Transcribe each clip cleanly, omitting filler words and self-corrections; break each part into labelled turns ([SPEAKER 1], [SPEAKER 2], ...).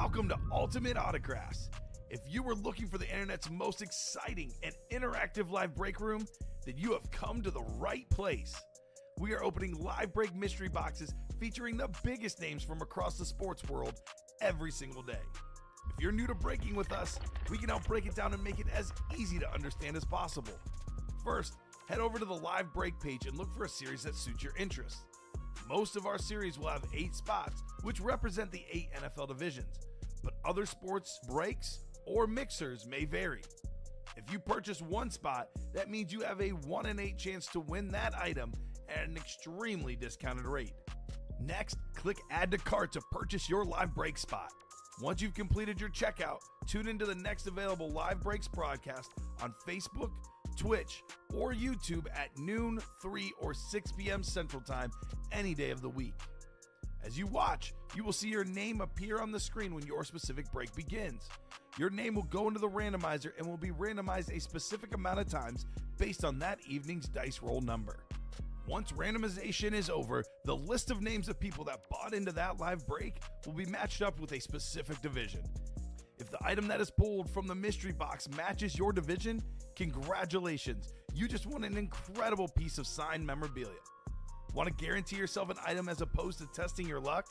[SPEAKER 1] Welcome to Ultimate Autographs. If you were looking for the internet's most exciting and interactive live break room, then you have come to the right place. We are opening live break mystery boxes featuring the biggest names from across the sports world every single day. If you're new to breaking with us, we can help break it down and make it as easy to understand as possible. First, head over to the live break page and look for a series that suits your interests. Most of our series will have 8 spots, which represent the 8 NFL divisions, but other sports breaks or mixers may vary. If you purchase one spot, that means you have a 1 in 8 chance to win that item at an extremely discounted rate. Next, click Add to Cart to purchase your live break spot. Once you've completed your checkout, tune into the next available live breaks broadcast on Facebook, Twitch, or YouTube at noon, 3, or 6 p.m. Central Time any day of the week. As you watch, you will see your name appear on the screen when your specific break begins. Your name will go into the randomizer and will be randomized a specific amount of times based on that evening's dice roll number. Once randomization is over, the list of names of people that bought into that live break will be matched up with a specific division. If the item that is pulled from the mystery box matches your division, congratulations, you just won an incredible piece of signed memorabilia. Want to guarantee yourself an item as opposed to testing your luck?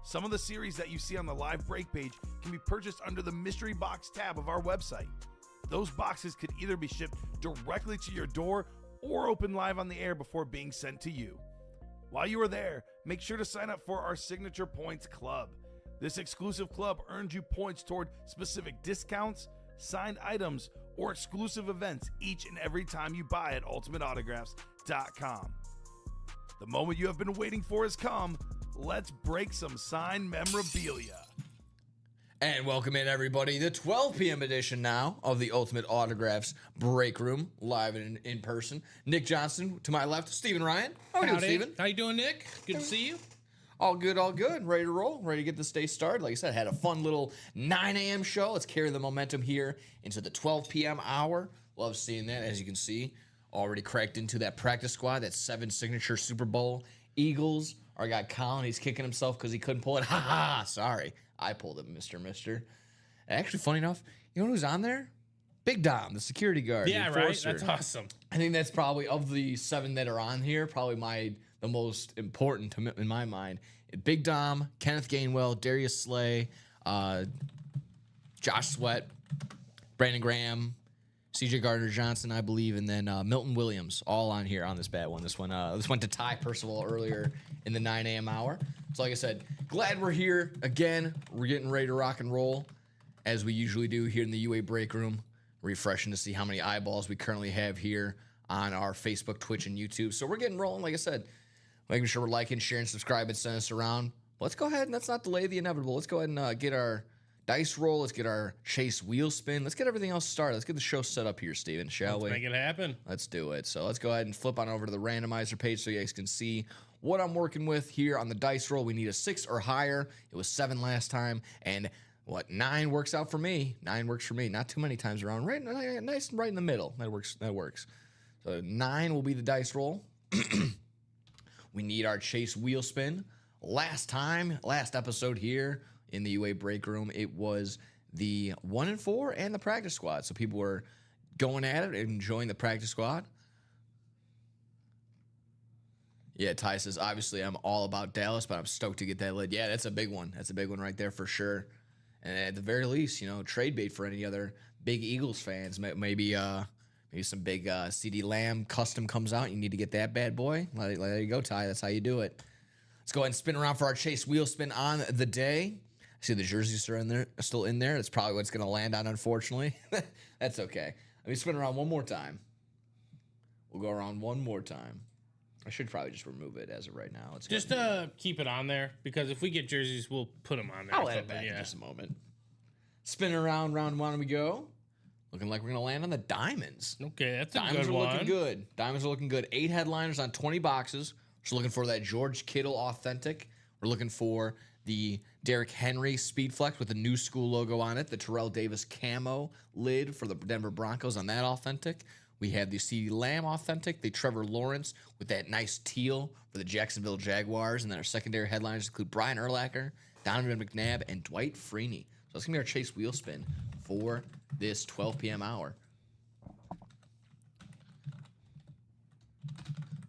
[SPEAKER 1] Some of the series that you see on the live break page can be purchased under the mystery box tab of our website. Those boxes could either be shipped directly to your door or open live on the air before being sent to you. While you are there, make sure to sign up for our Signature Points Club. This exclusive club earns you points toward specific discounts, signed items, or exclusive events each and every time you buy at ultimateautographs.com. The moment you have been waiting for has come. Let's break some signed memorabilia.
[SPEAKER 2] And welcome in, everybody. The 12 p.m. edition now of the Ultimate Autographs Break Room, live and in person. Nick Johnson to my left, Stephen Ryan. How are you doing, Stephen?
[SPEAKER 3] How you doing, Nick? Good to see you.
[SPEAKER 2] All good, all good. Ready to roll, ready to get this day started. Like I said, had a fun little 9 a.m. show. Let's carry the momentum here into the 12 p.m. hour. Love seeing that, as you can see. Already cracked into that practice squad, that 7 signature Super Bowl Eagles. Our guy Colin, he's kicking himself because he couldn't pull it. Ha ha, sorry. I pulled it, Mister. Actually, funny enough, you know who's on there? Big Dom, the security guard.
[SPEAKER 3] Yeah, right. That's awesome.
[SPEAKER 2] I think that's probably, of the 7 that are on here, probably the most important in my mind. Big Dom, Kenneth Gainwell, Darius Slay, Josh Sweat, Brandon Graham, CJ Gardner-Johnson, I believe, and then Milton Williams, all on here on this bad one. This went to Ty Percival earlier in the 9 a.m. hour. So like I said, glad we're here again. We're getting ready to rock and roll, as we usually do here in the UA Break Room. Refreshing to see how many eyeballs we currently have here on our Facebook, Twitch, and YouTube. So we're getting rolling, like I said, making sure we're liking, sharing, subscribing, sending us around. Let's go ahead and let's not delay the inevitable. Let's go ahead and get our dice roll. Let's get our chase wheel spin. Let's get everything else started. Let's get the show set up here, Steven, shall we?
[SPEAKER 3] Make it happen.
[SPEAKER 2] Let's do it. So let's go ahead and flip on over to the randomizer page so you guys can see what I'm working with here on the dice roll. We need a 6 or higher. It was 7 last time, and 9 works out for me. 9 works for me. Not too many times around. Right, nice and right in the middle. That works. So 9 will be the dice roll. We need our chase wheel spin. Last episode here in the UA Break Room, it was the 1 and 4 and the practice squad. So people were going at it and enjoying the practice squad. Yeah, Ty says, obviously I'm all about Dallas, but I'm stoked to get that lid. Yeah, that's a big one. That's a big one right there for sure. And at the very least, trade bait for any other big Eagles fans. Maybe some big CeeDee Lamb custom comes out. You need to get that bad boy. There you go, Ty. That's how you do it. Let's go ahead and spin around for our chase wheel spin on the day. I see the jerseys are still in there. That's probably what's going to land on, unfortunately. That's okay. Let me spin around one more time. We'll go around one more time. I should probably just remove it as of right now.
[SPEAKER 3] Just keep it on there, because if we get jerseys, we'll put them on there.
[SPEAKER 2] I'll add it back in just a moment. Spin around, round 1 we go. Looking like we're going to land on the diamonds.
[SPEAKER 3] Okay, that's a
[SPEAKER 2] Diamonds
[SPEAKER 3] good
[SPEAKER 2] are
[SPEAKER 3] one.
[SPEAKER 2] looking good. Diamonds are looking good. 8 headliners on 20 boxes. We're looking for that George Kittle authentic. We're looking for the Derrick Henry Speedflex with the new school logo on it. The Terrell Davis camo lid for the Denver Broncos on that authentic. we have the CeeDee Lamb authentic, the Trevor Lawrence with that nice teal for the Jacksonville Jaguars. And then our secondary headliners include Brian Urlacher, Donovan McNabb, and Dwight Freeney. So that's going to be our Chase wheel spin for this 12 p.m. hour.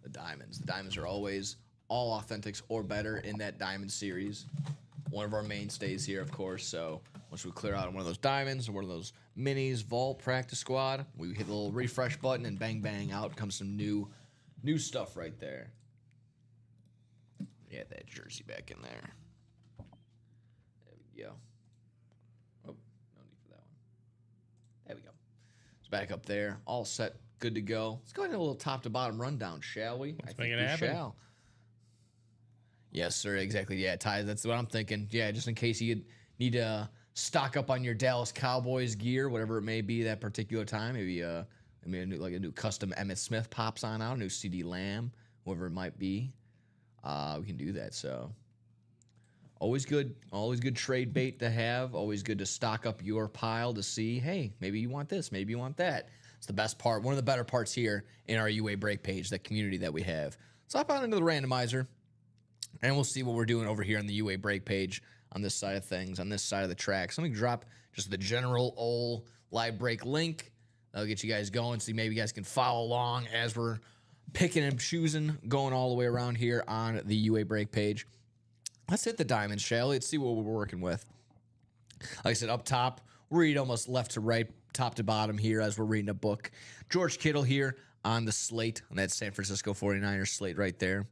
[SPEAKER 2] The diamonds. The diamonds are always all authentics or better in that diamond series. One of our mainstays here, of course. So once we clear out one of those diamonds or one of those minis, vault, practice squad, we hit the little refresh button and bang, bang, out comes some new stuff right there. Yeah, that jersey back in there. There we go. Oh, no need for that one. There we go. It's back up there. All set. Good to go. Let's go ahead and a little top to bottom rundown, shall we?
[SPEAKER 3] Let's make it happen.
[SPEAKER 2] Shall. Yes, sir. Exactly. Yeah, Ty, that's what I'm thinking. Yeah, just in case you need to stock up on your Dallas Cowboys gear, whatever it may be that particular time. Maybe a new custom Emmitt Smith pops on out, a new CeeDee Lamb, whatever it might be. We can do that. So always good trade bait to have. Always good to stock up your pile to see, hey, maybe you want this, maybe you want that. It's the best part, one of the better parts here in our UA break page, that community that we have. So hop on into the randomizer, and we'll see what we're doing over here on the UA break page on this side of things, on this side of the track. So let me drop just the general old live break link. That'll get you guys going, so maybe you guys can follow along as we're picking and choosing, going all the way around here on the UA break page. Let's hit the diamonds, shall we? Let's see what we're working with. Like I said, up top, read almost left to right, top to bottom here as we're reading a book. George Kittle here on the slate, on that San Francisco 49ers slate right there.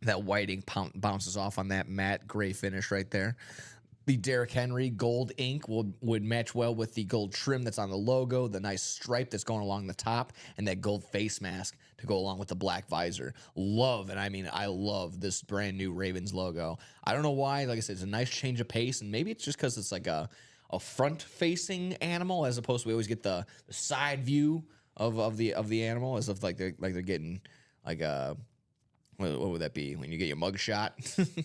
[SPEAKER 2] That white ink bounces off on that matte gray finish right there. The Derrick Henry gold ink would match well with the gold trim that's on the logo, the nice stripe that's going along the top, and that gold face mask to go along with the black visor. I love this brand new Ravens logo. I don't know why. Like I said, it's a nice change of pace, and maybe it's just because it's like a front-facing animal as opposed to we always get the side view of the animal as if like they're getting like a. What would that be when you get your mug shot?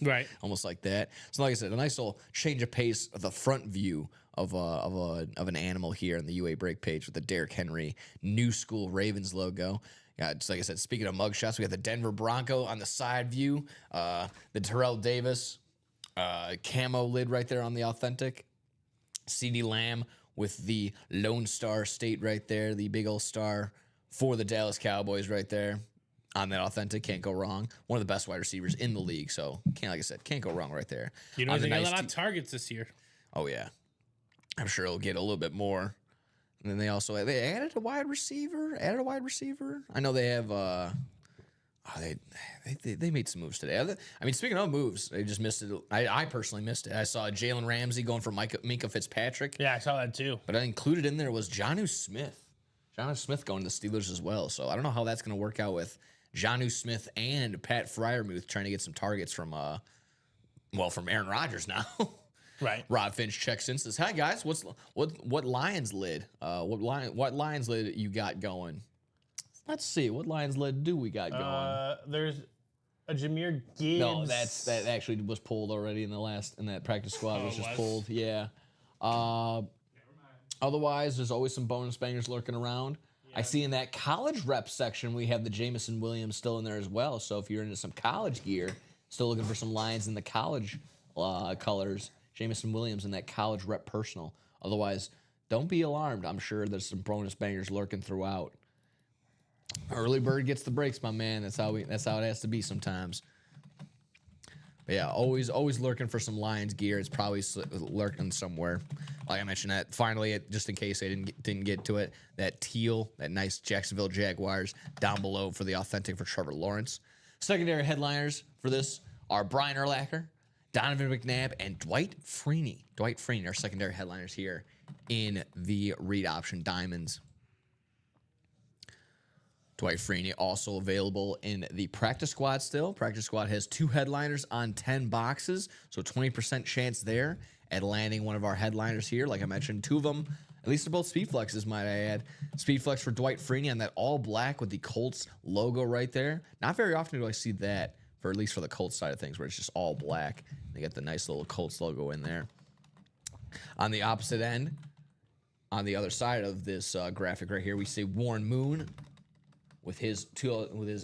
[SPEAKER 3] Right.
[SPEAKER 2] Almost like that. So like I said, a nice little change of pace of the front view of an animal here on the UA break page with the Derrick Henry new school Ravens logo. Yeah, just like I said, speaking of mug shots, we got the Denver Bronco on the side view, the Terrell Davis camo lid right there on the authentic, CeeDee Lamb with the Lone Star State right there, the big old star for the Dallas Cowboys right there. On that authentic, can't go wrong. One of the best wide receivers in the league, so can't go wrong right there.
[SPEAKER 3] You know, they got a lot of targets this year.
[SPEAKER 2] Oh yeah, I'm sure it'll get a little bit more. And then they added a wide receiver. I know they have. They made some moves today. I mean, speaking of moves, they just missed it. I personally missed it. I saw Jalen Ramsey going for Minkah Fitzpatrick.
[SPEAKER 3] Yeah, I saw that too.
[SPEAKER 2] But included in there was Jonnu Smith. Jonnu Smith going to the Steelers as well. So I don't know how that's going to work out with Jonnu Smith and Pat Freiermuth trying to get some targets from Aaron Rodgers now.
[SPEAKER 3] Right.
[SPEAKER 2] Rob Finch checks in, says, "Hi guys, what Lions lid? What Lions lid you got going? Let's see, what Lions lid do we got going?
[SPEAKER 3] There's a Jahmyr Gibbs.
[SPEAKER 2] No, that actually was pulled already in that practice squad was just pulled. Yeah. Otherwise, there's always some bonus bangers lurking around. Yeah. I see in that college rep section, we have the Jameson Williams still in there as well. So if you're into some college gear, still looking for some Lions in the college colors, Jameson Williams in that college rep personal. Otherwise, don't be alarmed. I'm sure there's some bonus bangers lurking throughout. Early bird gets the breaks, my man. That's how it has to be sometimes. But yeah, always lurking for some Lions gear. It's probably lurking somewhere. Like I mentioned, that finally, just in case I didn't get to it, that teal, that nice Jacksonville Jaguars down below for the authentic for Trevor Lawrence. Secondary headliners for this are Brian Urlacher, Donovan McNabb, and Dwight Freeney. Dwight Freeney are secondary headliners here in the read option diamonds. Dwight Freeney also available in the practice squad still. Practice squad has 2 headliners on 10 boxes, so 20% chance there at landing one of our headliners here. Like I mentioned, 2 of them, at least they're both speed flexes, might I add. Speed flex for Dwight Freeney on that all black with the Colts logo right there. Not very often do I see that, for at least for the Colts side of things, where it's just all black. They got the nice little Colts logo in there. On the opposite end, on the other side of this graphic right here, we see Warren Moon with his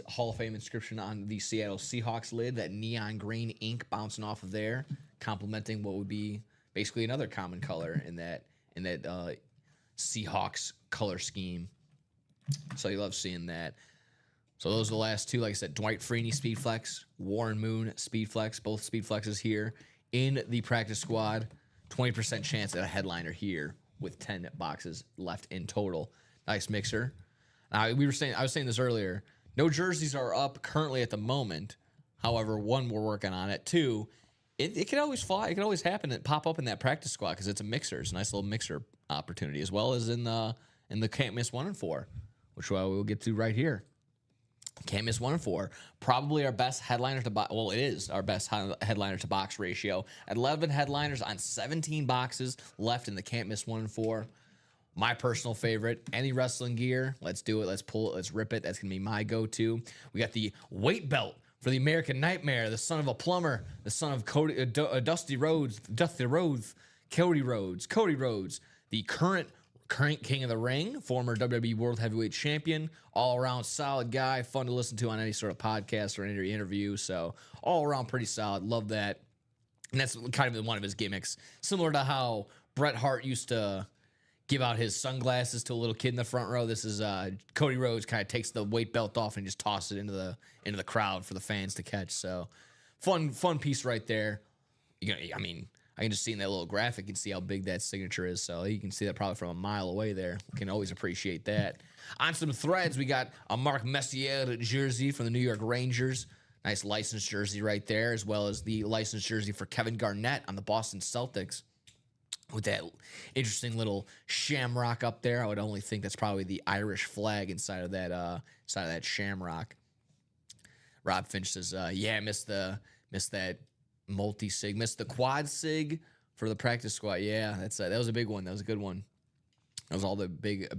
[SPEAKER 2] Hall of Fame inscription on the Seattle Seahawks lid, that neon green ink bouncing off of there, complementing what would be basically another common color in that Seahawks color scheme. So you love seeing that. So those are the last two. Like I said, Dwight Freeney Speed Flex, Warren Moon Speed Flex, both Speed Flexes here in the practice squad. 20% chance at a headliner here with 10 boxes left in total. Nice mixer. I was saying this earlier. No jerseys are up currently at the moment. However, one, we're working on it. Two, it can always fly. It can always happen and pop up in that practice squad because it's a mixer. It's a nice little mixer opportunity, as well as in the can't miss 1 and 4, which we'll get to right here. Can't miss 1 and 4. Probably our best headliner to box. Well, it is our best headliner to box ratio. 11 headliners on 17 boxes left in the can't miss 1 and 4. My personal favorite, any wrestling gear. Let's do it. Let's pull it. Let's rip it. That's going to be my go-to. We got the weight belt for the American Nightmare, the son of a plumber, the son of Cody Rhodes, the current King of the Ring, former WWE World Heavyweight Champion, all-around solid guy, fun to listen to on any sort of podcast or any interview. So all-around pretty solid. Love that. And that's kind of one of his gimmicks, similar to how Bret Hart used to give out his sunglasses to a little kid in the front row. This is Cody Rhodes kind of takes the weight belt off and just tosses it into the crowd for the fans to catch. So fun piece right there. I can just see in that little graphic, you can see how big that signature is. So you can see that probably from a mile away there. We can always appreciate that. On some threads, we got a Mark Messier jersey from the New York Rangers. Nice licensed jersey right there, as well as the licensed jersey for Kevin Garnett on the Boston Celtics, with that interesting little shamrock up there. I would only think that's probably the Irish flag inside of that shamrock. Rob Finch says, missed that multi-sig, missed the quad sig for the practice squad. Yeah, that was a big one. That was a good one. That was all the big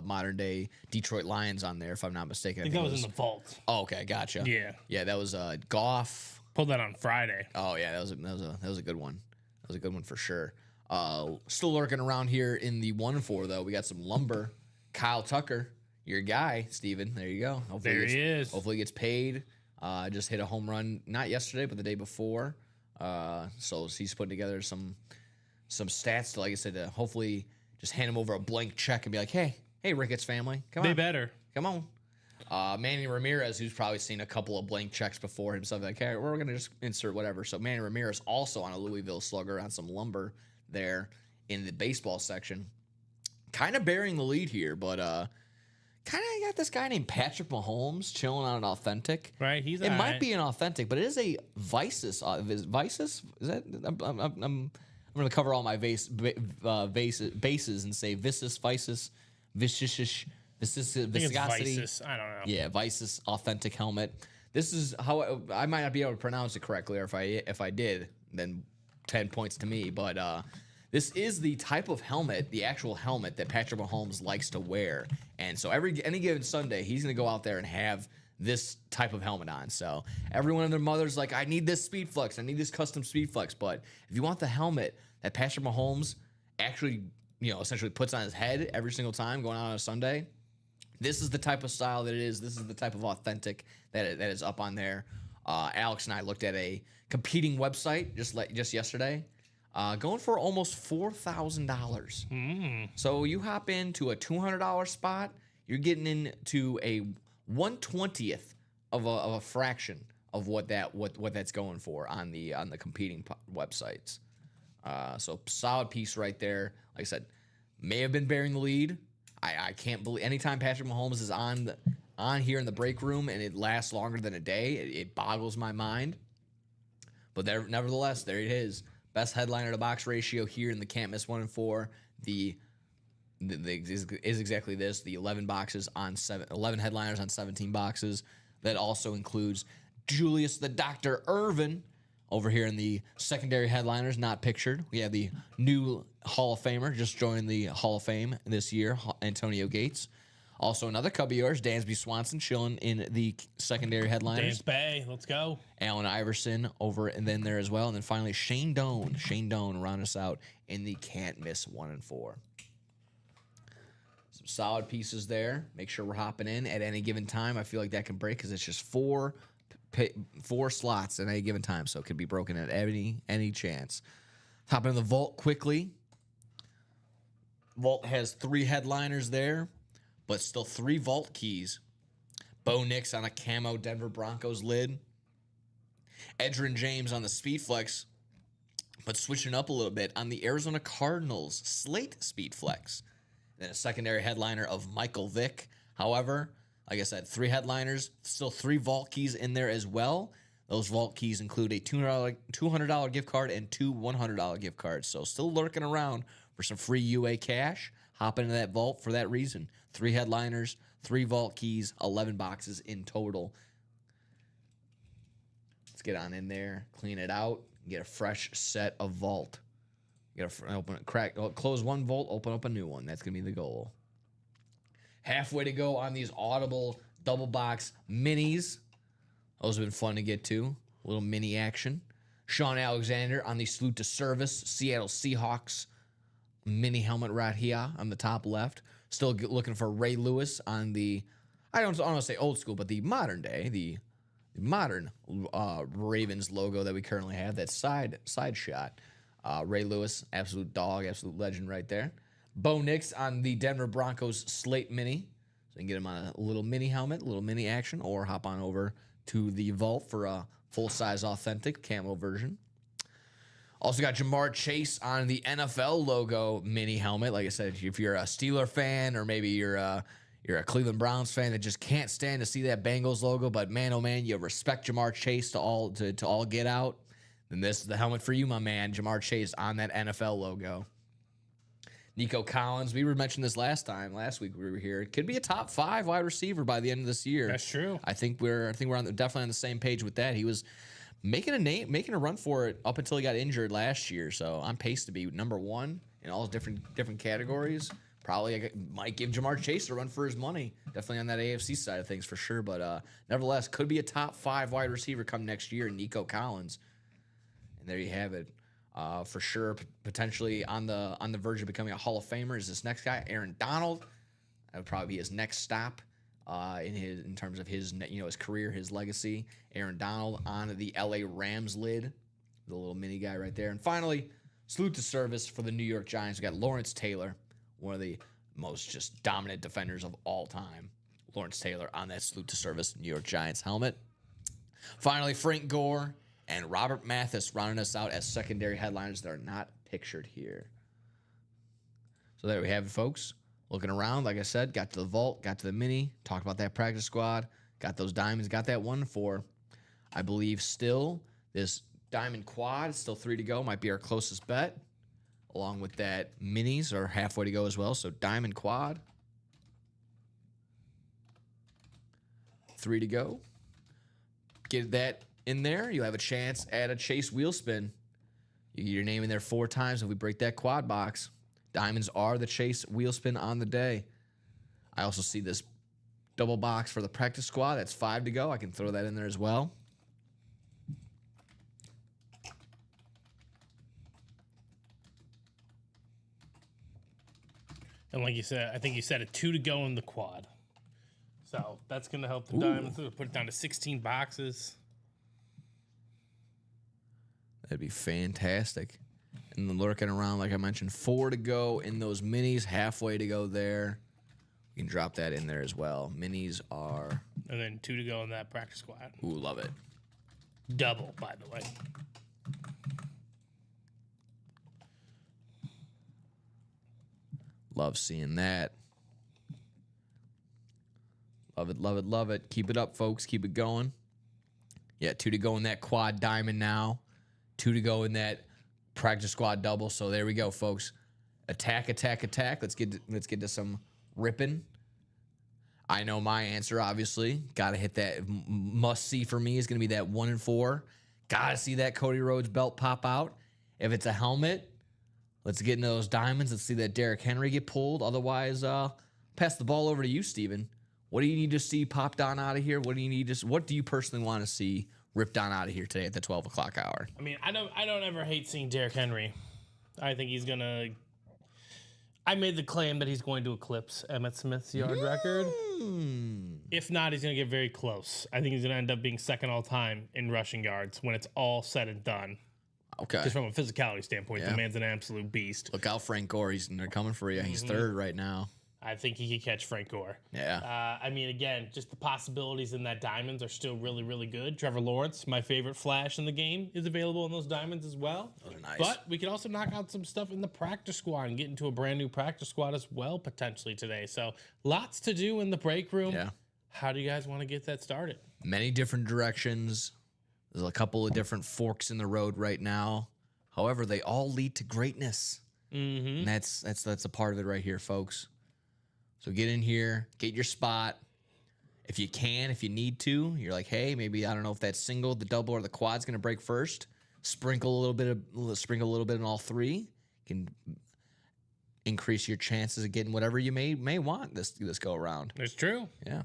[SPEAKER 2] modern day Detroit Lions on there, if I'm not mistaken.
[SPEAKER 3] I think that was in the vault.
[SPEAKER 2] Oh, okay, gotcha. Yeah, that was Goff.
[SPEAKER 3] Pulled that on Friday.
[SPEAKER 2] Oh yeah, that was a good one. That was a good one for sure. Still lurking around here in the 1 and 4 though. We got some lumber. Kyle Tucker, your guy, Steven. There you go.
[SPEAKER 3] Hopefully he is.
[SPEAKER 2] Hopefully he gets paid. Just hit a home run, not yesterday, but the day before. So he's putting together some stats to, like I said, to hopefully just hand him over a blank check and be like, hey, Ricketts family, come on.
[SPEAKER 3] They better.
[SPEAKER 2] Come on. Manny Ramirez, who's probably seen a couple of blank checks before himself, like, hey, we're going to just insert whatever. So Manny Ramirez also on a Louisville Slugger on some lumber there in the baseball section. Kind of bearing the lead here, but kind of got this guy named Patrick Mahomes chilling on an authentic.
[SPEAKER 3] Right,
[SPEAKER 2] it might be an authentic, but it is a Vices. Vices? Is that? I'm going to cover all my bases and say Vices, viscosity.
[SPEAKER 3] I don't know.
[SPEAKER 2] Yeah, Vices authentic helmet. This is how I might not be able to pronounce it correctly, or if I did, then 10 points to me. But this is the type of helmet, the actual helmet that Patrick Mahomes likes to wear. And so any given Sunday, he's going to go out there and have this type of helmet on. So everyone and their mother's like, I need this Speed Flex. I need this custom Speed Flex. But if you want the helmet that Patrick Mahomes actually, essentially puts on his head every single time going out on a Sunday, this is the type of style that it is. This is the type of authentic that is up on there. Alex and I looked at a competing website just yesterday, going for almost $4,000. So you hop into a $200 spot, you're getting into a 1/20th of a fraction of what that's going for on the competing websites. So solid piece right there. Like I said, may have been bearing the lead. I can't believe anytime Patrick Mahomes is on here in the break room and it lasts longer than a day, it boggles my mind. But nevertheless, there it is. Best headliner to box ratio here in the can't miss 1 and 4. The is exactly this. The 11 headliners on 17 boxes. That also includes Julius the Dr. Irvin over here in the secondary headliners, not pictured. We have the new Hall of Famer just joined the Hall of Fame this year, Antonio Gates. Also another cub of yours, Dansby Swanson, chilling in the secondary headliners.
[SPEAKER 3] Dance Bay, let's go.
[SPEAKER 2] Allen Iverson over and then there as well. And then finally Shane Doan round us out in the can't miss 1 and 4. solid pieces there. Make sure we're hopping in at any given time. I feel like that can break because it's just four slots at any given time, so it could be broken at any chance. Hop in the vault quickly. Vault has 3 headliners there, but still 3 vault keys. Bo Nix on a camo Denver Broncos lid. Edgerrin James on the Speed Flex, but switching up a little bit on the Arizona Cardinals Slate Speed Flex. Then a secondary headliner of Michael Vick. However, like I said, 3 headliners, still 3 vault keys in there as well. Those vault keys include a $200 gift card and 2 $100 gift cards. So still lurking around for some free UA cash. Hop into that vault for that reason. 3 headliners, 3 vault keys, 11 boxes in total. Let's get on in there, clean it out, get a fresh set of vault. Close one vault, open up a new one. That's gonna be the goal. Halfway to go on these Audible double box minis. Those have been fun to get to. A little mini action. Sean Alexander on the Salute to Service Seattle Seahawks mini helmet right here on the top left. Still looking for Ray Lewis on the, I don't want to say old school, but the modern day, the modern Ravens logo that we currently have, that side shot. Ray Lewis, absolute dog, absolute legend right there. Bo Nix on the Denver Broncos Slate Mini. So you can get him on a little mini helmet, a little mini action, or hop on over to the vault for a full-size authentic camo version. Also got Jamar Chase on the NFL logo mini helmet. Like I said, if you're a Steeler fan or maybe you're a Cleveland Browns fan that just can't stand to see that Bengals logo, but man, oh man, you respect Jamar Chase to all get out, then this is the helmet for you, my man. Jamar Chase on that NFL logo. Nico Collins, we were mentioning this last week we were here. Could be a top 5 wide receiver by the end of this year.
[SPEAKER 3] That's true.
[SPEAKER 2] I think we're definitely on the same page with that. He was making a run for it up until he got injured last year. So on pace to be number 1 in all different categories. Probably might give Jamar Chase a run for his money. Definitely on that AFC side of things for sure. But nevertheless, could be a top 5 wide receiver come next year, Nico Collins. And there you have it. For sure, potentially on the verge of becoming a Hall of Famer is this next guy, Aaron Donald. That would probably be his next stop in terms of his career, his legacy. Aaron Donald on the LA Rams lid, the little mini guy right there. And finally, salute to service for the New York Giants. We got Lawrence Taylor, one of the most just dominant defenders of all time. Lawrence Taylor on that salute to service New York Giants helmet. Finally, Frank Gore and Robert Mathis rounding us out as secondary headliners that are not pictured here. So there we have it, folks. Looking around, like I said, got to the vault, got to the mini, talked about that practice squad, got those diamonds, got that 1 for, I believe, still this diamond quad, still 3 to go, might be our closest bet, along with that minis are halfway to go as well. So diamond quad, 3 to go. Get that in there, you'll have a chance at a Chase wheel spin. You get your name in there 4 times if we break that quad box. Diamonds are the Chase wheel spin on the day. I also see this double box for the practice squad. That's 5 to go. I can throw that in there as well.
[SPEAKER 3] And like you said, I think you said a 2 to go in the quad. So that's going to help the diamonds. Put it down to 16 boxes.
[SPEAKER 2] That'd be fantastic. And then lurking around, like I mentioned, 4 to go in those minis, halfway to go there. We can drop that in there as well. Minis are...
[SPEAKER 3] And then 2 to go in that practice squad.
[SPEAKER 2] Ooh, love it.
[SPEAKER 3] Double, by the way.
[SPEAKER 2] Love seeing that. Love it, love it, love it. Keep it up, folks. Keep it going. Yeah, 2 to go in that quad diamond now. 2 to go in that practice squad double. So there we go, folks. Attack, attack, attack. Let's get to some ripping. I know my answer, obviously. Got to hit that. Must see for me is going to be that 1 and 4. Got to see that Cody Rhodes belt pop out. If it's a helmet, let's get into those diamonds. Let's see that Derrick Henry get pulled. Otherwise, pass the ball over to you, Steven. What do you need to see popped on out of here? What do you personally want to see ripped on out of here today at the 12 o'clock hour?
[SPEAKER 3] I mean, I don't ever hate seeing Derrick Henry. I think he's gonna. I made the claim that he's going to eclipse Emmitt Smith's yard record. If not, he's going to get very close. I think he's going to end up being second all time in rushing yards when it's all said and done.
[SPEAKER 2] Okay.
[SPEAKER 3] Just from a physicality standpoint,
[SPEAKER 2] Yeah.
[SPEAKER 3] the man's an absolute beast.
[SPEAKER 2] Look out, Frank Gore. They're coming for you. He's third right now.
[SPEAKER 3] I think he could catch Frank Gore.
[SPEAKER 2] Yeah.
[SPEAKER 3] I mean, again, just the possibilities in that diamonds are still really, really good. Trevor Lawrence, my favorite flash in the game, is available in those diamonds as well.
[SPEAKER 2] Those are nice.
[SPEAKER 3] But we could also knock out some stuff in the practice squad and get into a brand new practice squad as well, potentially today. So lots to do in the break room.
[SPEAKER 2] Yeah.
[SPEAKER 3] How do you guys want to get that started?
[SPEAKER 2] Many different directions. There's a couple of different forks in the road right now. However, they all lead to greatness.
[SPEAKER 3] Mm-hmm.
[SPEAKER 2] And that's a part of it right here, folks. So get in here, get your spot. If you can, if you need to, you're like, hey, maybe I don't know if that single, the double, or the quad's gonna break first. Sprinkle a little bit in all three. Can increase your chances of getting whatever you may want this go around.
[SPEAKER 3] It's true.
[SPEAKER 2] Yeah.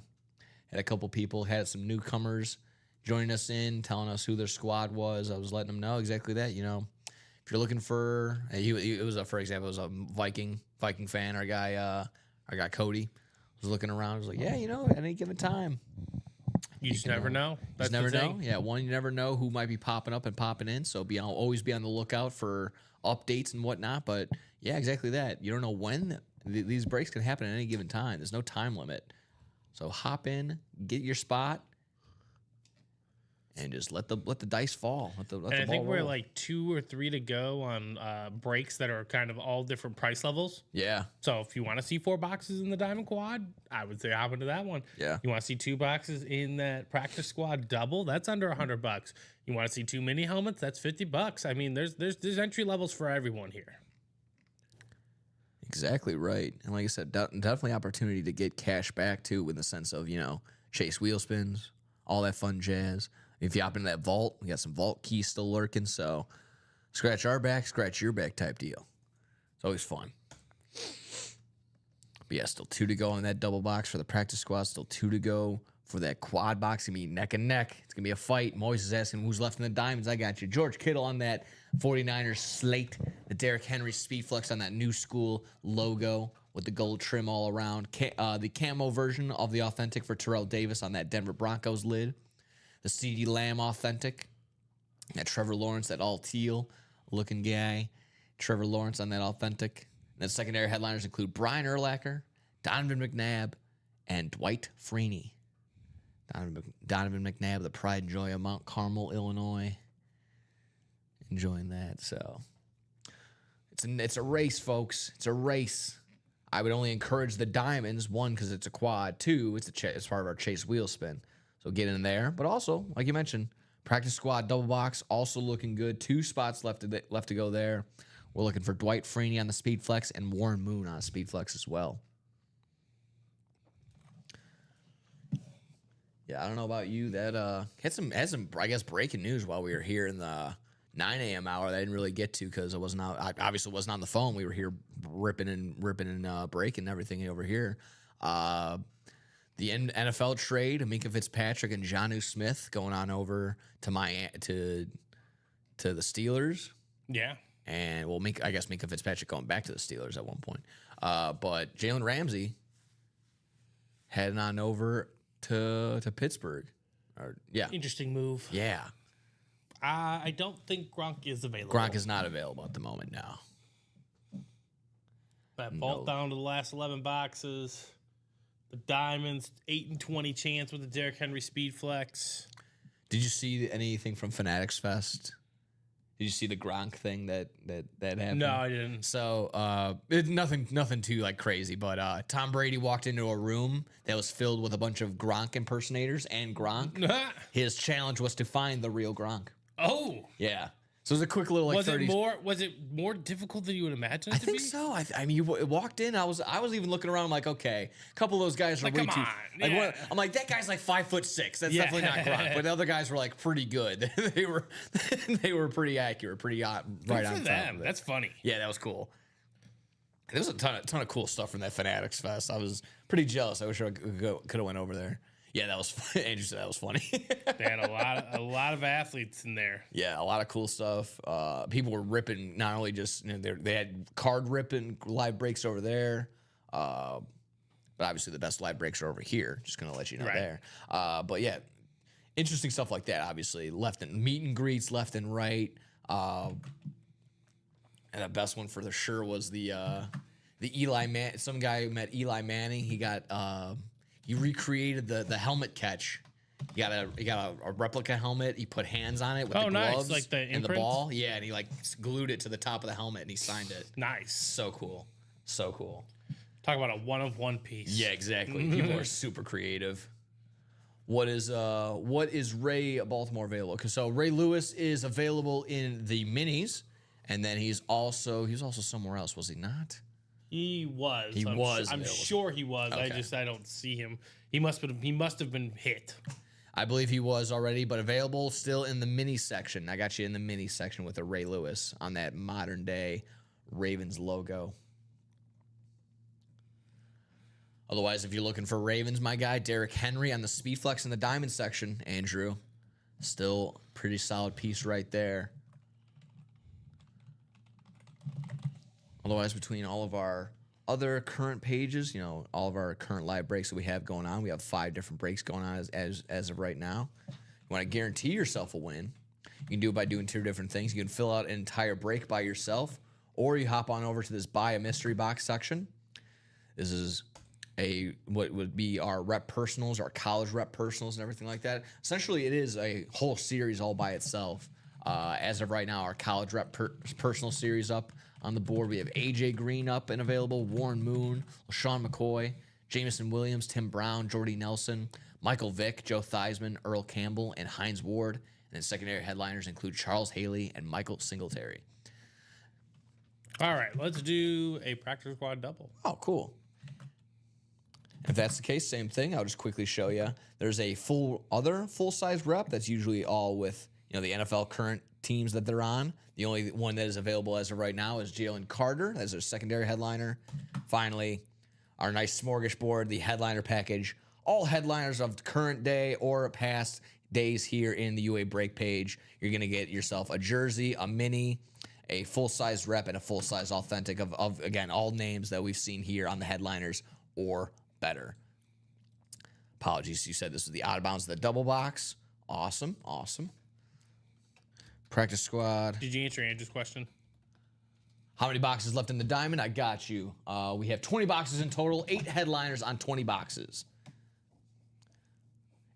[SPEAKER 2] Had a couple people, had some newcomers joining us in, telling us who their squad was. I was letting them know exactly that. You know, if you're looking for, for example, it was a Viking fan. Our guy Cody was looking around. He was like, yeah, you know, at any given time.
[SPEAKER 3] You just never know. That's
[SPEAKER 2] Just never
[SPEAKER 3] the
[SPEAKER 2] know.
[SPEAKER 3] thing.
[SPEAKER 2] Yeah, one, you never know who might be popping up and popping in. So always be on the lookout for updates and whatnot. But yeah, exactly that. You don't know when these breaks can happen at any given time. There's no time limit. So hop in, get your spot, and just let the dice fall. Let the
[SPEAKER 3] And I
[SPEAKER 2] ball
[SPEAKER 3] think we're
[SPEAKER 2] roll.
[SPEAKER 3] like 2 or 3 to go on breaks that are kind of all different price levels.
[SPEAKER 2] Yeah,
[SPEAKER 3] So if you want to see 4 boxes in the Diamond Quad, I would say hop into that one.
[SPEAKER 2] Yeah.
[SPEAKER 3] You want to see 2 boxes in that Practice Squad double? That's under $100. You want to see 2 mini helmets? That's $50. I mean, there's entry levels for everyone here.
[SPEAKER 2] exactly right. And like I said, definitely opportunity to get cash back too, in the sense of, you know, chase wheel spins, all that fun jazz. If you hop into that vault, we got some vault keys still lurking. So scratch our back, scratch your back type deal. It's always fun. But yeah, still 2 to go on that double box for the practice squad. Still 2 to go for that quad box. Gonna be neck and neck. It's gonna be a fight. Moise is asking who's left in the diamonds. I got you. George Kittle on that 49ers slate. The Derrick Henry Speedflex on that new school logo with the gold trim all around. The camo version of the authentic for Terrell Davis on that Denver Broncos lid. The CeeDee Lamb authentic. That Trevor Lawrence, that all teal looking guy. Trevor Lawrence on that authentic. And then secondary headliners include Brian Urlacher, Donovan McNabb, and Dwight Freeney. Donovan McNabb, the pride and joy of Mount Carmel, Illinois. Enjoying that. So it's a race, folks. It's a race. I would only encourage the diamonds. 1, because it's a quad. 2, it's part of our chase wheel spin. So get in there. But also, like you mentioned, practice squad double box also looking good. 2 spots left to go there. We're looking for Dwight Freeney on the Speed Flex and Warren Moon on a Speed Flex as well. Yeah, I don't know about you. That had some I guess breaking news while we were here in the 9 a.m. hour that I didn't really get to because I obviously wasn't on the phone. We were here ripping and breaking everything over here. The NFL trade, Minkah Fitzpatrick and Jonnu Smith going on over to the Steelers.
[SPEAKER 3] Yeah.
[SPEAKER 2] And I guess Minkah Fitzpatrick going back to the Steelers at one point. But Jalen Ramsey heading on over to Pittsburgh.
[SPEAKER 3] Interesting move.
[SPEAKER 2] Yeah.
[SPEAKER 3] I don't think Gronk is available.
[SPEAKER 2] Gronk is not available at the moment now.
[SPEAKER 3] That vault down to the last 11 boxes. The diamonds, 8 and 20 chance with the Derrick Henry Speed Flex.
[SPEAKER 2] Did you see anything from Fanatics Fest? Did you see the Gronk thing that happened?
[SPEAKER 3] No, I didn't.
[SPEAKER 2] So nothing too like crazy, but Tom Brady walked into a room that was filled with a bunch of Gronk impersonators and Gronk. His challenge was to find the real Gronk.
[SPEAKER 3] Oh,
[SPEAKER 2] Yeah. So it was a quick little like
[SPEAKER 3] was
[SPEAKER 2] 30.
[SPEAKER 3] it more difficult than you would imagine it
[SPEAKER 2] I
[SPEAKER 3] to
[SPEAKER 2] think
[SPEAKER 3] be?
[SPEAKER 2] so. I mean, you walked in. I was even looking around. I'm like, okay, a couple of those guys are
[SPEAKER 3] Like,
[SPEAKER 2] way
[SPEAKER 3] come
[SPEAKER 2] too.
[SPEAKER 3] on,
[SPEAKER 2] Like,
[SPEAKER 3] yeah.
[SPEAKER 2] I'm like, that guy's like 5'6". That's
[SPEAKER 3] Yeah.
[SPEAKER 2] definitely not Gronk. But the other guys were like pretty good. they were pretty accurate, pretty right
[SPEAKER 3] Good
[SPEAKER 2] on
[SPEAKER 3] for
[SPEAKER 2] top
[SPEAKER 3] them.
[SPEAKER 2] of it.
[SPEAKER 3] That's funny.
[SPEAKER 2] Yeah, that was cool. There was a ton of cool stuff from that Fanatics Fest. I was pretty jealous. I wish I could have went over there. Yeah, that was Andrew said that was funny.
[SPEAKER 3] They had a lot of athletes in there.
[SPEAKER 2] Yeah, a lot of cool stuff. People were ripping not only just they had card ripping live breaks over there, but obviously the best live breaks are over here. Just gonna let you know there. But yeah, interesting stuff like that. Obviously, left and meet and greets left and right. And the best one for the sure was the Eli Man. Some guy who met Eli Manning. He got he recreated the helmet catch. He got a replica helmet. He put hands on it with the gloves
[SPEAKER 3] like the
[SPEAKER 2] and the
[SPEAKER 3] imprint?
[SPEAKER 2] ball. Yeah, and he like glued it to the top of the helmet and he signed it.
[SPEAKER 3] Nice.
[SPEAKER 2] So cool. So cool.
[SPEAKER 3] Talk about a one-of-one piece.
[SPEAKER 2] Yeah, exactly. People are super creative. What is Ray Baltimore available? Because so Ray Lewis is available in the minis, and then he's also somewhere else, was he not?
[SPEAKER 3] He was. I'm
[SPEAKER 2] available.
[SPEAKER 3] sure he was.
[SPEAKER 2] Okay.
[SPEAKER 3] I don't see him. He must have been hit.
[SPEAKER 2] I believe he was already, but available still in the mini section. I got you in the mini section with a Ray Lewis on that modern day Ravens logo. Otherwise, if you're looking for Ravens, my guy, Derrick Henry on the Speedflex in the diamond section, Andrew. Still pretty solid piece right there. Otherwise, between all of our other current pages, all of our current live breaks that we have going on, we have 5 different breaks going on as of right now. You want to guarantee yourself a win, you can do it by doing 2 different things. You can fill out an entire break by yourself, or you hop on over to this Buy a Mystery Box section. This is what would be our rep personals, our college rep personals and everything like that. Essentially, it is a whole series all by itself. As of right now, our college rep personal series up on the board. We have AJ Green up and available, Warren Moon, LaShawn McCoy, Jameson Williams, Tim Brown, Jordy Nelson, Michael Vick, Joe Theismann, Earl Campbell, and Hines Ward. And then secondary headliners include Charles Haley and Michael Singletary.
[SPEAKER 3] All right, let's do a practice squad double.
[SPEAKER 2] Oh, cool. If that's the case, same thing. I'll just quickly show you. There's a full-size rep that's usually all with the NFL current teams that they're on. The only one that is available as of right now is Jalen Carter as their secondary headliner. Finally, our nice smorgasbord, the headliner package. All headliners of current day or past days here in the UA Break page. You're going to get yourself a jersey, a mini, a full-size rep, and a full-size authentic of again, all names that we've seen here on the headliners or better. Apologies, you said this was the Out of Bounds of the double box. Awesome. Practice squad.
[SPEAKER 3] Did you answer Andrew's question?
[SPEAKER 2] How many boxes left in the diamond? I got you. We have 20 boxes in total, 8 headliners on 20 boxes.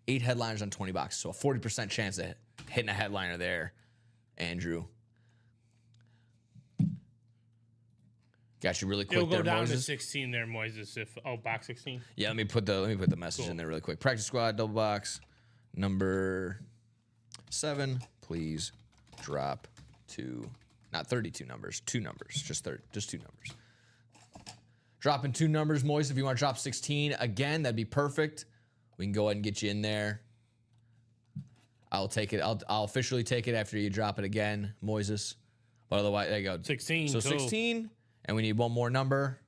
[SPEAKER 2] 8 headliners on 20 boxes, so a 40% chance of hitting a headliner there, Andrew. Got you really quick.
[SPEAKER 3] It'll go
[SPEAKER 2] there,
[SPEAKER 3] down
[SPEAKER 2] Moses.
[SPEAKER 3] to 16 there, Moises. Box 16.
[SPEAKER 2] Yeah, let me put the message in there really quick. Practice squad double box number 7. Please drop 2, not 32 numbers, 2 numbers, just 2 numbers. Dropping 2 numbers, Moise. If you want to drop 16 again, that'd be perfect. We can go ahead and get you in there. I'll take it. I'll officially take it after you drop it again, Moises. But otherwise, there you go.
[SPEAKER 3] 16.
[SPEAKER 2] So
[SPEAKER 3] cool.
[SPEAKER 2] 16. And we need one more number.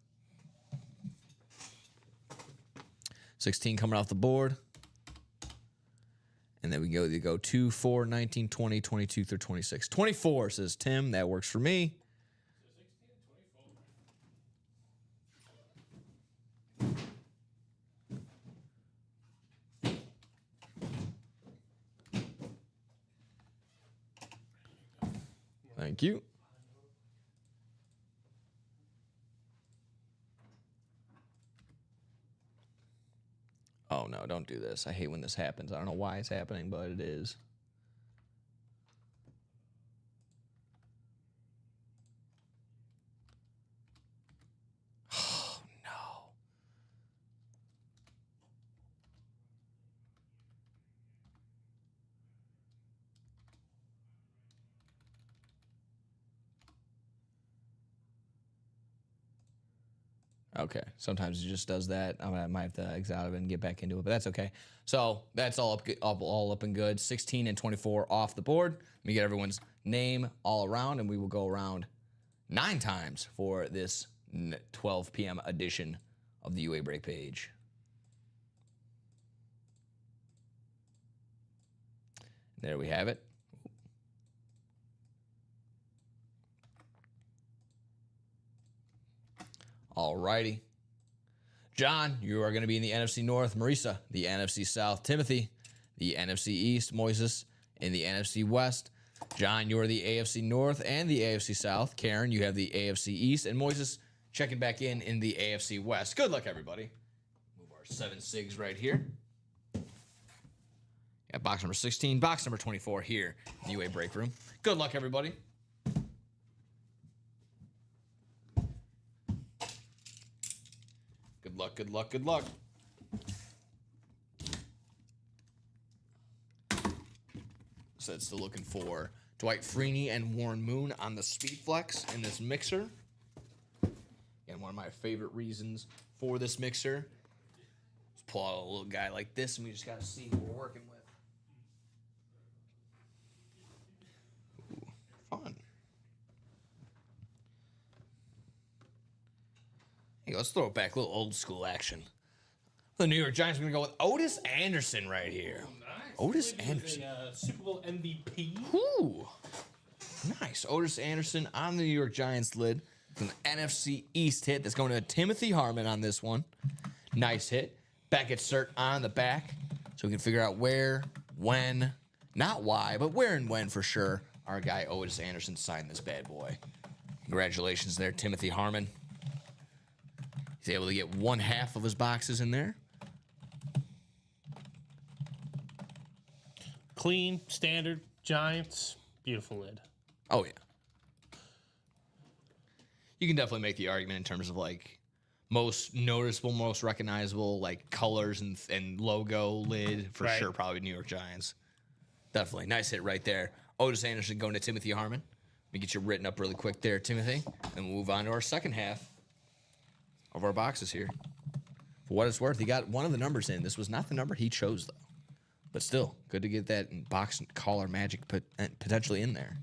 [SPEAKER 2] 16 coming off the board. And then we go 2, 4, 19, 20, 22 through 26. 24, says Tim. That works for me. Thank you. Oh, no, don't do this. I hate when this happens. I don't know why it's happening, but it is. Oh, no. Okay, sometimes it just does that. I might have to exit out of it and get back into it, but that's okay. So that's all up and good. 16 and 24 off the board. Let me get everyone's name all around, and we will go around 9 times for this 12 p.m. edition of the UA Break page. There we have it. All righty. John, you are going to be in the NFC North. Marisa, the NFC South. Timothy, the NFC East. Moises, in the NFC West. John, you're the AFC North and the AFC South. Karen, you have the AFC East. And Moises checking back in the AFC West. Good luck, everybody. Move our 7 SIGs right here. Got box number 16, box number 24 here in the UA break room. Good luck, everybody. Good luck, good luck, good luck. Said still looking for Dwight Freeney and Warren Moon on the Speed Flex in this mixer. And one of my favorite reasons for this mixer is pull out a little guy like this and we just got to see who we're working with. Ooh, fun. Hey, let's throw it back, a little old school action. The New York Giants are going to go with Otis Anderson right here.
[SPEAKER 3] Nice.
[SPEAKER 2] Otis Anderson.
[SPEAKER 3] Super Bowl MVP.
[SPEAKER 2] Ooh. Nice. Otis Anderson on the New York Giants lid. From the NFC East hit. That's going to Timothy Harmon on this one. Nice hit. Back insert on the back. So we can figure out where, when, not why, but where and when for sure our guy Otis Anderson signed this bad boy. Congratulations there, Timothy Harmon. He's able to get 1/2 of his boxes in there.
[SPEAKER 3] Clean, standard, Giants. Beautiful lid.
[SPEAKER 2] Oh, yeah. You can definitely make the argument in terms of like most noticeable, most recognizable like colors and logo lid for
[SPEAKER 3] Right.
[SPEAKER 2] sure. Probably New York Giants. Definitely. Nice hit right there. Otis Anderson going to Timothy Harmon. Let me get you written up really quick there, Timothy. And we'll move on to our second half of our boxes here. For what it's worth, he got one of the numbers in. This was not the number he chose, though. But still, good to get that box collar magic potentially in there.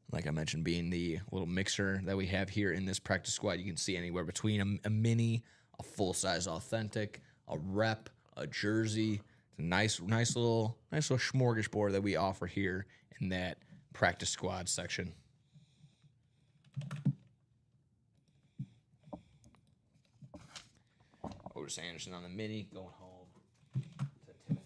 [SPEAKER 2] Like I mentioned, being the little mixer that we have here in this practice squad, you can see anywhere between a mini, a full-size authentic, a rep, a jersey. It's a nice little smorgasbord that we offer here in that practice squad section. Otis Anderson on the mini, going home to Timothy.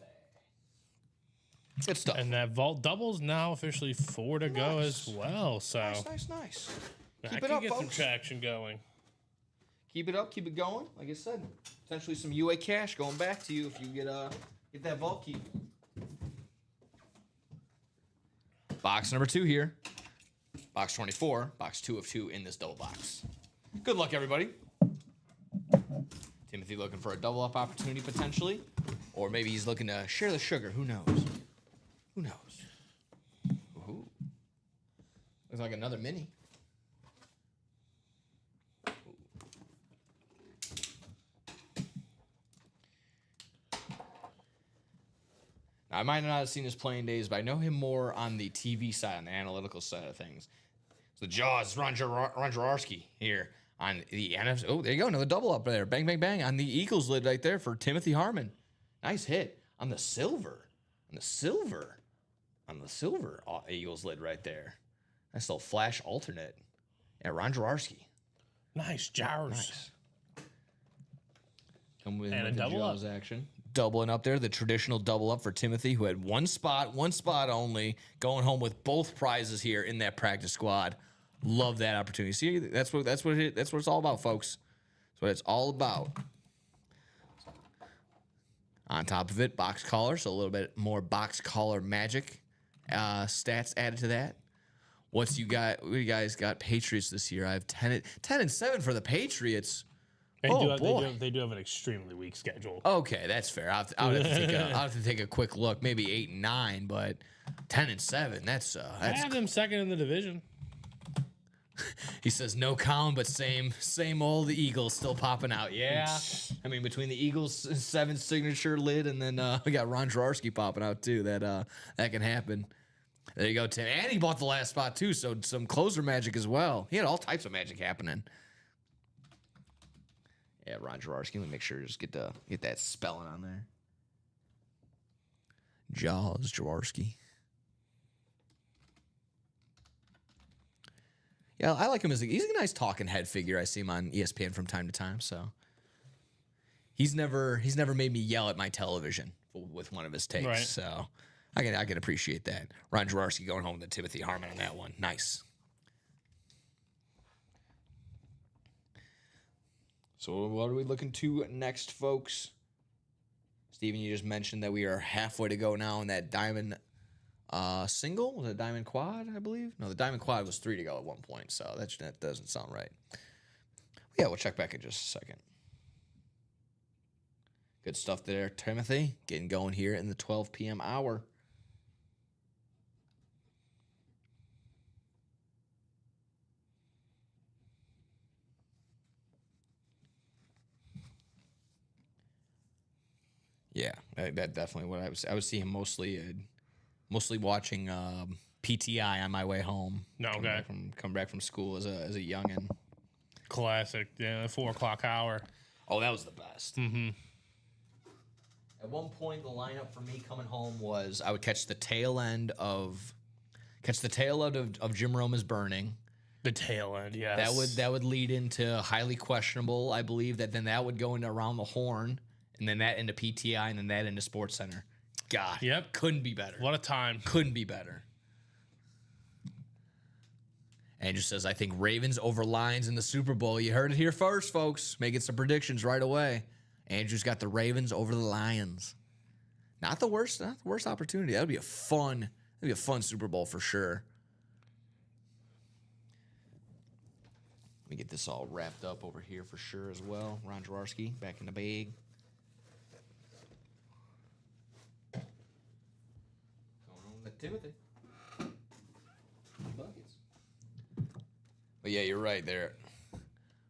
[SPEAKER 2] Good stuff.
[SPEAKER 3] And that vault doubles now officially 4 to go
[SPEAKER 2] Nice.
[SPEAKER 3] as well. So
[SPEAKER 2] Nice.
[SPEAKER 3] I
[SPEAKER 2] Keep
[SPEAKER 3] can
[SPEAKER 2] it up,
[SPEAKER 3] get some
[SPEAKER 2] folks.
[SPEAKER 3] traction going.
[SPEAKER 2] Keep it up, keep it going. Like I said, potentially some UA cash going back to you if you get that vault key. Box number 2 here. Box 24, box 2 of 2 in this double box. Good luck, everybody. Timothy looking for a double up opportunity potentially, or maybe he's looking to share the sugar. Who knows? Who knows? Ooh. Looks like another mini. Now, I might not have seen his playing days, but I know him more on the TV side, on the analytical side of things. So Jaws, Ron Jaworski here on the NFC. Oh, there you go. Another double up there. Bang, bang, bang on the Eagles lid right there for Timothy Harmon. Nice hit on the silver. On the silver Eagles lid right there. Nice little flash alternate. Yeah, Ron Jaworski.
[SPEAKER 3] Nice jars.
[SPEAKER 2] Nice. Come with,
[SPEAKER 3] And a
[SPEAKER 2] with the
[SPEAKER 3] double
[SPEAKER 2] Jaws
[SPEAKER 3] up.
[SPEAKER 2] action. Doubling up there, the traditional double up for Timothy, who had one spot only, going home with both prizes here in that practice squad. Love that opportunity. See, that's what it's all about, folks. That's what it's all about. On top of it, box collar, so a little bit more box collar magic stats added to that. What you guys got Patriots this year? I have 10-7 for the Patriots.
[SPEAKER 3] They do have an extremely weak schedule.
[SPEAKER 2] Okay, that's fair. I'll have to take a quick look. Maybe 8-9, but 10-7. That's
[SPEAKER 3] I have them second in the division.
[SPEAKER 2] He says no Colin, but same old Eagles still popping out. Yeah, I mean between the Eagles 7 signature lid and then we got Ron Jaworski popping out too. That can happen. There you go, Tim. And he bought the last spot, too, so some closer magic as well. He had all types of magic happening. Yeah, Ron Jaworski. Let me make sure to just get that spelling on there. Jaws Jaworski. Yeah, I like him he's a nice talking head figure. I see him on ESPN from time to time, so he's never made me yell at my television with one of his takes.
[SPEAKER 3] Right.
[SPEAKER 2] So I can appreciate that. Ron Jaworski going home with Timothy Harmon on that one. Nice. So what are we looking to next, folks? Steven, you just mentioned that we are halfway to go now in that diamond single. Was it diamond quad, I believe? No, the diamond quad was 3 to go at one point, so that doesn't sound right. Yeah, we'll check back in just a second. Good stuff there, Timothy. Getting going here in the 12 p.m. hour. Yeah, that definitely what I was seeing mostly watching PTI on my way home.
[SPEAKER 3] No, okay.
[SPEAKER 2] Come back from school as a youngin.
[SPEAKER 3] Classic, yeah, 4 o'clock hour.
[SPEAKER 2] Oh, that was the best.
[SPEAKER 3] Mm-hmm.
[SPEAKER 2] At one point, the lineup for me coming home was I would catch the tail end of Jim Roma's Burning.
[SPEAKER 3] The tail end, yes.
[SPEAKER 2] That would lead into Highly Questionable, I believe. Then that would go into Around the Horn, and then that into PTI, and then that into Sports Center. God,
[SPEAKER 3] yep,
[SPEAKER 2] couldn't be better.
[SPEAKER 3] What a time!
[SPEAKER 2] Couldn't be better. Andrew says, I think Ravens over Lions in the Super Bowl. You heard it here first, folks. Making some predictions right away. Andrew's got the Ravens over the Lions. Not the worst opportunity. That'd be a fun Super Bowl for sure. Let me get this all wrapped up over here for sure as well. Ron Jaworski back in the bag. Going on with Timothy. Buckets. But yeah, you're right there.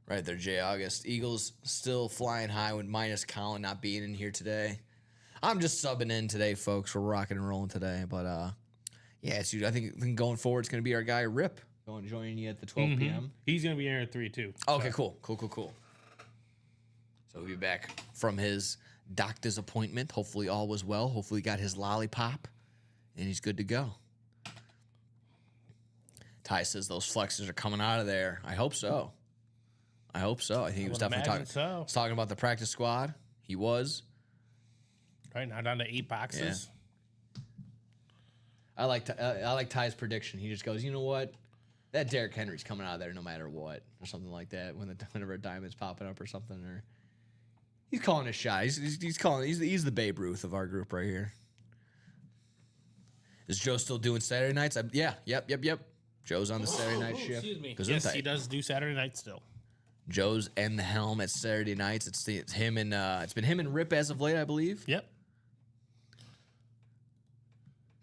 [SPEAKER 2] Right there, Jay August. Eagles still flying high with minus Colin not being in here today. I'm just subbing in today, folks. We're rocking and rolling today. But yeah, I think going forward, it's going to be our guy Rip joining you at the 12 p.m.
[SPEAKER 3] He's going to be here at 3 too.
[SPEAKER 2] Okay, cool. So he'll be back from his doctor's appointment. Hopefully all was well. Hopefully he got his lollipop and he's good to go. Ty says those flexes are coming out of there. I hope so. I think he was definitely talking about the practice squad. He was.
[SPEAKER 3] Right now down to 8 boxes.
[SPEAKER 2] Yeah. I like Ty's prediction. He just goes, you know what? That Derrick Henry's coming out of there no matter what, or something like that. Whenever a diamond's popping up or something, or he's calling his shot. He's the Babe Ruth of our group right here. Is Joe still doing Saturday nights? Yep. Joe's on the Saturday night shift.
[SPEAKER 3] Excuse me. Yes, he does do Saturday nights still.
[SPEAKER 2] Joe's and the helm at Saturday nights. It's him and it's been him and Rip as of late, I believe.
[SPEAKER 3] Yep.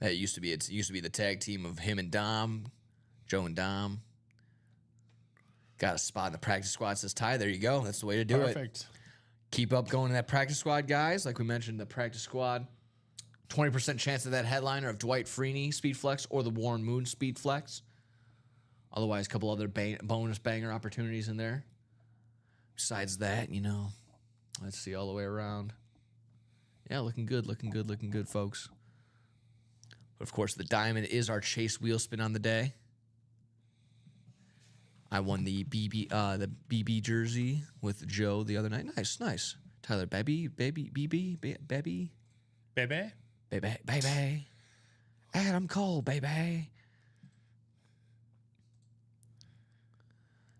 [SPEAKER 2] It used to be the tag team of him and Dom, Joe and Dom. Got a spot in the practice squad, says Ty. There you go. That's the way to do it.
[SPEAKER 3] Perfect.
[SPEAKER 2] Keep up going in that practice squad, guys. Like we mentioned, the practice squad, 20% chance of that headliner of Dwight Freeney speed flex or the Warren Moon speed flex. Otherwise, a couple other bonus banger opportunities in there. Besides that, let's see all the way around. Yeah, looking good, folks. But of course, the diamond is our Chase wheel spin on the day. I won the BB jersey with Joe the other night. Nice. Tyler, baby. Adam Cole, baby.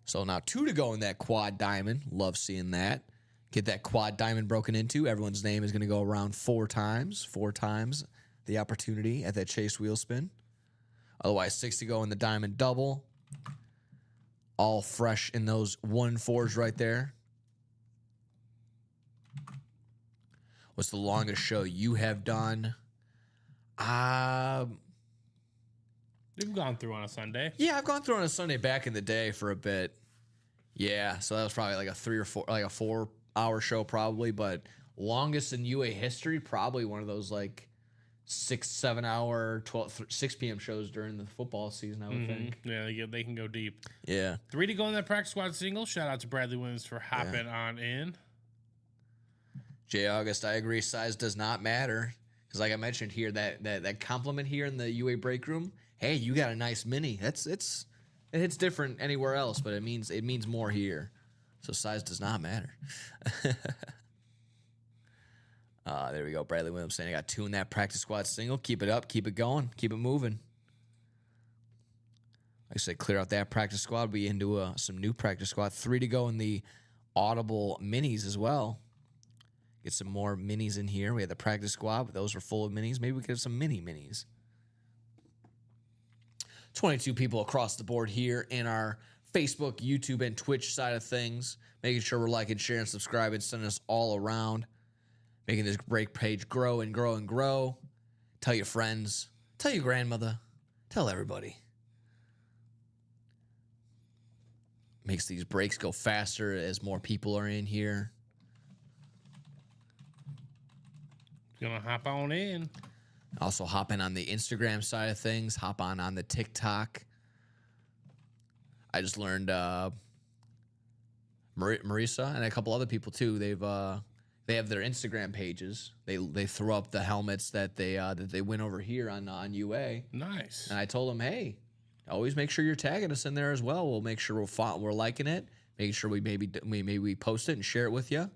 [SPEAKER 2] So now 2 to go in that quad diamond. Love seeing that. Get that quad diamond broken into. Everyone's name is going to go around 4 times. 4 times the opportunity at that Chase wheel spin. Otherwise, 6 to go in the diamond double. All fresh in those 1-4s right there. What's the longest show you have done?
[SPEAKER 3] You've gone through on a Sunday.
[SPEAKER 2] Yeah, I've gone through on a Sunday back in the day for a bit. Yeah, so that was probably like a 3 or 4, like a 4-hour show probably. But longest in UA history, probably one of those like 6-7 hour 6 p.m. shows during the football season, I would think.
[SPEAKER 3] Yeah, they can go deep.
[SPEAKER 2] Yeah.
[SPEAKER 3] 3 to go in that practice squad single. Shout out to Bradley Williams for hopping on in.
[SPEAKER 2] Jay August, I agree. Size does not matter. Because like I mentioned here, that compliment here in the UA break room, hey, you got a nice mini. It hits different anywhere else, but it means more here. So size does not matter. There we go. Bradley Williams saying I got 2 in that practice squad single. Keep it up. Keep it going. Keep it moving. Like I said, clear out that practice squad. Be into some new practice squad. 3 to go in the Audible minis as well. Get some more minis in here. We had the practice squad, but those were full of minis. Maybe we could have some minis. 22 people across the board here in our Facebook, YouTube, and Twitch side of things. Making sure we're liking, sharing, subscribing, sending us all around. Making this break page grow and grow and grow. Tell your friends. Tell your grandmother. Tell everybody. Makes these breaks go faster as more people are in here.
[SPEAKER 3] Gonna hop on in.
[SPEAKER 2] Also hop in on the Instagram side of things. Hop on the TikTok. I just learned Marisa and a couple other people too. They have their Instagram pages. They throw up the helmets that they win over here on UA.
[SPEAKER 3] Nice.
[SPEAKER 2] And I told them, hey, always make sure you're tagging us in there as well. We'll make sure we're liking it. Making sure we maybe post it and share it with you.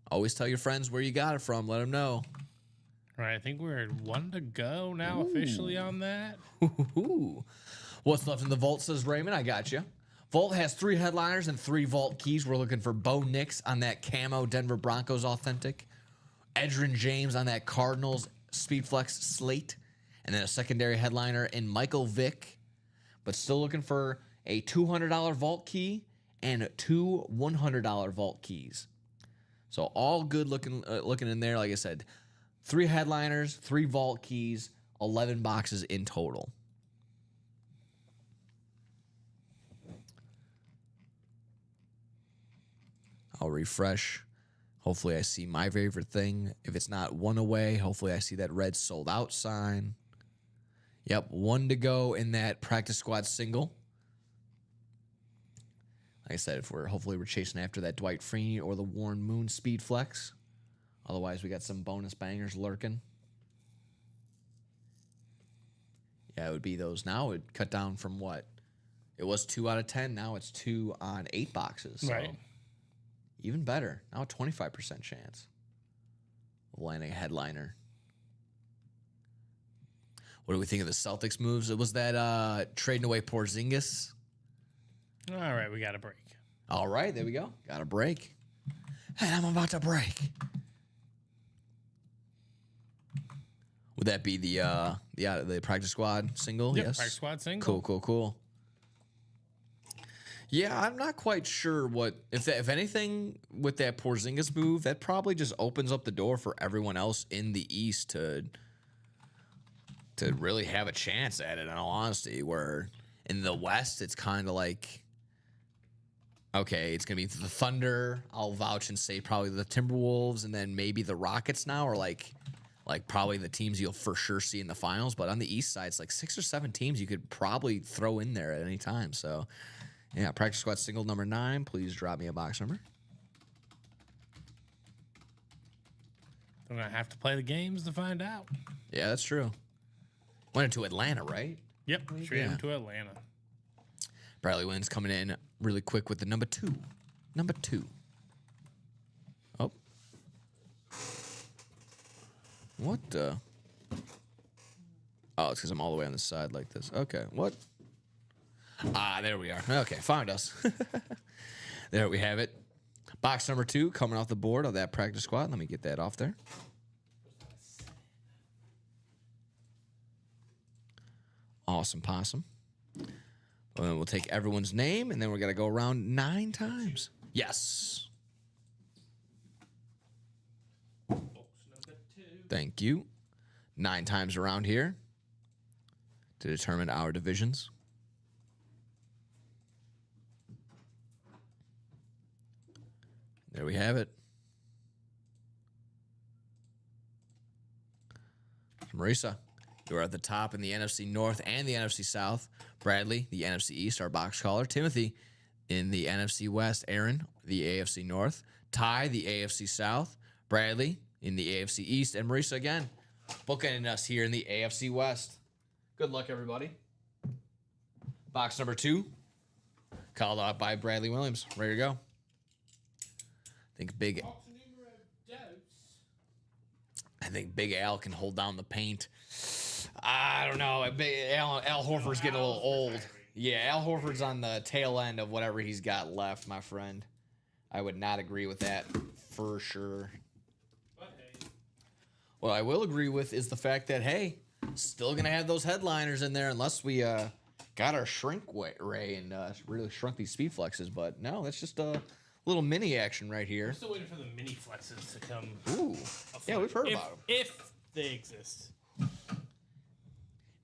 [SPEAKER 2] Always tell your friends where you got it from. Let them know.
[SPEAKER 3] Right, I think we're at 1 to go now officially on that.
[SPEAKER 2] Ooh. What's left in the vault, says Raymond. I got you. Vault has 3 headliners and 3 vault keys. We're looking for Bo Nix on that camo Denver Broncos authentic. Edgerrin James on that Cardinals Speedflex slate. And then a secondary headliner in Michael Vick. But still looking for a $200 vault key and 2 $100 vault keys. So all good looking in there. Like I said, 3 headliners, 3 vault keys, 11 boxes in total. I'll refresh. Hopefully I see my favorite thing. If it's not 1 away, hopefully I see that red sold out sign. Yep, 1 to go in that practice squad single. Like I said, hopefully we're chasing after that Dwight Freeney or the Warren Moon Speed Flex. Otherwise, we got some bonus bangers lurking. Yeah, it would be those now. It would cut down from what? It was 2 out of 10. Now it's 2 on 8 boxes. So
[SPEAKER 3] Right.
[SPEAKER 2] even better. Now a 25% chance of landing a headliner. What do we think of the Celtics moves? Was that trading away Porzingis?
[SPEAKER 3] All right, we got a break.
[SPEAKER 2] All right, there we go. Got a break. And I'm about to break. Would that be the practice squad single?
[SPEAKER 3] Yep,
[SPEAKER 2] Yes.
[SPEAKER 3] practice squad single.
[SPEAKER 2] Cool. Yeah, I'm not quite sure what if anything with that Porzingis move, that probably just opens up the door for everyone else in the East to really have a chance at it, in all honesty, where in the West it's kind of like, okay, it's going to be the Thunder, I'll vouch and say probably the Timberwolves, and then maybe the Rockets now, or like probably the teams you'll for sure see in the finals. But on the East side, it's like 6 or 7 teams you could probably throw in there at any time. So, yeah, practice squad single number 9. Please drop me a box number.
[SPEAKER 3] I'm going to have to play the games to find out.
[SPEAKER 2] Yeah, that's true. Went into Atlanta, right?
[SPEAKER 3] Yep, straight
[SPEAKER 2] Yeah.
[SPEAKER 3] into Atlanta.
[SPEAKER 2] Bradley Wins coming in really quick with the number 2. Number 2. Oh. What the? Oh, it's because I'm all the way on the side like this. Okay, what? Ah, there we are. Okay, found us. There we have it. Box number 2 coming off the board of that practice squad. Let me get that off there. Awesome possum. We'll take everyone's name, and then we're going to go around 9 times. Yes. Thank you. 9 times around here to determine our divisions. There we have it. Marisa, you are at the top in the NFC North and the NFC South. Bradley, the NFC East, our box caller. Timothy in the NFC West. Aaron, the AFC North. Ty, the AFC South. Bradley in the AFC East. And Marisa again, bookending us here in the AFC West. Good luck, everybody. Box number 2, called out by Bradley Williams. Ready to go. I think Big Al can hold down the paint. I don't know. Al Horford's getting a little old. Yeah, Al Horford's on the tail end of whatever he's got left, my friend. I would not agree with that for sure. What I will agree with is the fact that, hey, still going to have those headliners in there unless we got our shrink ray and really shrunk these speed flexes. But no, that's just a little mini action right here.
[SPEAKER 3] We're still waiting for the mini flexes to come.
[SPEAKER 2] Ooh. Yeah, we've heard about them.
[SPEAKER 3] If they exist.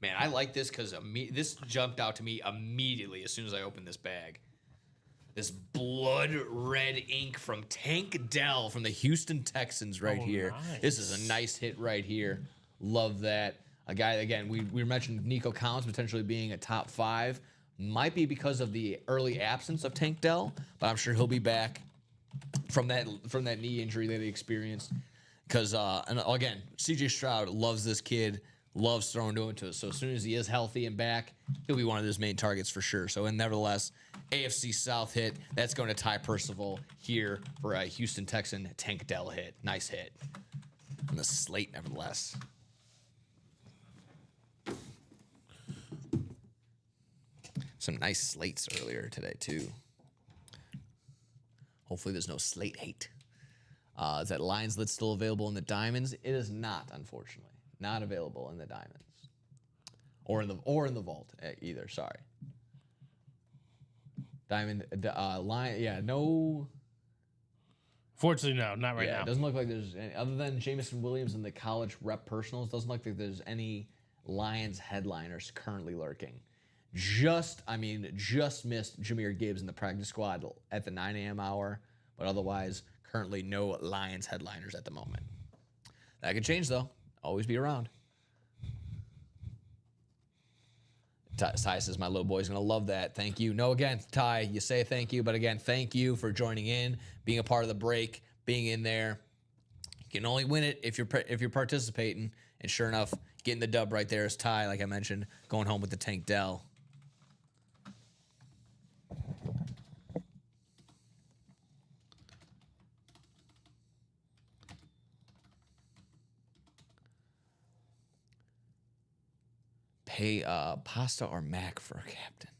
[SPEAKER 2] Man, I like this because this jumped out to me immediately as soon as I opened this bag. This blood red ink from Tank Dell from the Houston Texans right here.
[SPEAKER 3] Nice.
[SPEAKER 2] This is a nice hit right here. Love that. A guy, again, we mentioned Nico Collins potentially being a top 5. Might be because of the early absence of Tank Dell, but I'm sure he'll be back from that knee injury that he experienced. Because, and again, CJ Stroud loves this kid, loves throwing to it. So as soon as he is healthy and back, he'll be one of his main targets for sure. So, and nevertheless, AFC South hit. That's going to Ty Percival here for a Houston Texan Tank Dell hit. Nice hit. On the slate, nevertheless. Some nice slates earlier today, too. Hopefully there's no slate hate. Is that Lions Lit still available in the Diamonds? It is not, unfortunately. Not available in the Diamonds. Or in the Vault, either. Sorry. Diamond, Lion, yeah, no.
[SPEAKER 3] Fortunately, no, not right
[SPEAKER 2] Yeah,
[SPEAKER 3] now.
[SPEAKER 2] it doesn't look like there's any, other than Jameson Williams and the college rep personals, doesn't look like there's any Lions headliners currently lurking. Just missed Jahmyr Gibbs in the practice squad at the 9 a.m. hour, but otherwise, currently no Lions headliners at the moment. That could change, though. Always be around. Ty says, my little boy's going to love that. Thank you. No, again, Ty, you say thank you, but again, thank you for joining in, being a part of the break, being in there. You can only win it if you're participating, and sure enough, getting the dub right there is Ty, like I mentioned, going home with the Tank Dell. Pay pasta or mac for a captain.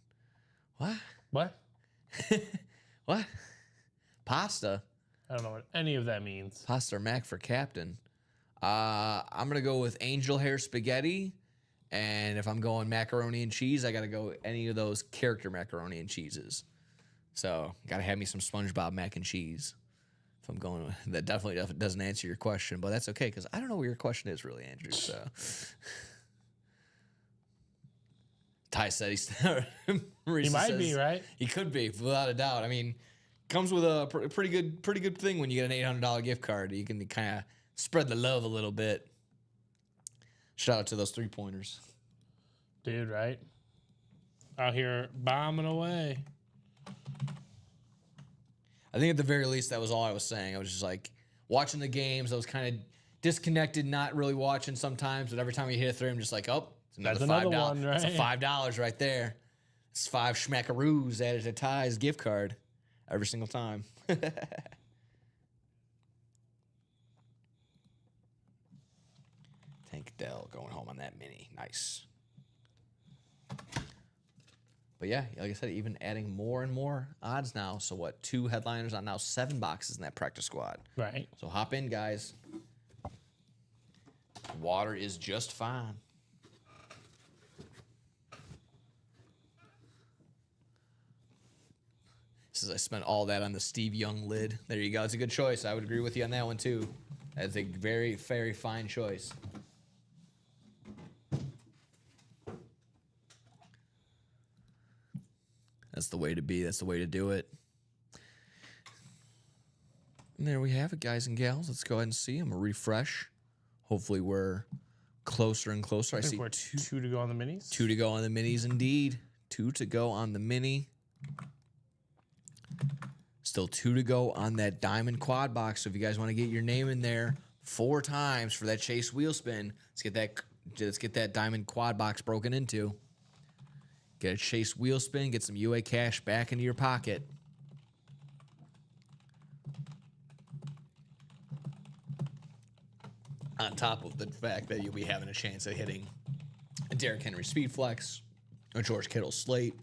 [SPEAKER 2] What?
[SPEAKER 3] What?
[SPEAKER 2] What? Pasta?
[SPEAKER 3] I don't know what any of that means.
[SPEAKER 2] Pasta or mac for captain. I'm going to go with angel hair spaghetti. And if I'm going macaroni and cheese, I got to go any of those character macaroni and cheeses. So, got to have me some SpongeBob mac and cheese. If I'm going with, that definitely doesn't answer your question, but that's okay because I don't know what your question is really, Andrew. So, Ty said he's
[SPEAKER 3] He might be, right?
[SPEAKER 2] He could be, without a doubt. I mean, comes with a pretty good thing when you get an $800 gift card. You can kind of spread the love a little bit. Shout out to those 3-pointers.
[SPEAKER 3] Dude, right? Out here bombing away.
[SPEAKER 2] I think at the very least, that was all I was saying. I was just like watching the games. I was kind of disconnected, not really watching sometimes. But every time you hit a three, I'm just like, oh, it's another $5.
[SPEAKER 3] One, right?
[SPEAKER 2] It's a $5 right there. It's 5 schmackaroos added to Ty's gift card every single time. Tank Dell going home on that mini. Nice. But yeah, like I said, even adding more and more odds now. So what, 2 headliners on now 7 boxes in that practice squad.
[SPEAKER 3] Right.
[SPEAKER 2] So hop in, guys. Water is just fine. Says I spent all that on the Steve Young lid. There you go. It's a good choice. I would agree with you on that one too. That's a very, very fine choice. That's the way to be. That's the way to do it. And there we have it, guys and gals. Let's go ahead and see. I'm going to refresh. Hopefully we're closer and closer. I
[SPEAKER 3] think
[SPEAKER 2] see
[SPEAKER 3] we're two to go on the minis.
[SPEAKER 2] 2 to go on the minis, indeed. 2 to go on the mini. Still 2 to go on that diamond quad box. So if you guys want to get your name in there 4 times for that Chase wheel spin, let's get that diamond quad box broken into. Get a Chase wheel spin, get some UA cash back into your pocket. On top of the fact that you'll be having a chance at hitting a Derrick Henry Speed Flex, a George Kittle Slate,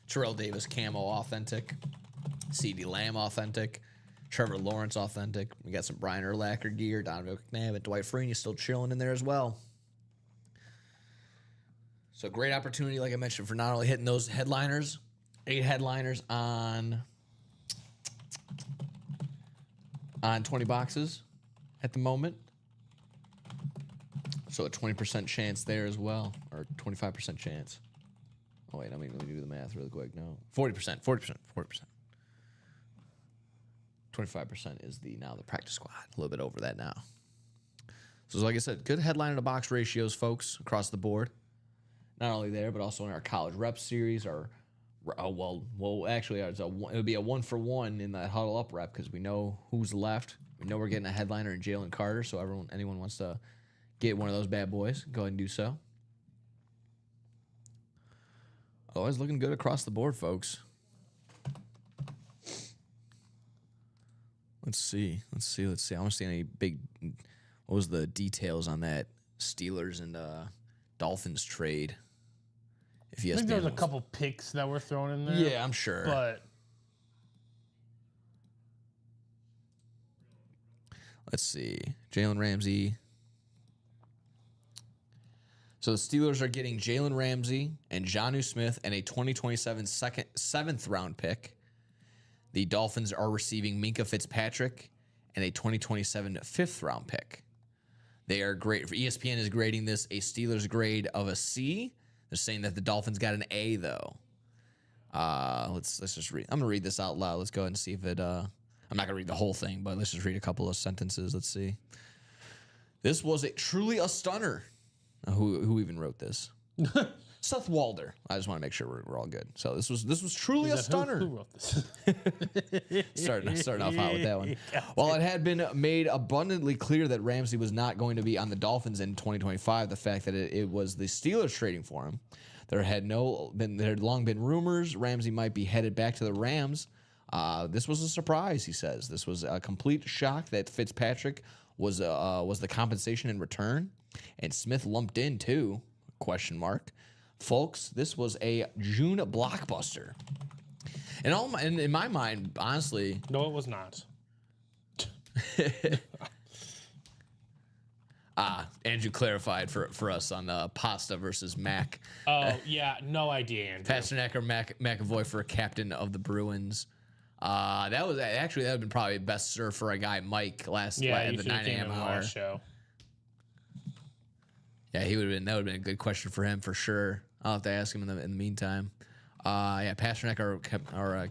[SPEAKER 2] Terrell Davis Camo Authentic, CeeDee Lamb Authentic, Trevor Lawrence Authentic. We got some Brian Urlacher gear, Donovan McNabb, and Dwight Freeney still chilling in there as well. So great opportunity, like I mentioned, for not only hitting those headliners, 8 headliners on 20 boxes at the moment. So a 20% chance there as well, or 25% chance. Oh wait, let me do the math really quick. No, 40%. 25% is the practice squad. A little bit over that now. So like I said, good headline to box ratios, folks, across the board. Not only there, but also in our college rep series. It would be a 1-for-1 in that huddle up rep because we know who's left. We know we're getting a headliner in Jalen Carter. So anyone wants to get one of those bad boys, go ahead and do so. Always looking good across the board, folks. Let's see. I want to see any big. What was the details on that Steelers and Dolphins trade? If
[SPEAKER 3] I think there was a couple picks that were thrown in there.
[SPEAKER 2] Yeah, I'm sure.
[SPEAKER 3] But
[SPEAKER 2] let's see. Jalen Ramsey. So the Steelers are getting Jalen Ramsey and Jonnu Smith and a 2027 7th round pick. The Dolphins are receiving Minkah Fitzpatrick and a 2027 5th round pick. They are great. ESPN is grading this a Steelers grade of a C. They're saying that the Dolphins got an A though. Let's just read. I'm gonna read this out loud. Let's go ahead and see if it. I'm not gonna read the whole thing, but let's just read a couple of sentences. Let's see. This was truly a stunner. Who even wrote this? Seth Walder. I just want to make sure we're all good. So this was truly a stunner.
[SPEAKER 3] Who wrote this?
[SPEAKER 2] starting off hot with that one. While it had been made abundantly clear that Ramsey was not going to be on the Dolphins in 2025, the fact that it was the Steelers trading for him, there had long been rumors Ramsey might be headed back to the Rams. This was a surprise, he says. This was a complete shock that Fitzpatrick was the compensation in return, and Smith lumped in too? ? Folks, this was a June blockbuster. And in my mind, honestly,
[SPEAKER 3] No, it was not.
[SPEAKER 2] Andrew clarified for us on pasta versus Mac.
[SPEAKER 3] Oh, yeah, no idea, Andrew.
[SPEAKER 2] Pasternak or McAvoy for a captain of the Bruins. That would have been probably best served for a guy Mike at the 9 a.m. hour.
[SPEAKER 3] Show.
[SPEAKER 2] Yeah, that would have been a good question for him for sure. I'll have to ask him in the meantime. Pasternak or I'll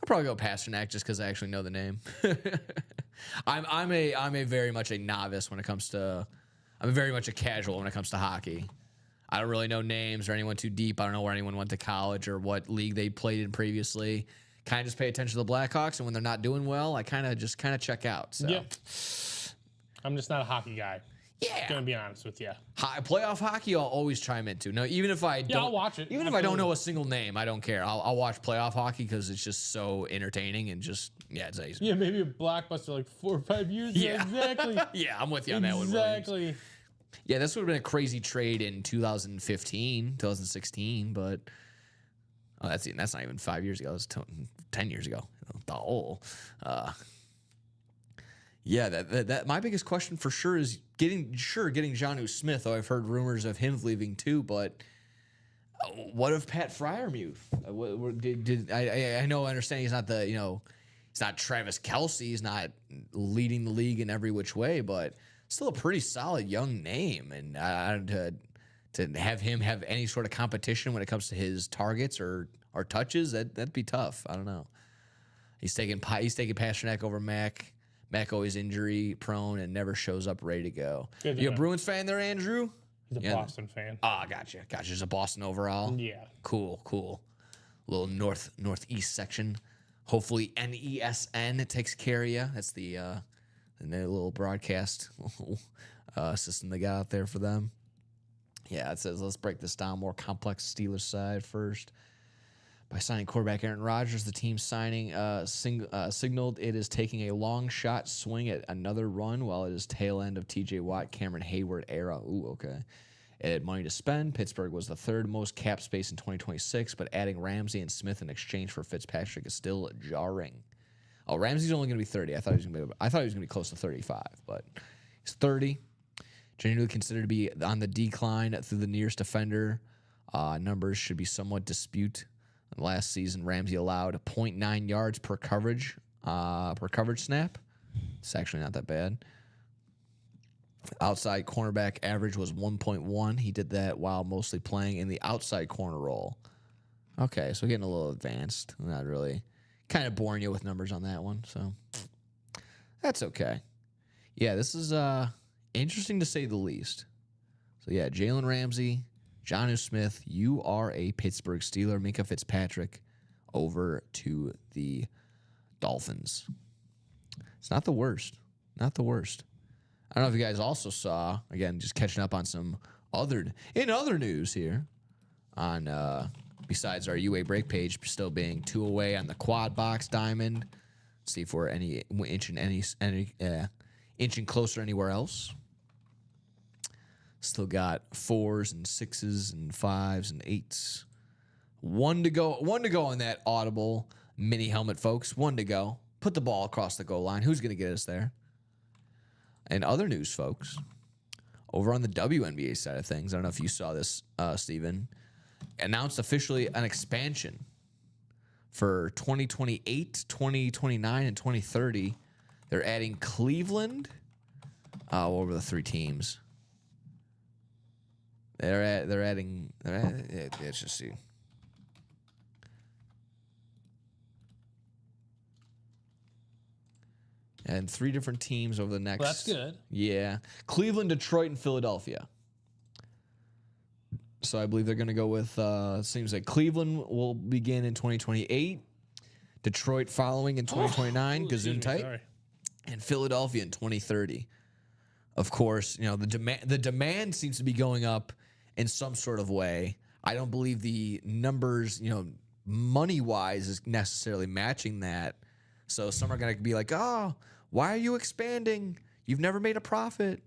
[SPEAKER 2] probably go Pasternak just because I actually know the name. I'm a very much a novice when it comes to. I'm very much a casual when it comes to hockey. I don't really know names or anyone too deep. I don't know where anyone went to college or what league they played in previously. Kind of just pay attention to the Blackhawks, and when they're not doing well, I kind of check out. So.
[SPEAKER 3] Yep. I'm just not a hockey guy.
[SPEAKER 2] Yeah,
[SPEAKER 3] Gonna be honest with you.
[SPEAKER 2] Playoff hockey, I'll always chime into. No, even if I don't,
[SPEAKER 3] I'll watch it.
[SPEAKER 2] Even if I don't know a single name, I don't care. I'll watch playoff hockey because it's just so entertaining and just it's easy.
[SPEAKER 3] Yeah, maybe a blockbuster like 4 or 5 years ago.
[SPEAKER 2] Yeah.
[SPEAKER 3] Exactly.
[SPEAKER 2] Yeah, I'm with you on that one.
[SPEAKER 3] Exactly.
[SPEAKER 2] Yeah, this would have been a crazy trade in 2015, 2016, but that's not even 5 years ago. That's 10 years ago. Yeah, that my biggest question for sure is getting Jonnu Smith. Though I've heard rumors of him leaving too, but what of Pat Freiermuth? I know, I understand he's not he's not Travis Kelce. He's not leading the league in every which way, but still a pretty solid young name. And to have him have any sort of competition when it comes to his targets or touches, that'd be tough. I don't know. He's taking Pasternak over Mac. Mac always injury prone and never shows up ready to go.
[SPEAKER 3] Good to
[SPEAKER 2] You a
[SPEAKER 3] know.
[SPEAKER 2] Bruins fan there, Andrew?
[SPEAKER 3] He's a
[SPEAKER 2] Yeah.
[SPEAKER 3] Boston fan.
[SPEAKER 2] Ah, gotcha. Just a Boston overall.
[SPEAKER 3] Yeah.
[SPEAKER 2] Cool. Little northeast section. Hopefully NESN takes care of you. That's the new little broadcast system they got out there for them. Yeah, it says, let's break this down. More complex Steelers side first. By signing quarterback Aaron Rodgers, the team signaled it is taking a long shot swing at another run while it is tail end of TJ Watt, Cameron Hayward era. Ooh, okay. It had money to spend. Pittsburgh was the third most cap space in 2026, but adding Ramsey and Smith in exchange for Fitzpatrick is still jarring. Oh, Ramsey's only going to be 30. I thought he was going to be close to 35, but he's 30. Generally considered to be on the decline through the nearest defender. Numbers should be somewhat dispute. Last season, Ramsey allowed 0.9 yards per coverage snap. It's actually not that bad. Outside cornerback average was 1.1. He did that while mostly playing in the outside corner role. Okay, so getting a little advanced. Not really. Kind of boring you with numbers on that one, so that's okay. Yeah, this is interesting to say the least. So yeah, Jalen Ramsey, Jonnu Smith, you are a Pittsburgh Steeler. Minkah Fitzpatrick over to the Dolphins. It's not the worst. Not the worst. I don't know if you guys also saw, again, just catching up on some other news here on besides our UA break page still being 2 away on the quad box diamond. See if we're inching closer anywhere else. Still got 4s and 6s and 5s and 8s. One to go on that audible mini helmet, folks. 1 to go. Put the ball across the goal line. Who's going to get us there? And other news, folks. Over on the WNBA side of things, I don't know if you saw this, Steven, announced officially an expansion for 2028, 2029, and 2030. They're adding Cleveland. What were the 3 teams? Let's just see. And 3 different teams over the next.
[SPEAKER 3] Well, that's good.
[SPEAKER 2] Yeah. Cleveland, Detroit, and Philadelphia. So I believe they're going to go with, seems like Cleveland will begin in 2028, Detroit following in 2029, Gazoon tight, and Philadelphia in 2030. Of course, the demand seems to be going up in some sort of way. I don't believe the numbers, money-wise is necessarily matching that. So some are going to be like, oh, why are you expanding? You've never made a profit.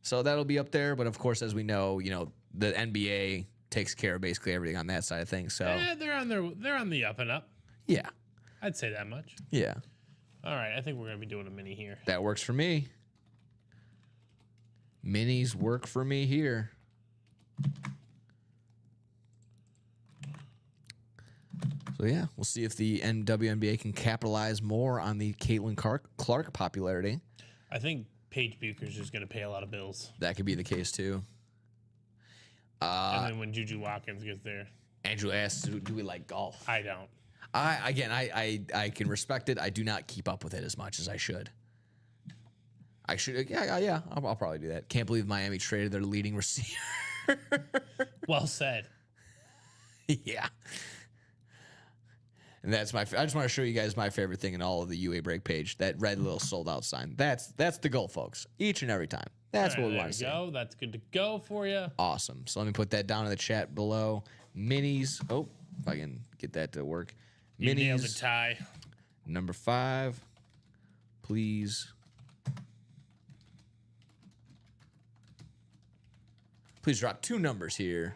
[SPEAKER 2] So that'll be up there. But, of course, as we know, the NBA takes care of basically everything on that side of things. So
[SPEAKER 3] they're on the up and up.
[SPEAKER 2] Yeah.
[SPEAKER 3] I'd say that much.
[SPEAKER 2] Yeah.
[SPEAKER 3] All right, I think we're going to be doing a mini here.
[SPEAKER 2] That works for me. Minis work for me here. So, yeah, we'll see if the WNBA can capitalize more on the Caitlin Clark popularity.
[SPEAKER 3] I think Paige Bucher's just going to pay a lot of bills.
[SPEAKER 2] That could be the case, too.
[SPEAKER 3] And then when Juju Watkins gets there.
[SPEAKER 2] Andrew asks, do we like golf?
[SPEAKER 3] I don't.
[SPEAKER 2] I can respect it. I do not keep up with it as much as I should. Yeah. I'll probably do that. Can't believe Miami traded their leading receiver.
[SPEAKER 3] Well said.
[SPEAKER 2] Yeah. And that's I just want to show you guys my favorite thing in all of the UA break page, that red little sold out sign. That's the goal, folks. Each and every time. That's what we want to see.
[SPEAKER 3] That's good to go for you.
[SPEAKER 2] Awesome. So let me put that down in the chat below. Minis. Oh, if I can get that to work.
[SPEAKER 3] You
[SPEAKER 2] Minis.
[SPEAKER 3] nailed the tie.
[SPEAKER 2] Number 5. Please. Please drop 2 numbers here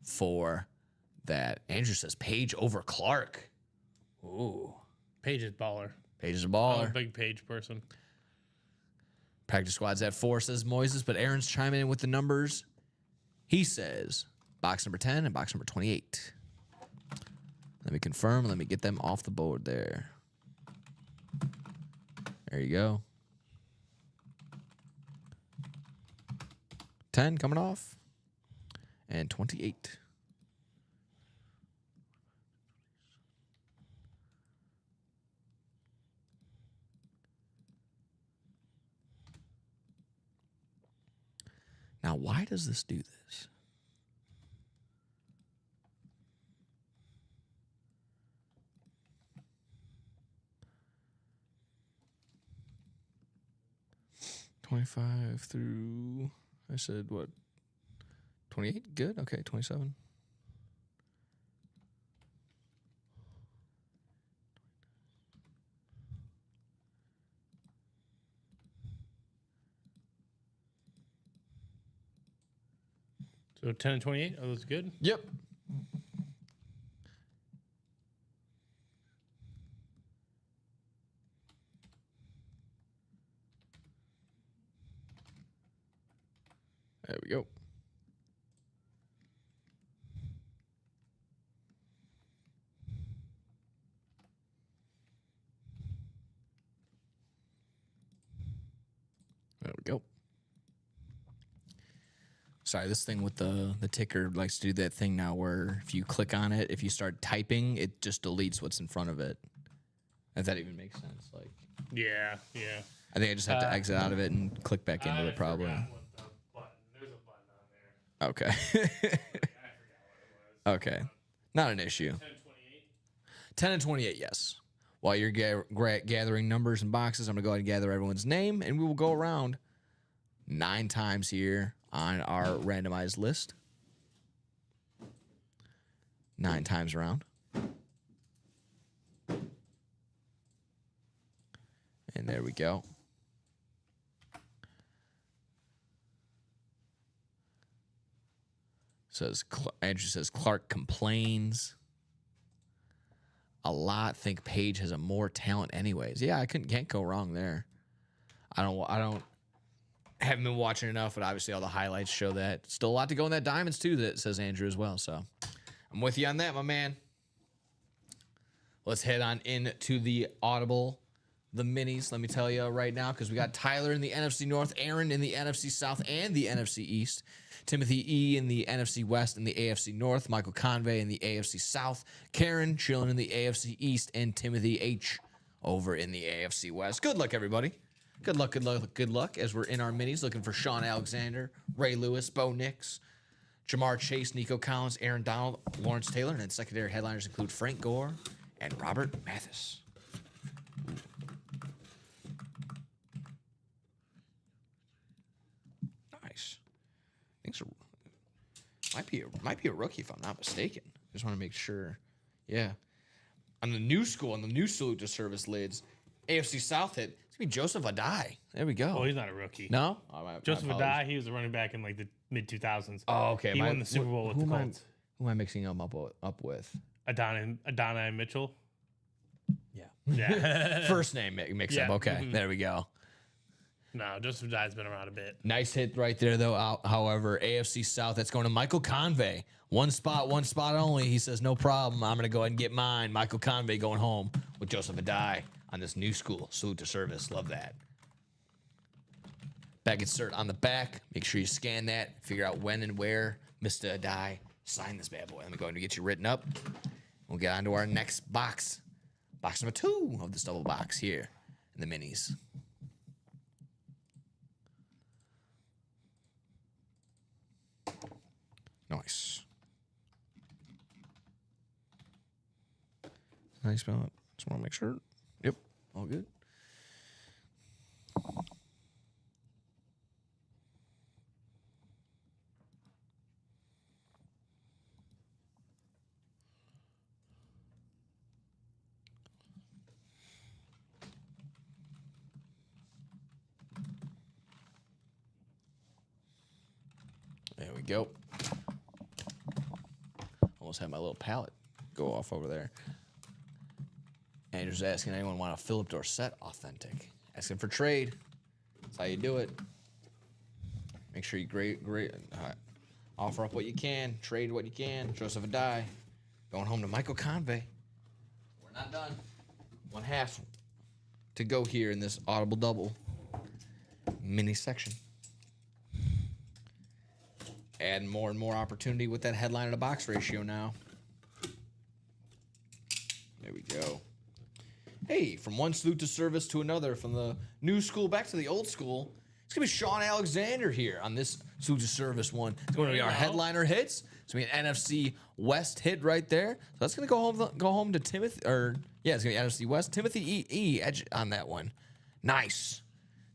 [SPEAKER 2] for that. Andrew says Paige over Clark. Ooh.
[SPEAKER 3] Paige is baller.
[SPEAKER 2] Paige is a
[SPEAKER 3] I'm
[SPEAKER 2] baller.
[SPEAKER 3] a big Paige person.
[SPEAKER 2] Practice squad's at 4, says Moises, but Aaron's chiming in with the numbers. He says box number 10 and box number 28. Let me confirm. Let me get them off the board there. There you go. 10 coming off. And 28. Now, why does this do this? $25 through, I said, what? 28? Good. Okay, 27.
[SPEAKER 3] So 10 and 28, are those good?
[SPEAKER 2] Yep. There we go. There we go. Sorry, this thing with the ticker likes to do that thing now where if you click on it, if you start typing, it just deletes what's in front of it. If that even makes sense. Like,
[SPEAKER 3] Yeah.
[SPEAKER 2] I think I just have to exit out of it and click back into it probably.
[SPEAKER 3] There's a button on there.
[SPEAKER 2] Okay.
[SPEAKER 3] I forgot what it was.
[SPEAKER 2] Okay. Not an issue.
[SPEAKER 3] 10 and 28.
[SPEAKER 2] 10 and 28, yes. While you're gathering numbers and boxes, I'm going to go ahead and gather everyone's name, and we will go around 9 times here on our randomized list. 9 times around. And there we go. Andrew says Clark complains a lot. Think Paige has a more talent anyways. Yeah, can't go wrong there. I haven't been watching enough, but obviously all the highlights show that. Still a lot to go in that diamonds too, that says Andrew as well. So I'm with you on that, my man. Let's head on into the Audible, the minis. Let me tell you right now, because we got Tyler in the NFC North, Aaron in the NFC South and the NFC East, Timothy E in the NFC West and the AFC North, Michael Convey in the AFC South, Karen chilling in the AFC East, and Timothy H over in the AFC West. Good luck, everybody. Good luck as we're in our minis looking for Sean Alexander, Ray Lewis, Bo Nix, Jamar Chase, Nico Collins, Aaron Donald, Lawrence Taylor, and then secondary headliners include Frank Gore and Robert Mathis. Nice. Thanks. Might be a rookie if I'm not mistaken. Just want to make sure. Yeah. On the new school, on the new Salute to Service lids, AFC South hit. It's gonna be Joseph Adai. There we go.
[SPEAKER 3] Oh, he's not a rookie.
[SPEAKER 2] No,
[SPEAKER 3] Joseph Adai, he was a running back in like the mid 2000s.
[SPEAKER 2] Oh, okay.
[SPEAKER 3] He won the Super Bowl with the Colts.
[SPEAKER 2] Who am I mixing him up with?
[SPEAKER 3] Adonai Mitchell.
[SPEAKER 2] Yeah.
[SPEAKER 3] Yeah.
[SPEAKER 2] First name mix up.
[SPEAKER 3] Yeah.
[SPEAKER 2] Okay, there we go.
[SPEAKER 3] No, Joseph Adai's been around a bit.
[SPEAKER 2] Nice hit right there, though. However, AFC South, that's going to Michael Convey. One spot only. He says, no problem. I'm going to go ahead and get mine. Michael Convey going home with Joseph Adai on this new school. Salute to Service. Love that. Back insert on the back. Make sure you scan that. Figure out when and where Mr. Adai signed this bad boy. Let me go ahead and get you written up. We'll get on to our next box. Box number 2 of this double box here in the minis. Nice. How do you spell it? Just want to make sure. Yep. All good. There we go. Almost had my little palette go off over there. Andrew's asking anyone want a Philip Dorsett authentic. Asking for trade. That's how you do it. Make sure you offer up what you can, trade what you can. Joseph Adai going home to Michael Convey. We're not done. 1/2 to go here in this Audible double mini section. Add more and more opportunity with that headline to box ratio now. There we go. Hey, from one Salute to Service to another, from the new school back to the old school. It's going to be Sean Alexander here on this Salute to Service one. It's going to be our
[SPEAKER 3] Wow.
[SPEAKER 2] headliner hits. It's going to be an NFC West hit right there. So that's going to go home to Timothy, it's going to be NFC West. Timothy E. Edge on that one. Nice.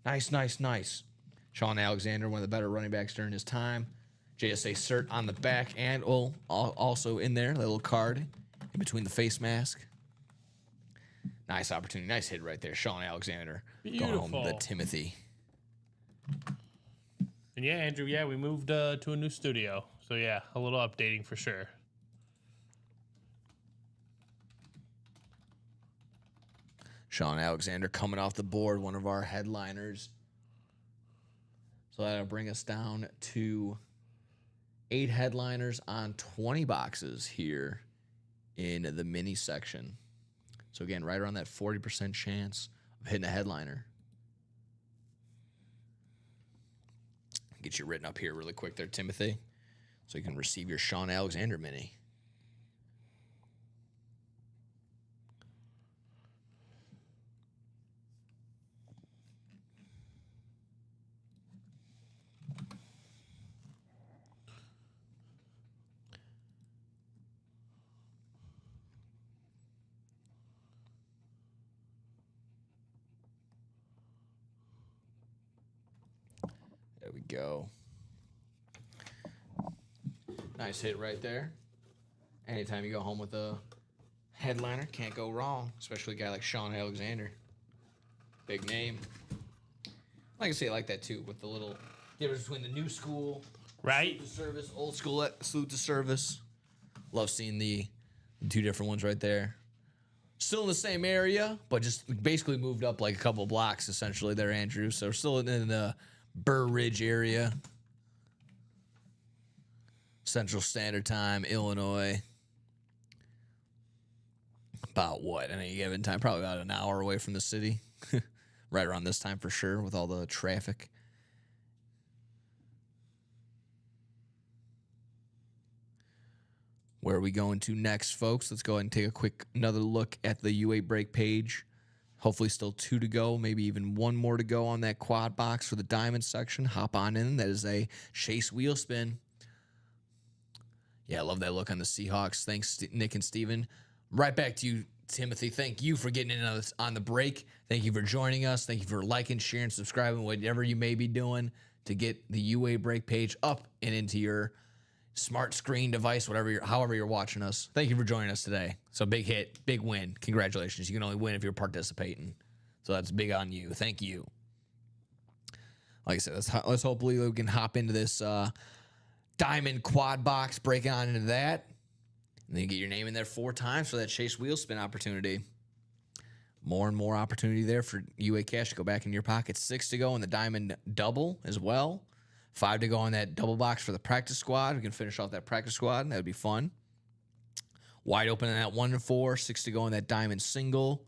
[SPEAKER 2] Nice. Sean Alexander, one of the better running backs during his time. JSA cert on the back and also in there, that little card in between the face mask. Nice opportunity. Nice hit right there. Sean Alexander going home to the
[SPEAKER 3] Beautiful.
[SPEAKER 2] Timothy.
[SPEAKER 3] And yeah, Andrew, we moved to a new studio. So yeah, a little updating for sure.
[SPEAKER 2] Sean Alexander coming off the board, one of our headliners. So that'll bring us down to 8 headliners on 20 boxes here in the mini section. So again, right around that 40% chance of hitting a headliner. Get you written up here really quick there, Timothy, so you can receive your Sean Alexander mini. There we go. Nice hit right there. Anytime you go home with a headliner, can't go wrong, especially a guy like Sean Alexander. Big name. Like I say, I like that too, with the little difference between the new school,
[SPEAKER 3] Right?
[SPEAKER 2] salute to service, old school salute to service. Love seeing the 2 different ones right there. Still in the same area, but just basically moved up like a couple blocks essentially there, Andrew. So we're still in the Burr Ridge area. Central Standard Time, Illinois. About what? Any given time? Probably about an hour away from the city. Right around this time for sure, with all the traffic. Where are we going to next, folks? Let's go ahead and take another look at the UA break page. Hopefully still 2 to go, maybe even 1 more to go on that quad box for the diamond section. Hop on in. That is a Chase wheel spin. Yeah, I love that look on the Seahawks. Thanks, Nick and Steven. Right back to you, Timothy. Thank you for getting in on the break. Thank you for joining us. Thank you for liking, sharing, subscribing, whatever you may be doing to get the UA break page up and into your smart screen device, however you're watching us. Thank you for joining us today. So big hit, big win. Congratulations. You can only win if you're participating. So that's big on you. Thank you. Like I said, let's hopefully we can hop into this diamond quad box, breaking on into that. And then you get your name in there 4 times for that Chase wheel spin opportunity. More and more opportunity there for UA cash to go back in your pocket. 6 to go in the diamond double as well. 5 to go on that double box for the practice squad. We can finish off that practice squad. That would be fun. Wide open in that 1 to 4. 6 to go in that diamond single.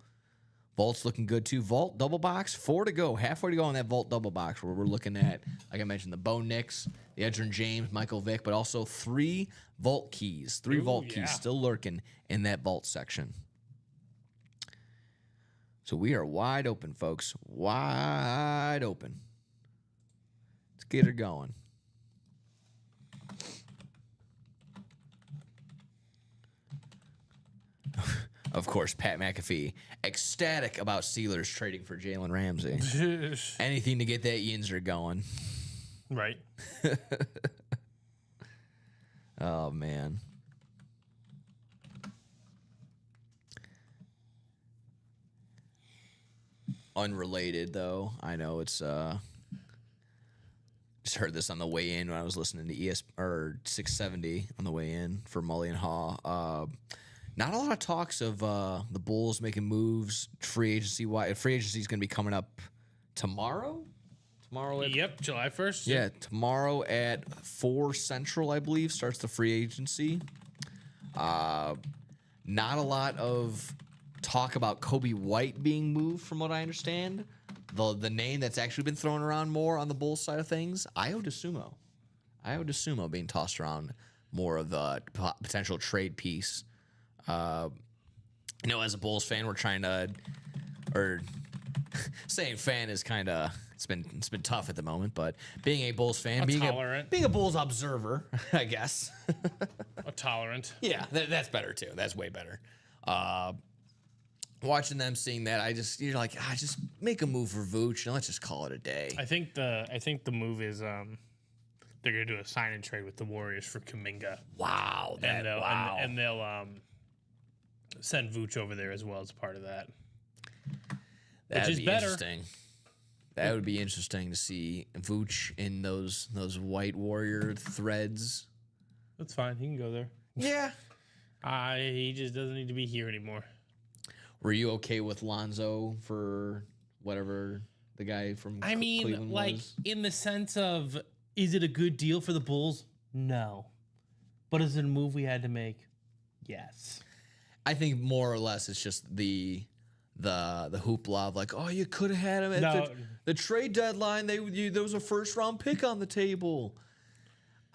[SPEAKER 2] Vault's looking good too. Vault double box. 4 to go. Halfway to go on that vault double box where we're looking at, like I mentioned, the Bo Nix, the Edgerrin James, Michael Vick, but also 3 vault keys. 3 vault keys still lurking in that vault section. So we are wide open, folks. Wide open. Let's get her going. Of course, Pat McAfee, ecstatic about Steelers trading for Jalen Ramsey. Anything to get that Yinzer going.
[SPEAKER 3] Right.
[SPEAKER 2] Oh, man. Unrelated, though. I know it's... Just heard this on the way in when I was listening to 670 on the way in for Mully and Haw. Not a lot of talks of the Bulls making moves free agency. Free agency is going to be coming up tomorrow.
[SPEAKER 3] Yep, July 1st.
[SPEAKER 2] Yeah, tomorrow at 4 Central, I believe, starts the free agency. Not a lot of talk about Kobe White being moved, from what I understand. The name that's actually been thrown around more on the Bulls side of things, Ayo Dosunmu. Ayo Dosunmu being tossed around more of the potential trade piece. As a Bulls fan, we're trying to, or saying fan is kind of it's been tough at the moment, but being a Bulls fan,
[SPEAKER 3] Tolerant.
[SPEAKER 2] being a Bulls observer, I guess.
[SPEAKER 3] A tolerant.
[SPEAKER 2] Yeah, that's better too. That's way better. Watching them, seeing that, you're like, just make a move for Vooch and let's just call it a day.
[SPEAKER 3] I think the move is they're gonna do a sign and trade with the Warriors for Kuminga.
[SPEAKER 2] Wow,
[SPEAKER 3] And they'll send Vooch over there as well as part of that.
[SPEAKER 2] That'd
[SPEAKER 3] which is
[SPEAKER 2] be
[SPEAKER 3] better.
[SPEAKER 2] Interesting. That would be interesting to see Vooch in those white Warrior threads.
[SPEAKER 3] That's fine. He can go there.
[SPEAKER 2] Yeah.
[SPEAKER 3] He just doesn't need to be here anymore.
[SPEAKER 2] Were you okay with Lonzo for whatever the guy from Cleveland was?
[SPEAKER 3] In the sense of, is it a good deal for the Bulls? No. But is it a move we had to make? Yes.
[SPEAKER 2] I think more or less it's just the hoopla of like, oh, you could have had him at the trade deadline. There was a first round pick on the table.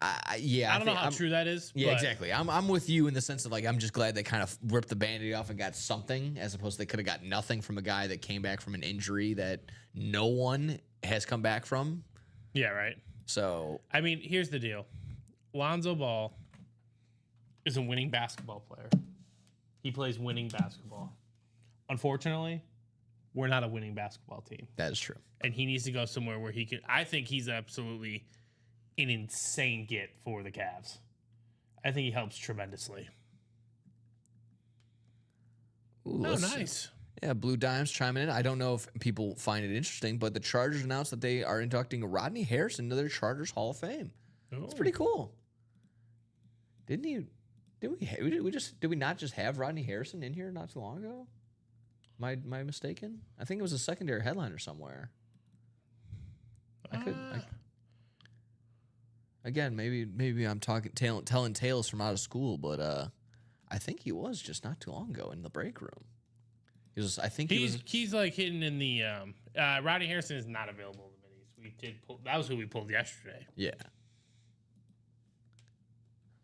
[SPEAKER 2] I don't
[SPEAKER 3] know how true that is.
[SPEAKER 2] Yeah, exactly. I'm with you in the sense of like I'm just glad they kind of ripped the Band-Aid off and got something, as opposed to they could have got nothing from a guy that came back from an injury that no one has come back from.
[SPEAKER 3] Yeah, right.
[SPEAKER 2] So
[SPEAKER 3] I mean, here's the deal: Lonzo Ball is a winning basketball player. He plays winning basketball. Unfortunately, we're not a winning basketball team.
[SPEAKER 2] that is true.
[SPEAKER 3] And he needs to go somewhere where he can. I think he's absolutely an insane get for the Cavs. I think he helps tremendously.
[SPEAKER 2] Ooh,
[SPEAKER 3] Oh, nice.
[SPEAKER 2] Yeah, Blue Dimes chiming in. I don't know if people find it interesting, but the Chargers announced that they are inducting Rodney Harrison into their Chargers Hall of Fame. It's pretty cool. Did we not just have Rodney Harrison in here not too long ago? Am I mistaken? I think it was a secondary headliner somewhere. Again, maybe I'm telling tales from out of school, but I think he was just not too long ago in the break room. He's like hitting in the Rodney Harrison is not available in the minis. That was who we pulled yesterday. Yeah.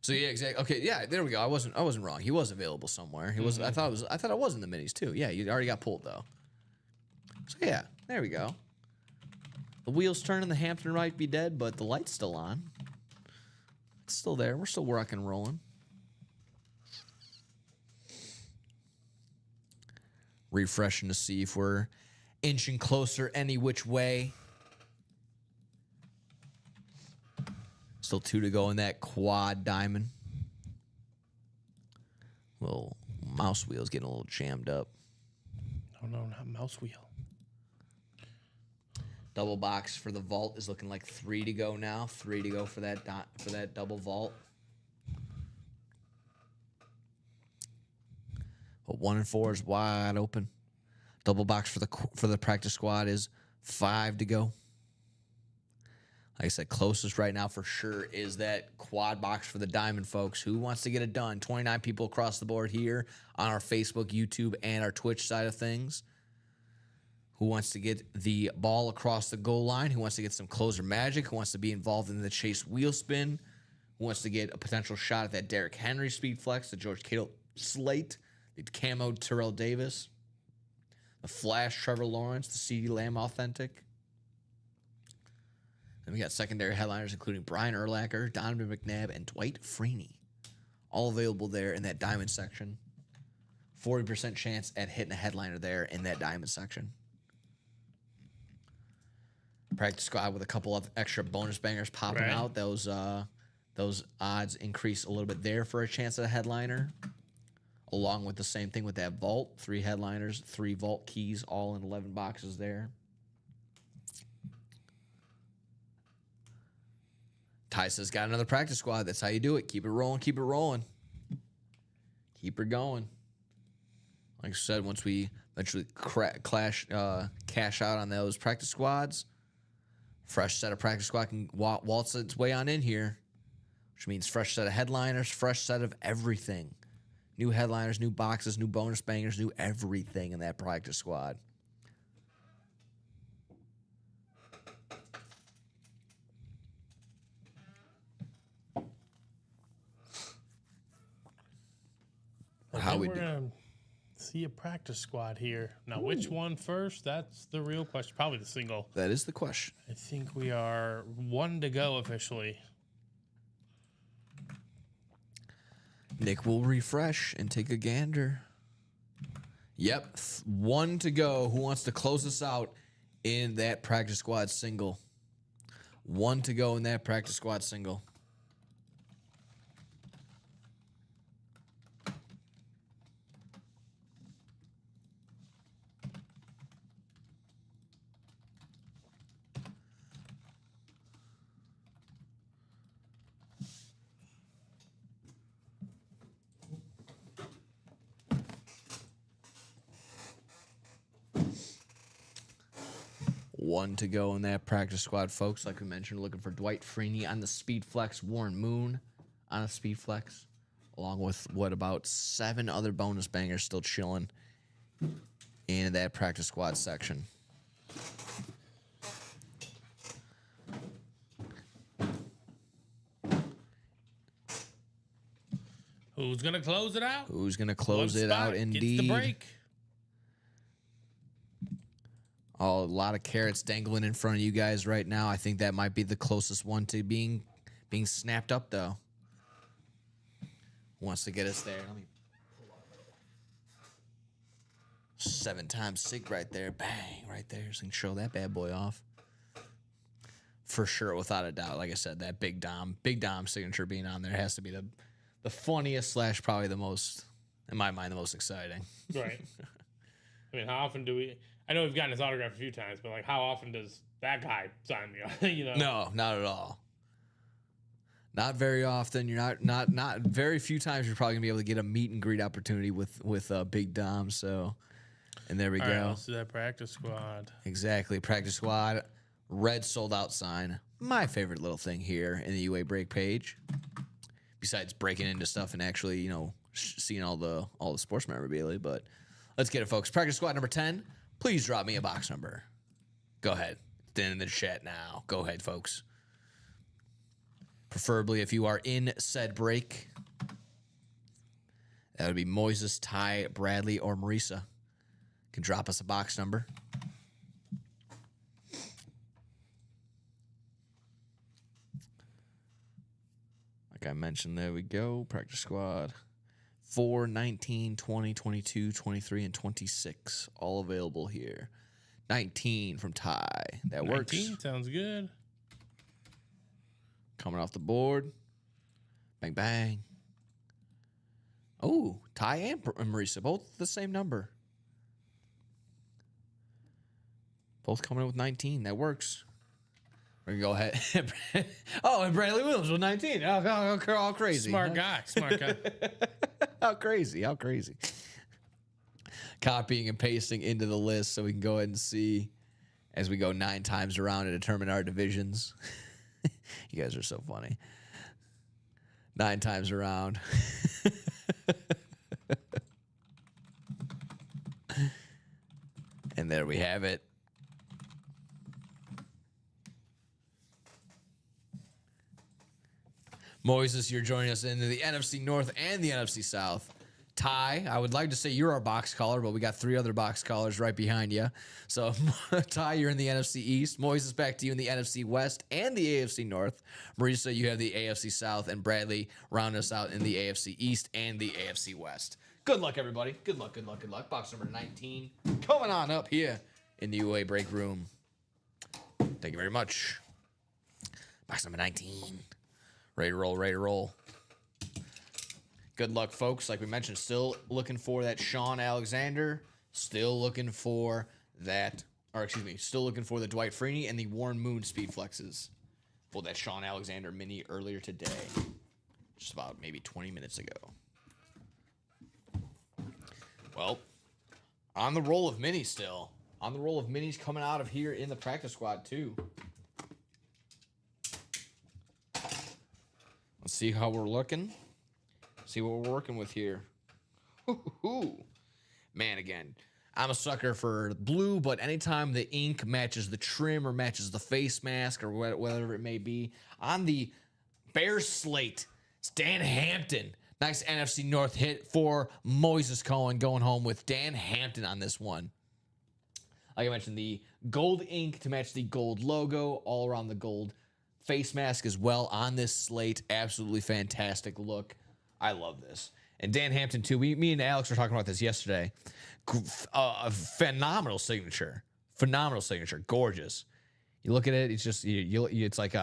[SPEAKER 2] So yeah, exactly. Okay, yeah, there we go. I wasn't wrong. He was available somewhere. He was. I thought it was in the minis too. Yeah, you already got pulled though. So yeah, there we go. The wheels turning. The Hampton might be dead, but the light's still on. It's still there. We're still rocking and rolling. Refreshing to see if we're inching closer any which way. Still 2 to go in that quad diamond. Little mouse wheel's getting a little jammed up.
[SPEAKER 3] Oh no, not mouse wheel.
[SPEAKER 2] Double box for the vault is looking like 3 to go now. 3 to go for that double vault. But 1 and 4 is wide open. Double box for the practice squad is 5 to go. Like I said, closest right now for sure is that quad box for the diamond, folks. Who wants to get it done? 29 people across the board here on our Facebook, YouTube, and our Twitch side of things. Who wants to get the ball across the goal line? Who wants to get some closer magic? Who wants to be involved in the Chase wheel spin? Who wants to get a potential shot at that Derrick Henry speed flex, the George Kittle slate, the camo Terrell Davis, the flash Trevor Lawrence, the CeeDee Lamb authentic? Then we got secondary headliners including Brian Urlacher, Donovan McNabb, and Dwight Freeney. All available there in that diamond section. 40% chance at hitting a headliner there in that diamond section. Practice squad with a couple of extra bonus bangers popping out. Those odds increase a little bit there for a chance at a headliner. Along with the same thing with that vault. 3 headliners, 3 vault keys, all in 11 boxes there. Ty says, got another practice squad. That's how you do it. Keep it rolling, keep it rolling. Keep it going. Like I said, once we eventually cash out on those practice squads, fresh set of practice squad can waltz its way on in here, which means fresh set of headliners, fresh set of everything. New headliners, new boxes, new bonus bangers, new everything in that practice squad.
[SPEAKER 3] How we do? see a practice squad here. Now, which one first? That's the real question. Probably the single.
[SPEAKER 2] That is the question.
[SPEAKER 3] I think we are 1 to go officially.
[SPEAKER 2] Nick will refresh and take a gander. Yep, 1 to go. Who wants to close us out in that practice squad single? 1 to go in that practice squad single. One to go in that practice squad, folks. Like we mentioned, looking for Dwight Freeney on the Speed Flex, Warren Moon on a Speed Flex, along with about 7 other bonus bangers still chilling in that practice squad section.
[SPEAKER 3] Who's gonna close it out?
[SPEAKER 2] Who's gonna close it out? Indeed.
[SPEAKER 3] Gets the break.
[SPEAKER 2] Oh, a lot of carrots dangling in front of you guys right now. I think that might be the closest one to being snapped up, though. Who wants to get us there? Let me pull up. 7 times sig right there. Bang, right there. So we can show that bad boy off. For sure, without a doubt. Like I said, that Big Dom signature being on there has to be the funniest / probably the most, in my mind, the most exciting.
[SPEAKER 3] Right. I mean, how often do we... I know we've gotten his autograph a few times, but like, how often does that guy sign me? You know?
[SPEAKER 2] No, not at all. Not very often. You're not very few times you're probably gonna be able to get a meet and greet opportunity with Big Dom. So, and there we
[SPEAKER 3] All
[SPEAKER 2] go.
[SPEAKER 3] right, let's do that practice squad.
[SPEAKER 2] Exactly, practice squad, red sold out sign. My favorite little thing here in the UA break page, besides breaking into stuff and actually seeing all the sports memorabilia. But let's get it, folks. Practice squad number 10. Please drop me a box number. Go ahead. It's in the chat now. Go ahead, folks. Preferably if you are in said break. That would be Moises, Ty, Bradley, or Marisa. Can drop us a box number. Like I mentioned, there we go. Practice squad. 4, 19, 20, 22, 23, and 26. All available here. 19 from Ty. That
[SPEAKER 3] 19,
[SPEAKER 2] works.
[SPEAKER 3] sounds good.
[SPEAKER 2] Coming off the board. Bang, bang. Oh, Ty and Marisa. Both the same number. Both coming in with 19. That works. We're going to go ahead. Oh, and Bradley Williams with 19. All crazy.
[SPEAKER 3] Smart guy.
[SPEAKER 2] How crazy. Copying and pasting into the list so we can go ahead and see as we go 9 times around to determine our divisions. You guys are so funny. 9 times around. And there we have it. Moises, you're joining us into the NFC North and the NFC South. Ty, I would like to say you're our box caller, but we got 3 other box callers right behind you. So, Ty, you're in the NFC East. Moises, back to you in the NFC West and the AFC North. Marisa, you have the AFC South, and Bradley round us out in the AFC East and the AFC West. Good luck, everybody. Good luck. Box number 19 coming on up here in the UA break room. Thank you very much. Box number 19. Ready to roll. Good luck, folks. Like we mentioned, still looking for that Sean Alexander. Still looking for the Dwight Freeney and the Warren Moon Speed Flexes. Pulled that Sean Alexander mini earlier today. Just about maybe 20 minutes ago. Well, on the roll of minis still. On the roll of minis coming out of here in the practice squad, too. Let's see how we're looking. See what we're working with here. Ooh. Man, again, I'm a sucker for blue, but anytime the ink matches the trim or matches the face mask or whatever it may be, on the Bears slate, it's Dan Hampton. Nice NFC North hit for Moises Cohen, going home with Dan Hampton on this one. Like I mentioned, the gold ink to match the gold logo, all around the gold face mask as well on this slate. Absolutely fantastic look. I love this. And Dan Hampton, too. Me and Alex were talking about this yesterday. A phenomenal signature. Phenomenal signature. Gorgeous. You look at it, it's just, it's like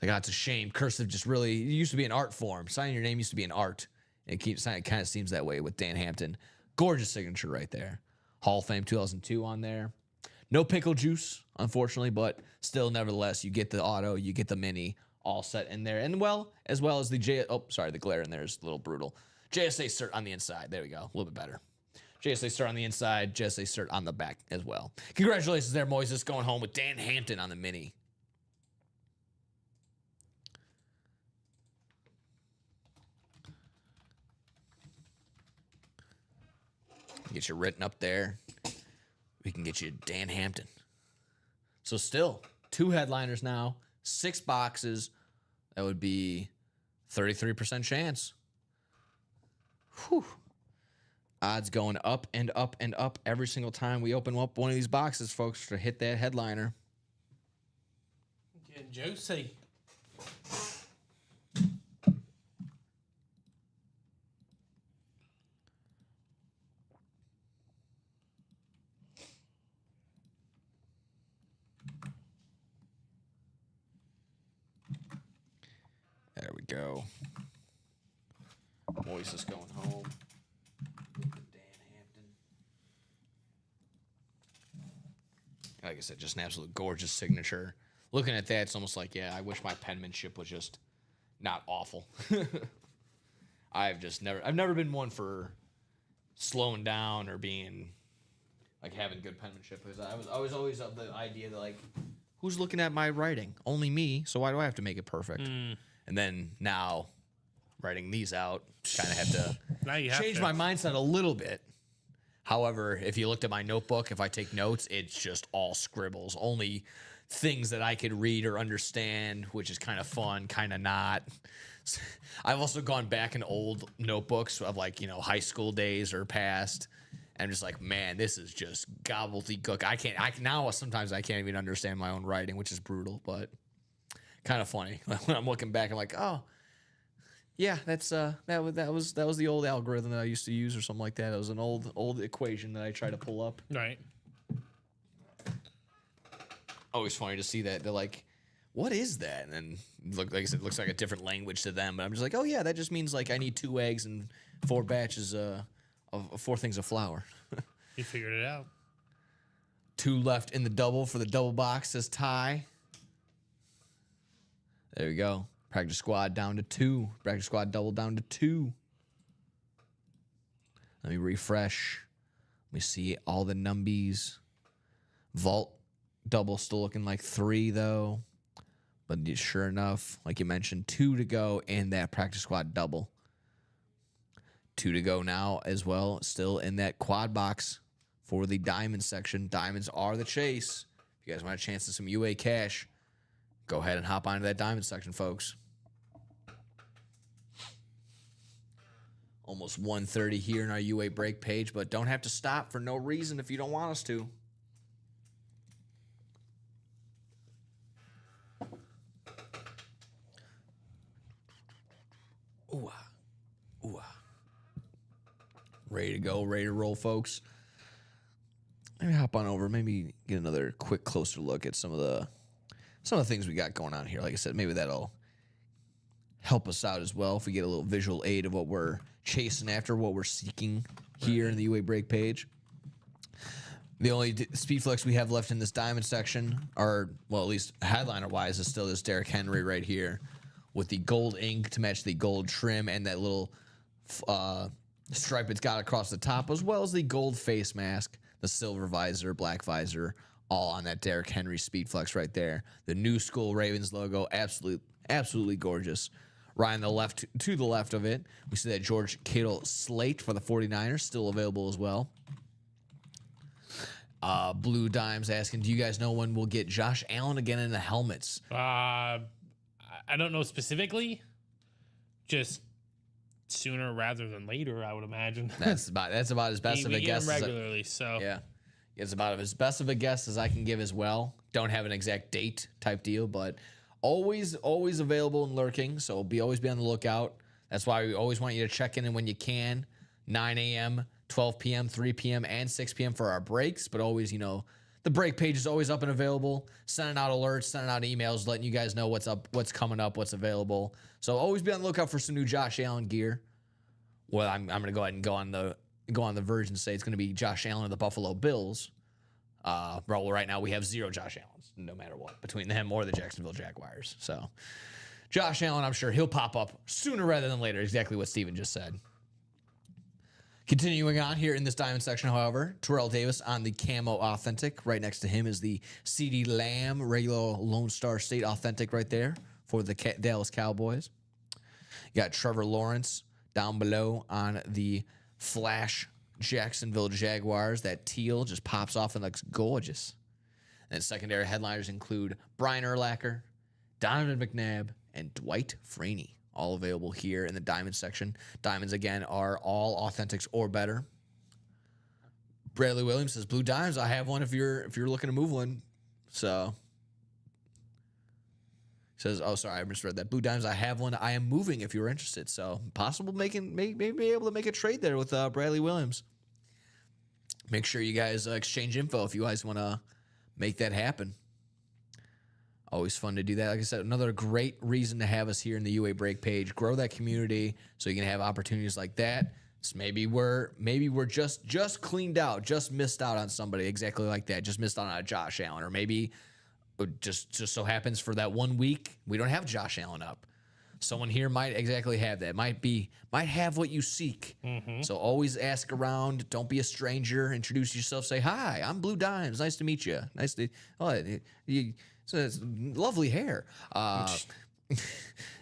[SPEAKER 2] it's a shame. Cursive just really, it used to be an art form. Signing your name used to be an art. And it kind of seems that way with Dan Hampton. Gorgeous signature right there. Hall of Fame 2002 on there. No pickle juice, unfortunately, but still, nevertheless, you get the auto, you get the mini all set in there. And as well as the the glare in there is a little brutal. JSA cert on the inside. There we go. A little bit better. JSA cert on the inside, JSA cert on the back as well. Congratulations there, Moises, going home with Dan Hampton on the mini. Get you written up there. We can get you Dan Hampton. So still, 2 headliners now, 6 boxes. That would be 33% chance. Whew. Odds going up and up and up every single time we open up one of these boxes, folks, to hit that headliner.
[SPEAKER 3] Getting juicy.
[SPEAKER 2] There we go. Moises going home. Dan Hampton. Like I said, just an absolute gorgeous signature. Looking at that, it's almost like, yeah, I wish my penmanship was just not awful. I've never been one for slowing down or being like having good penmanship, because I was always of the idea that, like, who's looking at my writing? Only me. So why do I have to make it perfect? And then now, writing these out, kind of have to change my mindset a little bit. However, if you looked at my notebook, if I take notes, it's just all scribbles. Only things that I could read or understand, which is kind of fun, kind of not. I've also gone back in old notebooks of, like, high school days or past. And I'm just like, man, this is just gobbledygook. Now sometimes I can't even understand my own writing, which is brutal, but kind of funny. When I'm looking back, I'm like, oh, yeah, that's that was the old algorithm that I used to use or something like that. It was an old equation that I try to pull up.
[SPEAKER 3] Right.
[SPEAKER 2] Always funny to see that. They're like, what is that? And then, like I said, it looks like a different language to them. But I'm just like, oh yeah, that just means, like, I need 2 eggs and 4 batches of 4 things of flour.
[SPEAKER 3] You figured it out.
[SPEAKER 2] 2 left in the double for the double box, says Ty. There we go. Practice squad down to 2. Practice squad double down to 2. Let me refresh. Let me see all the numbies. Vault double still looking like 3, though. But sure enough, like you mentioned, 2 to go in that practice squad double. 2 to go now as well. Still in that quad box for the diamond section. Diamonds are the chase. If you guys want a chance at some UA cash, go ahead and hop onto that diamond section, folks. Almost 1:30 here in our UA break page, but don't have to stop for no reason if you don't want us to. Ooh, ooh. Ready to go, ready to roll, folks. Let me hop on over, maybe get another quick closer look at some of the things we got going on here. Like I said, maybe that'll help us out as well if we get a little visual aid of what we're chasing after, what we're seeking here in the UA break page. The only speed flex we have left in this diamond section, or, well, at least headliner-wise, is still this Derrick Henry right here with the gold ink to match the gold trim and that little stripe it's got across the top, as well as the gold face mask, the silver visor, black visor, all on that Derrick Henry speed flex right there. The new school Ravens logo, absolutely gorgeous. Right on the left, to the left of it, we see that George Kittle slate for the 49ers, still available as well. Blue Dimes asking, do you guys know when we'll get Josh Allen again in the helmets?
[SPEAKER 3] I don't know specifically. Just sooner rather than later, I would imagine.
[SPEAKER 2] That's about as best of
[SPEAKER 3] we
[SPEAKER 2] a
[SPEAKER 3] get
[SPEAKER 2] guess.
[SPEAKER 3] them regularly, so
[SPEAKER 2] Yeah. It's about as best of a guess as I can give as well. Don't have an exact date type deal, but always available and lurking. So always be on the lookout. That's why we always want you to check in when you can. 9 a.m., 12 p.m., 3 p.m., and 6 p.m. for our breaks. But always, the break page is always up and available. Sending out alerts, sending out emails, letting you guys know what's up, what's coming up, what's available. So always be on the lookout for some new Josh Allen gear. Well, I'm going to go ahead and go on the verge and say it's going to be Josh Allen of the Buffalo Bills. Right now we have 0 Josh Allens, no matter what, between them or the Jacksonville Jaguars. So Josh Allen, I'm sure he'll pop up sooner rather than later, exactly what Steven just said. Continuing on here in this diamond section, however, Terrell Davis on the Camo Authentic. Right next to him is the CeeDee Lamb regular Lone Star State Authentic right there for the Dallas Cowboys. You got Trevor Lawrence down below on the Flash Jacksonville Jaguars. That teal just pops off and looks gorgeous. And secondary headliners include Brian Urlacher, Donovan McNabb, and Dwight Freeney. All available here in the diamond section. Diamonds, again, are all authentics or better. Bradley Williams says, Blue Diamonds, I have one if you're looking to move one. So says, oh, sorry, I misread that. Blue Diamonds, I have one. I am moving if you're interested. So possible maybe able to make a trade there with Bradley Williams. Make sure you guys exchange info if you guys want to make that happen. Always fun to do that. Like I said, another great reason to have us here in the UA Break page. Grow that community so you can have opportunities like that. So maybe we're just cleaned out, just missed out on somebody exactly like that. Just missed out on a Josh Allen, or maybe it just so happens for that 1 week we don't have Josh Allen up. Someone here might exactly have that. Might have what you seek. Mm-hmm. So always ask around. Don't be a stranger. Introduce yourself. Say hi. I'm Blue Dimes. Nice to meet you. So it's lovely hair. Do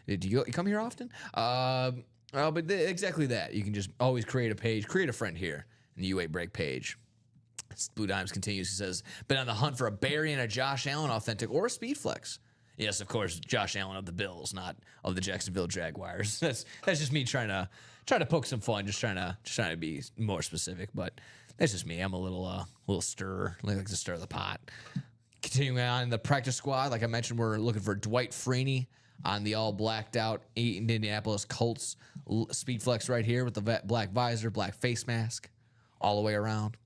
[SPEAKER 2] you come here often? Exactly that. You can just always create a page, create a friend here in the UA Break page. Blue Dimes continues. He says, been on the hunt for a Barry and a Josh Allen authentic or a Speed Flex. Yes, of course, Josh Allen of the Bills, not of the Jacksonville Jaguars. That's just me trying to poke some fun, just trying to be more specific. But that's just me. I'm a little stirrer. I like to stir the pot. Continuing on in the practice squad, like I mentioned, we're looking for Dwight Freeney on the all blacked out Indianapolis Colts Speed Flex right here with the black visor, black face mask, all the way around.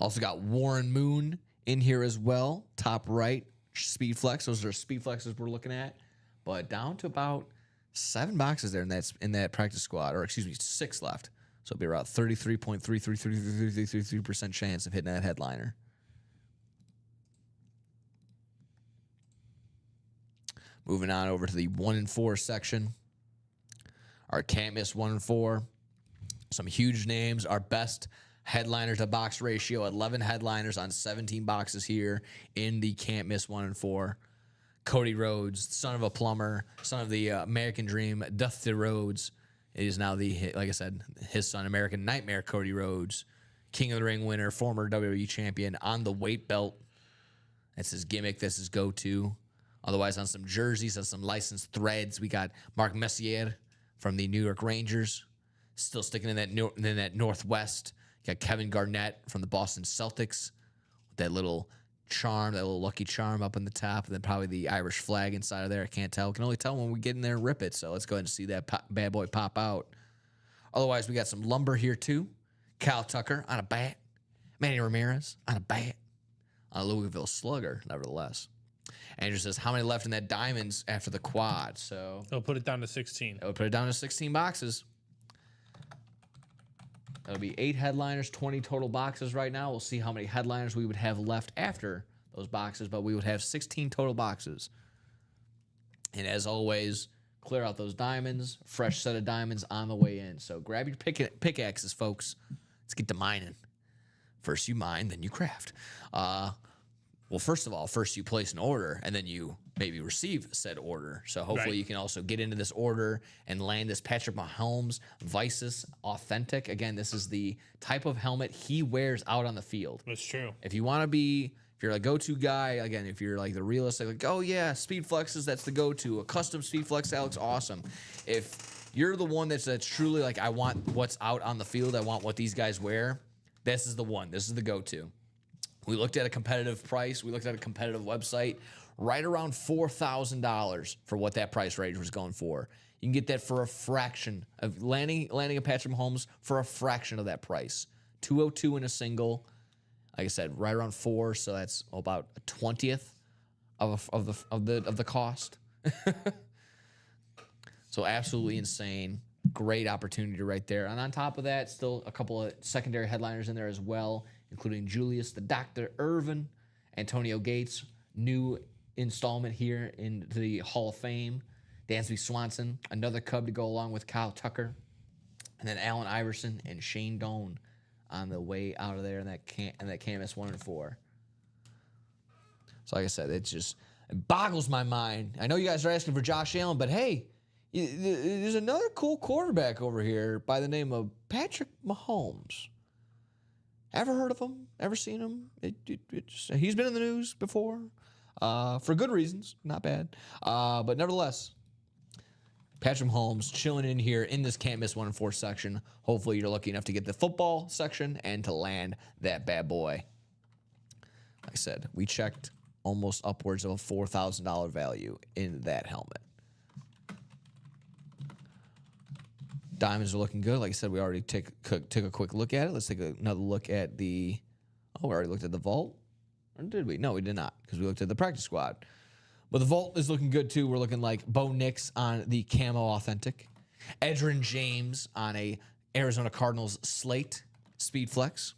[SPEAKER 2] Also got Warren Moon in here as well, top right. Speed Flex. Those are Speed Flexes we're looking at, but down to about 7 boxes there in that practice squad, or excuse me, 6 left. So it'll be around 33.33% chance of hitting that headliner. Moving on over to the 1 and 4 section. Our can't miss 1 and 4. Some huge names. Our best headliner to box ratio, 11 headliners on 17 boxes here in the can't miss 1 and 4. Cody Rhodes, son of a plumber, son of the American Dream, Dusty Rhodes. It is now like I said, his son, American Nightmare Cody Rhodes, King of the Ring winner, former WWE champion on the weight belt. That's his gimmick. That's his go-to. Otherwise, on some jerseys, on some licensed threads, we got Mark Messier from the New York Rangers, still sticking in that Northwest. You got Kevin Garnett from the Boston Celtics with that little charm, that little lucky charm up on the top, and then probably the Irish flag inside of there. I can't tell. We can only tell when we get in there and rip it. So let's go ahead and see that bad boy pop out. Otherwise, we got some lumber here too. Kyle Tucker on a bat. Manny Ramirez on a bat. On a Louisville Slugger, nevertheless. Andrew says, how many left in that diamonds after the quad? So
[SPEAKER 3] I'll put it down to 16.
[SPEAKER 2] I would put it down to 16 boxes. That'll be 8 headliners, 20 total boxes right now. We'll see how many headliners we would have left after those boxes, but we would have 16 total boxes. And as always, clear out those diamonds. Fresh set of diamonds on the way in. So grab your pickaxes, folks. Let's get to mining. First you mine, then you craft. Well, first of all, first you place an order, and then you maybe receive said order. So hopefully you can also get into this order and land this Patrick Mahomes Visus Authentic. Again, this is the type of helmet he wears out on the field.
[SPEAKER 3] That's true.
[SPEAKER 2] If you want to be If you're a go-to guy, again, if you're like the realistic, like, oh yeah, speed flexes, that's the go-to. A custom speed flex, that looks awesome. If you're the one that's truly like, I want what's out on the field, I want what these guys wear, this is the one. This is the go-to. We looked at a competitive price. We looked at a competitive website, right around $4,000 for what that price range was going for. You can get that for a fraction of landing a Patrick Mahomes for a fraction of that price. 202 in a single. Like I said, right around 4, so that's about a 20th of the cost. So absolutely insane. Great opportunity right there. And on top of that, still a couple of secondary headliners in there as well, including Julius the Dr. Irvin, Antonio Gates, new installment here in the Hall of Fame, Dansby Swanson, another Cub to go along with Kyle Tucker, and then Allen Iverson and Shane Doan on the way out of there in that KMS 1 and 4. So like I said, it boggles my mind. I know you guys are asking for Josh Allen, but hey, there's another cool quarterback over here by the name of Patrick Mahomes. Ever heard of him? Ever seen him? He's been in the news before, for good reasons. Not bad, but nevertheless, Patrick Mahomes chilling in here in this can't miss 1 and 4 section. Hopefully, you're lucky enough to get the football section and to land that bad boy. Like I said, we checked almost upwards of a $4,000 value in that helmet. Diamonds are looking good. Like I said, we already took a quick look at it. Let's take another look at the... Oh, we already looked at the vault? Or did we? No, we did not, because we looked at the practice squad. But the vault is looking good, too. We're looking like Bo Nix on the Camo Authentic. Edgerrin James on a Arizona Cardinals slate Speed Flex.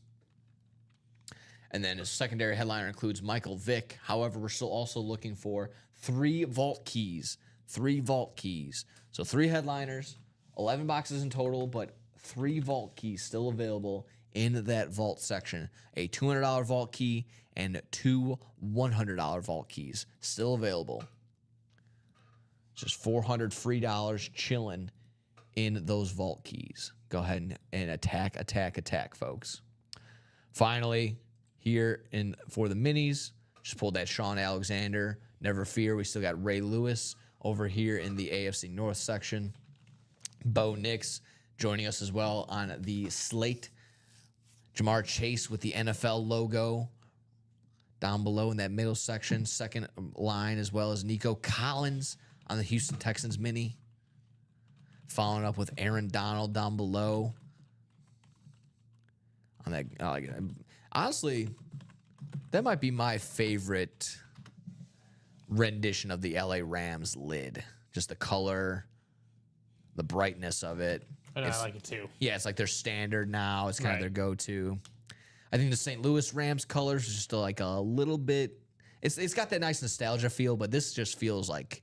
[SPEAKER 2] And then his secondary headliner includes Michael Vick. However, we're still also looking for 3 vault keys. 3 vault keys. So 3 headliners, 11 boxes in total, but 3 vault keys still available in that vault section. A $200 vault key and 2 $100 vault keys still available. Just $400 free dollars chilling in those vault keys. Go ahead and attack, folks. Finally, here for the minis, just pulled that Sean Alexander. Never fear, we still got Ray Lewis over here in the AFC North section. Bo Nix joining us as well on the slate. Jamar Chase with the NFL logo down below in that middle section, second line, as well as Nico Collins on the Houston Texans mini. Following up with Aaron Donald down below. On that, honestly, that might be my favorite rendition of the LA Rams lid. Just the color, the brightness of it.
[SPEAKER 3] And I like it too.
[SPEAKER 2] Yeah, it's like their standard now. It's kind of their go-to. I think the St. Louis Rams colors is just like a little bit. It's got that nice nostalgia feel, but this just feels like,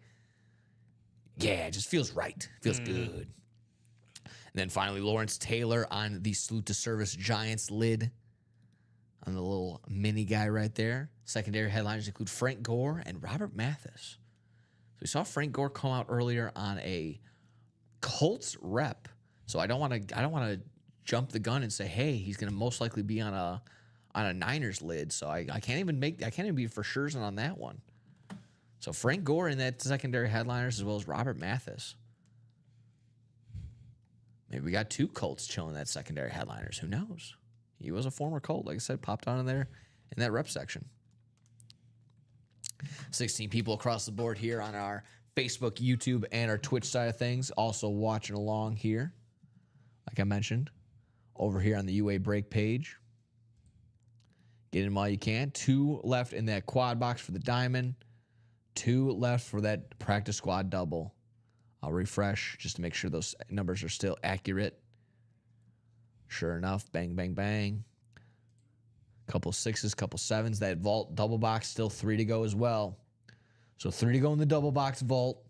[SPEAKER 2] yeah, it just feels right. Feels good. And then finally, Lawrence Taylor on the Salute to Service Giants lid. On the little mini guy right there. Secondary headliners include Frank Gore and Robert Mathis. So we saw Frank Gore come out earlier on a Colts rep. So I don't want to jump the gun and say, hey, he's going to most likely be on a Niners lid. So I can't even be for sure on that one. So Frank Gore in that secondary headliners as well as Robert Mathis. Maybe we got 2 Colts chilling that secondary headliners. Who knows? He was a former Colt, like I said, popped on in there in that rep section. 16 people across the board here on our Facebook, YouTube, and our Twitch side of things. Also watching along here, like I mentioned, over here on the UA Break page. Get in while you can. 2 left in that quad box for the diamond. 2 left for that practice squad double. I'll refresh just to make sure those numbers are still accurate. Sure enough, bang, bang, bang. Couple 6s, couple 7s. That vault double box, still 3 to go as well. So 3 to go in the double box vault,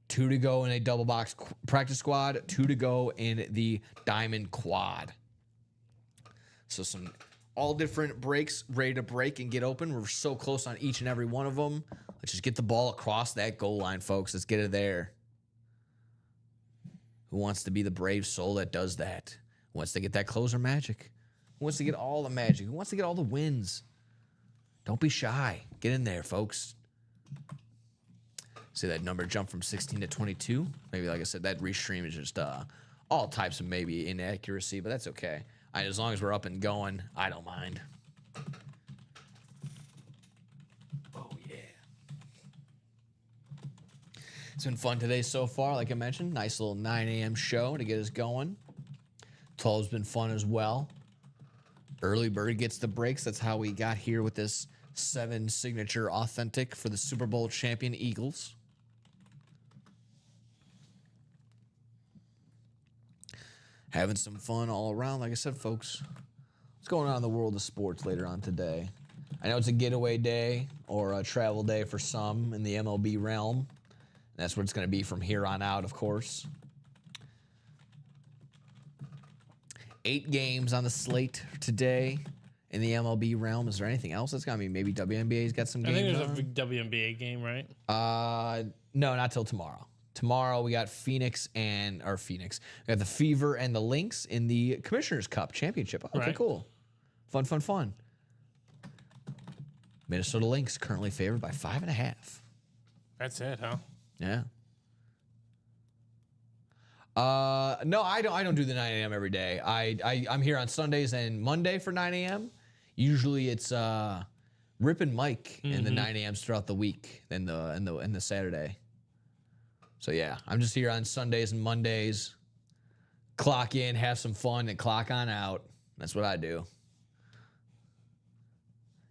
[SPEAKER 2] 2 to go in a double box practice squad, 2 to go in the diamond quad. So some all different breaks ready to break and get open. We're so close on each and every one of them. Let's just get the ball across that goal line, folks. Let's get it there. Who wants to be the brave soul that does that? Who wants to get that closer magic? Who wants to get all the magic? Who wants to get all the wins? Don't be shy. Get in there, folks. See that number jump from 16 to 22? Maybe, like I said, that restream is just all types of maybe inaccuracy, but that's okay. As long as we're up and going, I don't mind. Oh, yeah. It's been fun today so far, like I mentioned. Nice little 9 a.m. show to get us going. 12's been fun as well. Early bird gets the breaks. That's how we got here with this 7 signature authentic for the Super Bowl champion Eagles. Having some fun all around. Like I said, folks, what's going on in the world of sports later on today? I know it's a getaway day or a travel day for some in the MLB realm. That's what it's going to be from here on out, of course. 8 games on the slate today in the MLB realm. Is there anything else that's got to be? Maybe WNBA's got some games.
[SPEAKER 3] I think there's a WNBA game, right?
[SPEAKER 2] No, not till tomorrow. Tomorrow we got Phoenix. We got the Fever and the Lynx in the Commissioner's Cup Championship. Okay,
[SPEAKER 3] right.
[SPEAKER 2] Cool. Fun. Minnesota Lynx currently favored by 5.5.
[SPEAKER 3] That's it, huh?
[SPEAKER 2] Yeah. No, I don't do the 9 a.m. every day. I'm here on Sundays and Monday for 9 a.m. Usually it's Rip and Mike in the 9 a.m.s throughout the week and the Saturday. So yeah, I'm just here on Sundays and Mondays. Clock in, have some fun, and clock on out. That's what I do.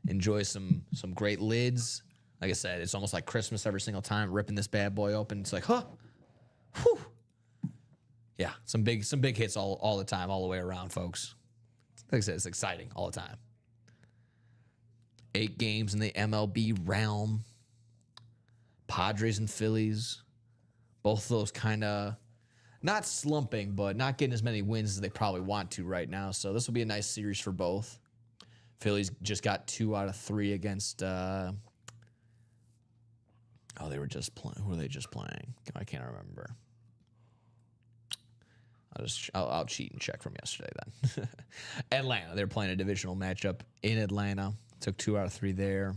[SPEAKER 2] Enjoy some great lids. Like I said, it's almost like Christmas every single time. Ripping this bad boy open, it's like, huh, whew. Yeah, some big hits all the time, all the way around, folks. Like I said, it's exciting all the time. 8 games in the MLB realm. Padres and Phillies. Both of those kind of not slumping, but not getting as many wins as they probably want to right now. So this will be a nice series for both. Phillies just got 2 out of 3 against. They were just playing. Who were they just playing? I can't remember. I'll cheat and check from yesterday then. Atlanta. They're playing a divisional matchup in Atlanta. Took 2 out of 3 there.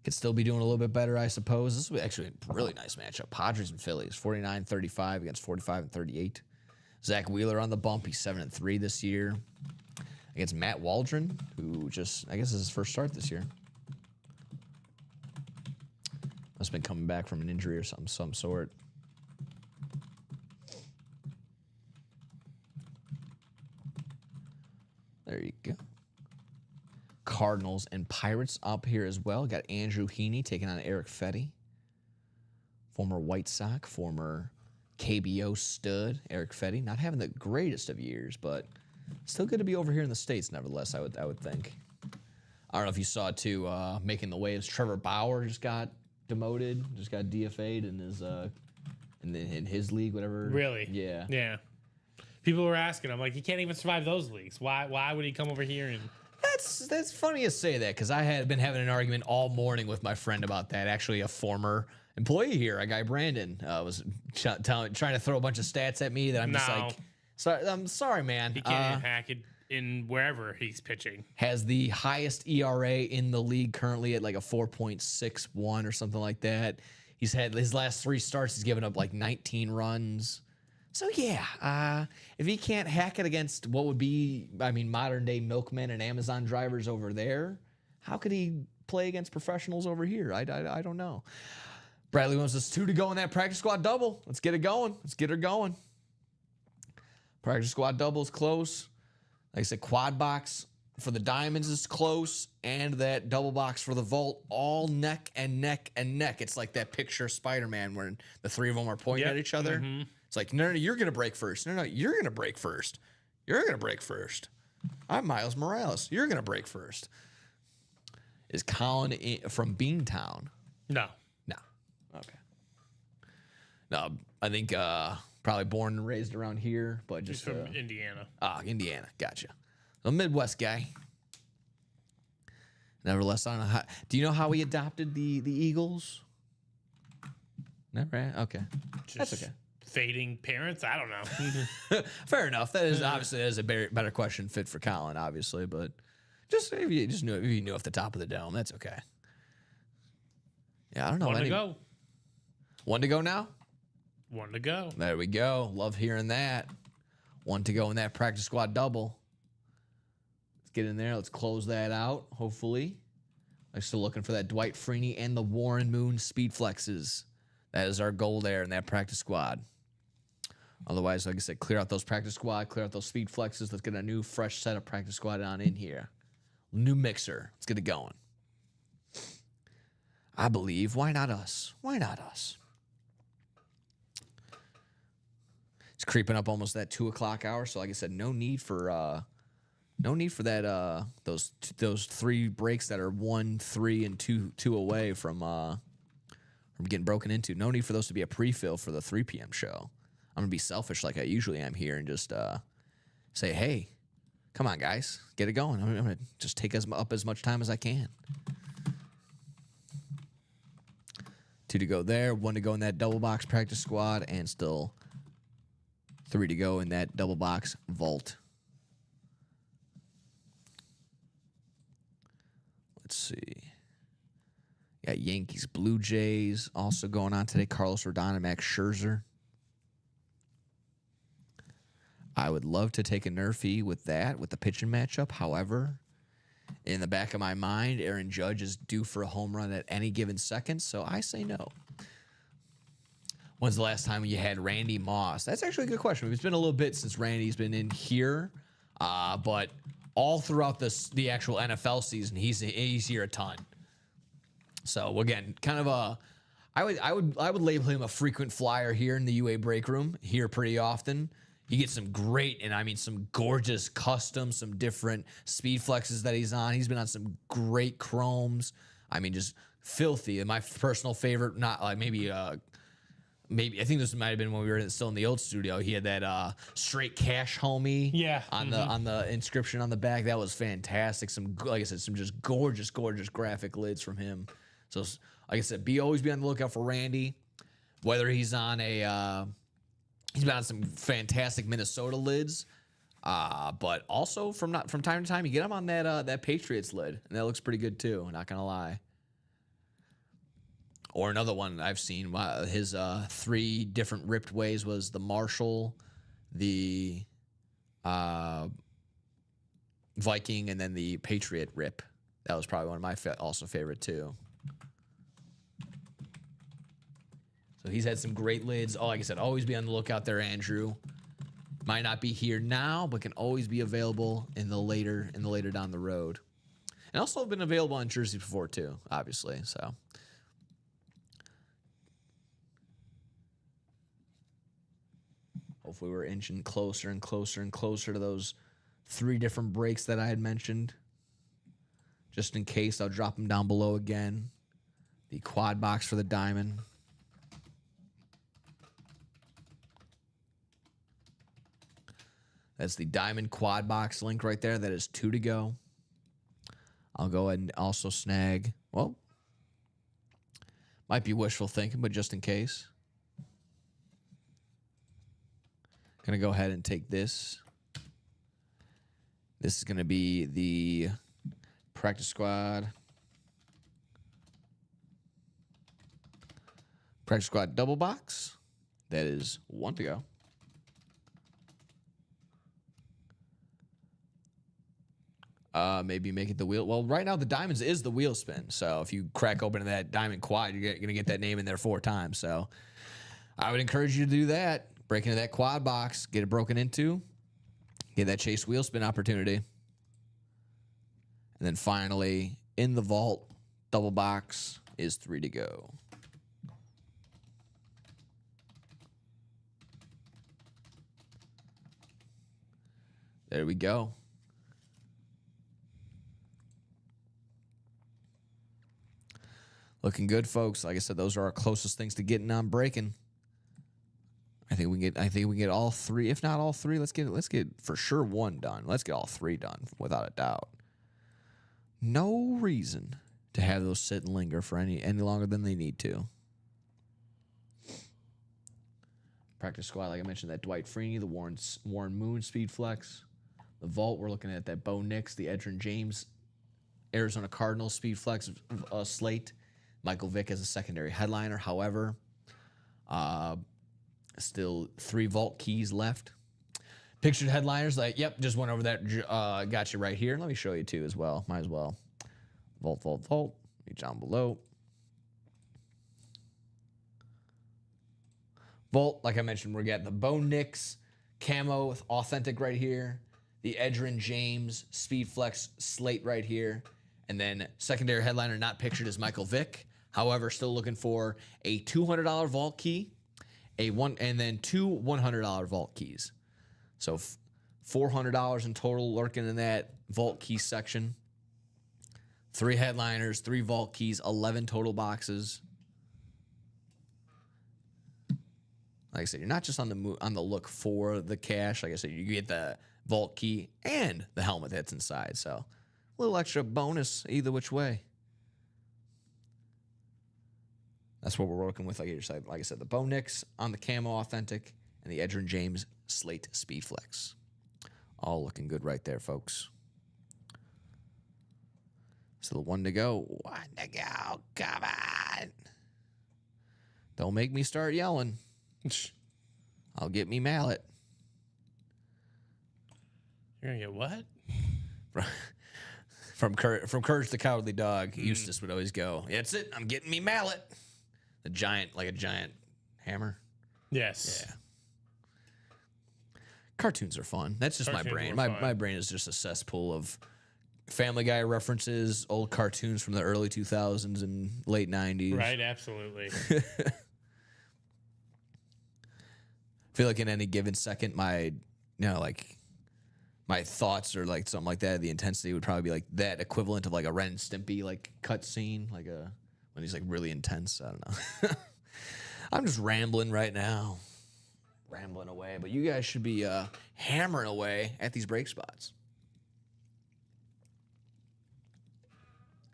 [SPEAKER 2] Could still be doing a little bit better, I suppose. This will be actually a really nice matchup. Padres and Phillies, 49-35 against 45-38. Zach Wheeler on the bump. He's 7-3 this year. Against Matt Waldron, who just, I guess, is his first start this year. Must have been coming back from an injury or some sort. There you go. Cardinals and Pirates up here as well. Got Andrew Heaney taking on Eric Fetty. Former White Sox, former KBO stud, Eric Fetty. Not having the greatest of years, but still good to be over here in the States, nevertheless, I would think. I don't know if you saw, too, making the waves. Trevor Bauer just got demoted, just got DFA'd in his league, whatever.
[SPEAKER 3] Really?
[SPEAKER 2] Yeah.
[SPEAKER 3] Yeah. People were asking, I'm like, he can't even survive those leagues. Why would he come over here and...
[SPEAKER 2] That's funny you say that, because I had been having an argument all morning with my friend about that. Actually, a former employee here, a guy Brandon, was trying to throw a bunch of stats at me that I'm just like, I'm sorry, man.
[SPEAKER 3] He can't hack it in wherever he's pitching.
[SPEAKER 2] Has the highest ERA in the league currently at like a 4.61 or something like that. He's had his last 3 starts, he's given up like 19 runs. So yeah, if he can't hack it against what would be, modern day milkmen and Amazon drivers over there, how could he play against professionals over here? I don't know. Bradley wants us 2 to go in that practice squad double. Let's get it going. Let's get her going. Practice squad double is close. Like I said, quad box for the Diamonds is close, and that double box for the Vault, all neck and neck and neck. It's like that picture of Spider-Man where the 3 of them are pointing at each other. Mm-hmm. It's like, no, you're going to break first. No, you're going to break first. You're going to break first. I'm Miles Morales. You're going to break first. Is Colin from Beantown?
[SPEAKER 3] No.
[SPEAKER 2] Okay. No, I think probably born and raised around here, but just
[SPEAKER 3] He's from Indiana.
[SPEAKER 2] Indiana. Gotcha. A Midwest guy. Nevertheless, I don't know how. Do you know how he adopted the Eagles? Never. Okay. That's okay.
[SPEAKER 3] Fading parents? I don't know.
[SPEAKER 2] Fair enough. That is obviously a better question fit for Colin, obviously, but Just if you knew off the top of the dome, that's okay. Yeah, I don't know.
[SPEAKER 3] One to go.
[SPEAKER 2] One to go now?
[SPEAKER 3] One to go.
[SPEAKER 2] There we go. Love hearing that. One to go in that practice squad double. Let's get in there. Let's close that out, hopefully. I'm still looking for that Dwight Freeney and the Warren Moon speed flexes. That is our goal there in that practice squad. Otherwise, like I said, clear out those practice squad, clear out those speed flexes. Let's get a new, fresh set of practice squad on in here. New mixer. Let's get it going. I believe. Why not us? Why not us? It's creeping up almost that 2 o'clock hour. So, like I said, no need for that. Those 3 breaks that are 1, 3, and 2 away from getting broken into. No need for those to be a pre-fill for the 3 p.m. show. I'm gonna be selfish like I usually am here and just say, hey, come on, guys, get it going. I'm gonna just take up as much time as I can. 2 to go there, 1 to go in that double box practice squad, and still 3 to go in that double box vault. Let's see. Got Yankees, Blue Jays also going on today. Carlos Rodon and Max Scherzer. I would love to take a Nerfy with the pitching matchup. However, in the back of my mind, Aaron Judge is due for a home run at any given second, so I say no. When's the last time you had Randy Moss? That's actually a good question. It's been a little bit since Randy's been in here, but all throughout the actual NFL season, he's here a ton. So again, kind of I would label him a frequent flyer here in the UA break room here pretty often. You get some great, and I mean some gorgeous custom, some different speed flexes that he's on. He's been on some great chromes. I mean, just filthy. And my personal favorite, not like maybe I think this might have been when we were still in the old studio. He had that straight cash homie on the inscription on the back. That was fantastic. Some, like I said, some just gorgeous graphic lids from him. So like I said, always be on the lookout for Randy. Whether he's on he's been on some fantastic Minnesota lids, but also from time to time you get him on that Patriots lid, and that looks pretty good too. Not gonna lie. Or another one I've seen, his 3 different ripped ways was the Marshall, the Viking, and then the Patriot rip. That was probably one of my also favorite too. So he's had some great lids. Oh, like I said, always be on the lookout there, Andrew. Might not be here now, but can always be available in the later down the road. And also been available on Jersey before too, obviously. So hopefully we're inching closer and closer and closer to those 3 different breaks that I had mentioned. Just in case, I'll drop them down below again. The quad box for the diamond. That's the diamond quad box link right there. That is 2 to go. I'll go ahead and also snag, well, might be wishful thinking, but just in case. Gonna go ahead and take this. This is gonna be the practice squad. Practice squad double box. That is 1 to go. Maybe make it the wheel. Well, right now the diamonds is the wheel spin. So if you crack open that diamond quad, you're going to get that name in there 4 times. So I would encourage you to do that. Break into that quad box, get it broken into, get that chase wheel spin opportunity. And then finally, in the vault, double box is 3 to go. There we go. Looking good, folks. Like I said, those are our closest things to getting on breaking. I think we get all 3, if not all 3. Let's get for sure 1 done. Let's get all 3 done without a doubt. No reason to have those sit and linger for any longer than they need to. Practice squad, like I mentioned, that Dwight Freeney, the Warren Moon speed flex. The vault, we're looking at that Bo Nix, the Edgerrin James Arizona Cardinals Speed Flex slate. Michael Vick as a secondary headliner. However, still 3 vault keys left. Pictured headliners, like, yep, just went over that. Got you right here. Let me show you too as well. Might as well. Vault. Reach down below. Vault, like I mentioned, we got the Bo Nix camo with authentic right here. The Edgerrin James Speed Flex slate right here. And then secondary headliner not pictured is Michael Vick. However, still looking for a $200 vault key, and then 2 $100 vault keys. So $400 in total lurking in that vault key section. 3 headliners, 3 vault keys, 11 total boxes. Like I said, you're not just on the look for the cash. Like I said, you get the vault key and the helmet that's inside. So a little extra bonus either which way. That's what we're working with. Like I said, the Bo Nix on the camo authentic and the Edgerrin James Slate Speed Flex. All looking good right there, folks. So the 1 to go. 1 to go. Come on. Don't make me start yelling. I'll get me mallet.
[SPEAKER 3] You're gonna get what?
[SPEAKER 2] From Courage the Cowardly Dog, Eustace would always go, "That's it. I'm getting me mallet." A giant hammer.
[SPEAKER 3] Yes.
[SPEAKER 2] Yeah. Cartoons are fun. That's just my brain. My brain is just a cesspool of Family Guy references, old cartoons from the early 2000s and late 90s.
[SPEAKER 3] Right, absolutely.
[SPEAKER 2] I feel like in any given second, my thoughts or like something like that, the intensity would probably be like that equivalent of like a Ren and Stimpy like cut scene, like when he's like really intense. I don't know. I'm just rambling right now. Rambling away, but you guys should be hammering away at these break spots.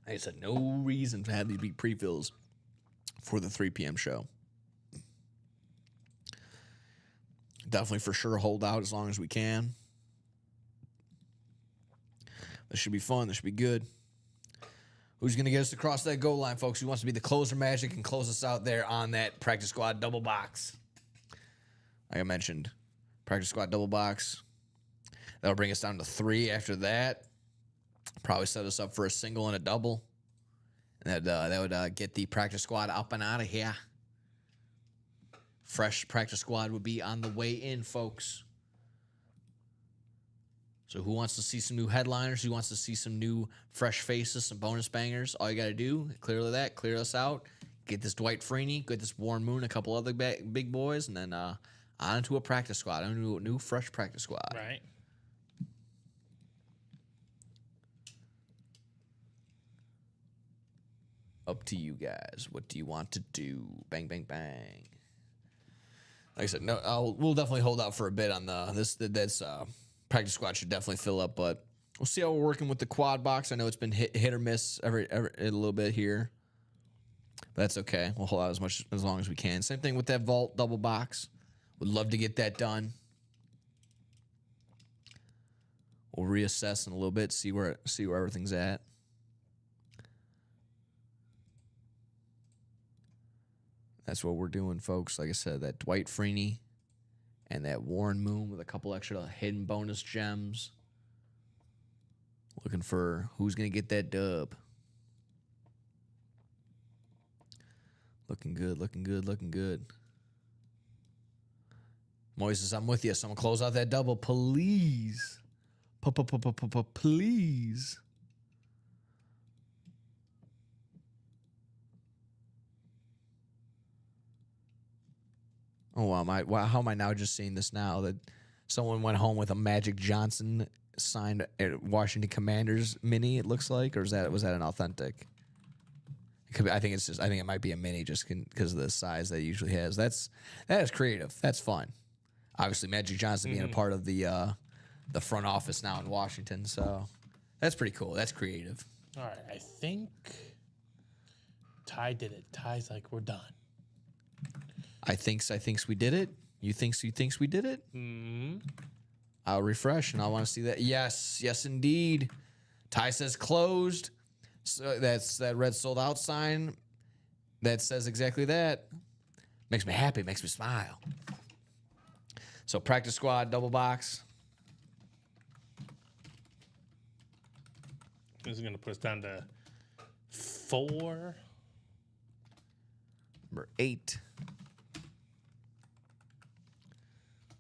[SPEAKER 2] Like I said, no reason to have these big pre-fills for the 3 p.m. show. Definitely for sure hold out as long as we can. This should be fun. This should be good. Who's going to get us across that goal line, folks? Who wants to be the closer magic and close us out there on that practice squad double box? Like I mentioned, practice squad double box. That'll bring us down to 3 after that. Probably set us up for a single and a double. And that would get the practice squad up and out of here. Fresh practice squad would be on the way in, folks. So who wants to see some new headliners? Who wants to see some new fresh faces, some bonus bangers? All you got to do, clear us out. Get this Dwight Freeney, get this Warren Moon, a couple other big boys, and then on to a practice squad, on to a new fresh practice squad.
[SPEAKER 3] Right.
[SPEAKER 2] Up to you guys. What do you want to do? Bang, bang, bang. Like I said, we'll definitely hold out for a bit on this practice squad should definitely fill up, but we'll see how we're working with the quad box. I know it's been hit or miss every a little bit here, but that's okay. We'll hold out as long as we can. Same thing with that vault double box. Would love to get that done. We'll reassess in a little bit, see where everything's at. That's what we're doing, folks. Like I said, that Dwight Freeney and that Warren Moon with a couple extra hidden bonus gems. Looking for who's going to get that dub. Looking good, looking good, looking good. Moises, I'm with you. Someone close out that double, please. Please. Oh, wow, how am I now just seeing this now that someone went home with a Magic Johnson signed Washington Commanders mini, it looks like, or was that an authentic? It could be, I think it might be a mini just because of the size that it usually has. That is creative. That's fun. Obviously, Magic Johnson being a part of the front office now in Washington, so that's pretty cool. That's creative.
[SPEAKER 3] All right, I think Ty did it. Ty's like, we're done.
[SPEAKER 2] I thinks we did it. You thinks we did it?
[SPEAKER 3] Mm-hmm.
[SPEAKER 2] I'll refresh and I want to see that. Yes, indeed. Ty says closed. So that's that red sold out sign that says exactly that. Makes me happy, makes me smile. So practice squad, double box.
[SPEAKER 3] This is going to put us down to 4.
[SPEAKER 2] Number 8.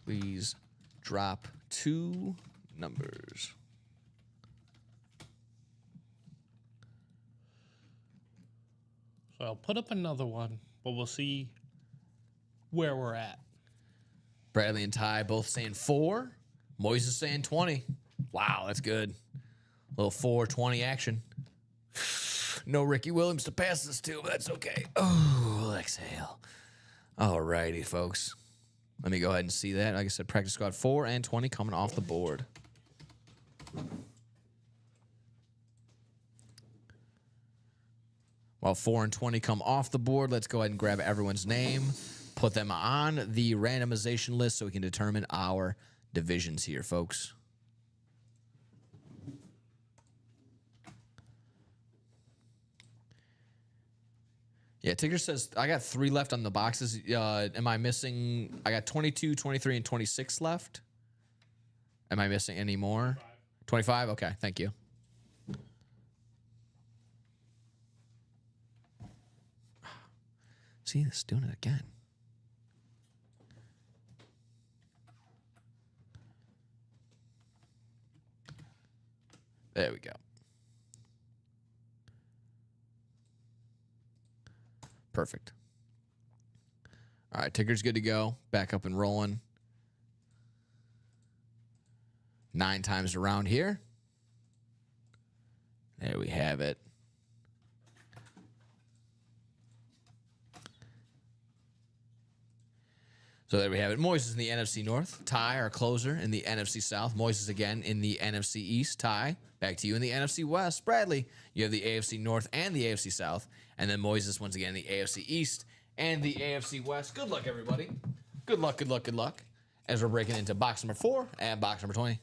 [SPEAKER 2] Please drop 2 numbers.
[SPEAKER 3] So I'll put up another one, but we'll see where we're at.
[SPEAKER 2] Bradley and Ty both saying 4. Moises saying 20. Wow, that's good. Little 4-20 action. No Ricky Williams to pass this to, but that's okay. Oh, exhale. All righty, folks. Let me go ahead and see that. Like I said, practice squad 4 and 20 coming off the board. While 4 and 20 come off the board, let's go ahead and grab everyone's name, put them on the randomization list so we can determine our divisions here, folks. Yeah, Tigger says, I got 3 left on the boxes. Am I missing? I got 22, 23, and 26 left. Am I missing any more? 25? Okay, thank you. See, it's doing it again. There we go. Perfect. All right, ticker's good to go. Back up and rolling. 9 times around here. There we have it. So there we have it. Moises in the NFC North. Ty, our closer, in the NFC South. Moises again in the NFC East. Ty, back to you in the NFC West. Bradley, you have the AFC North and the AFC South. And then Moises once again in the AFC East and the AFC West. Good luck, everybody. Good luck, good luck, good luck. As we're breaking into box number 4 and box number 20.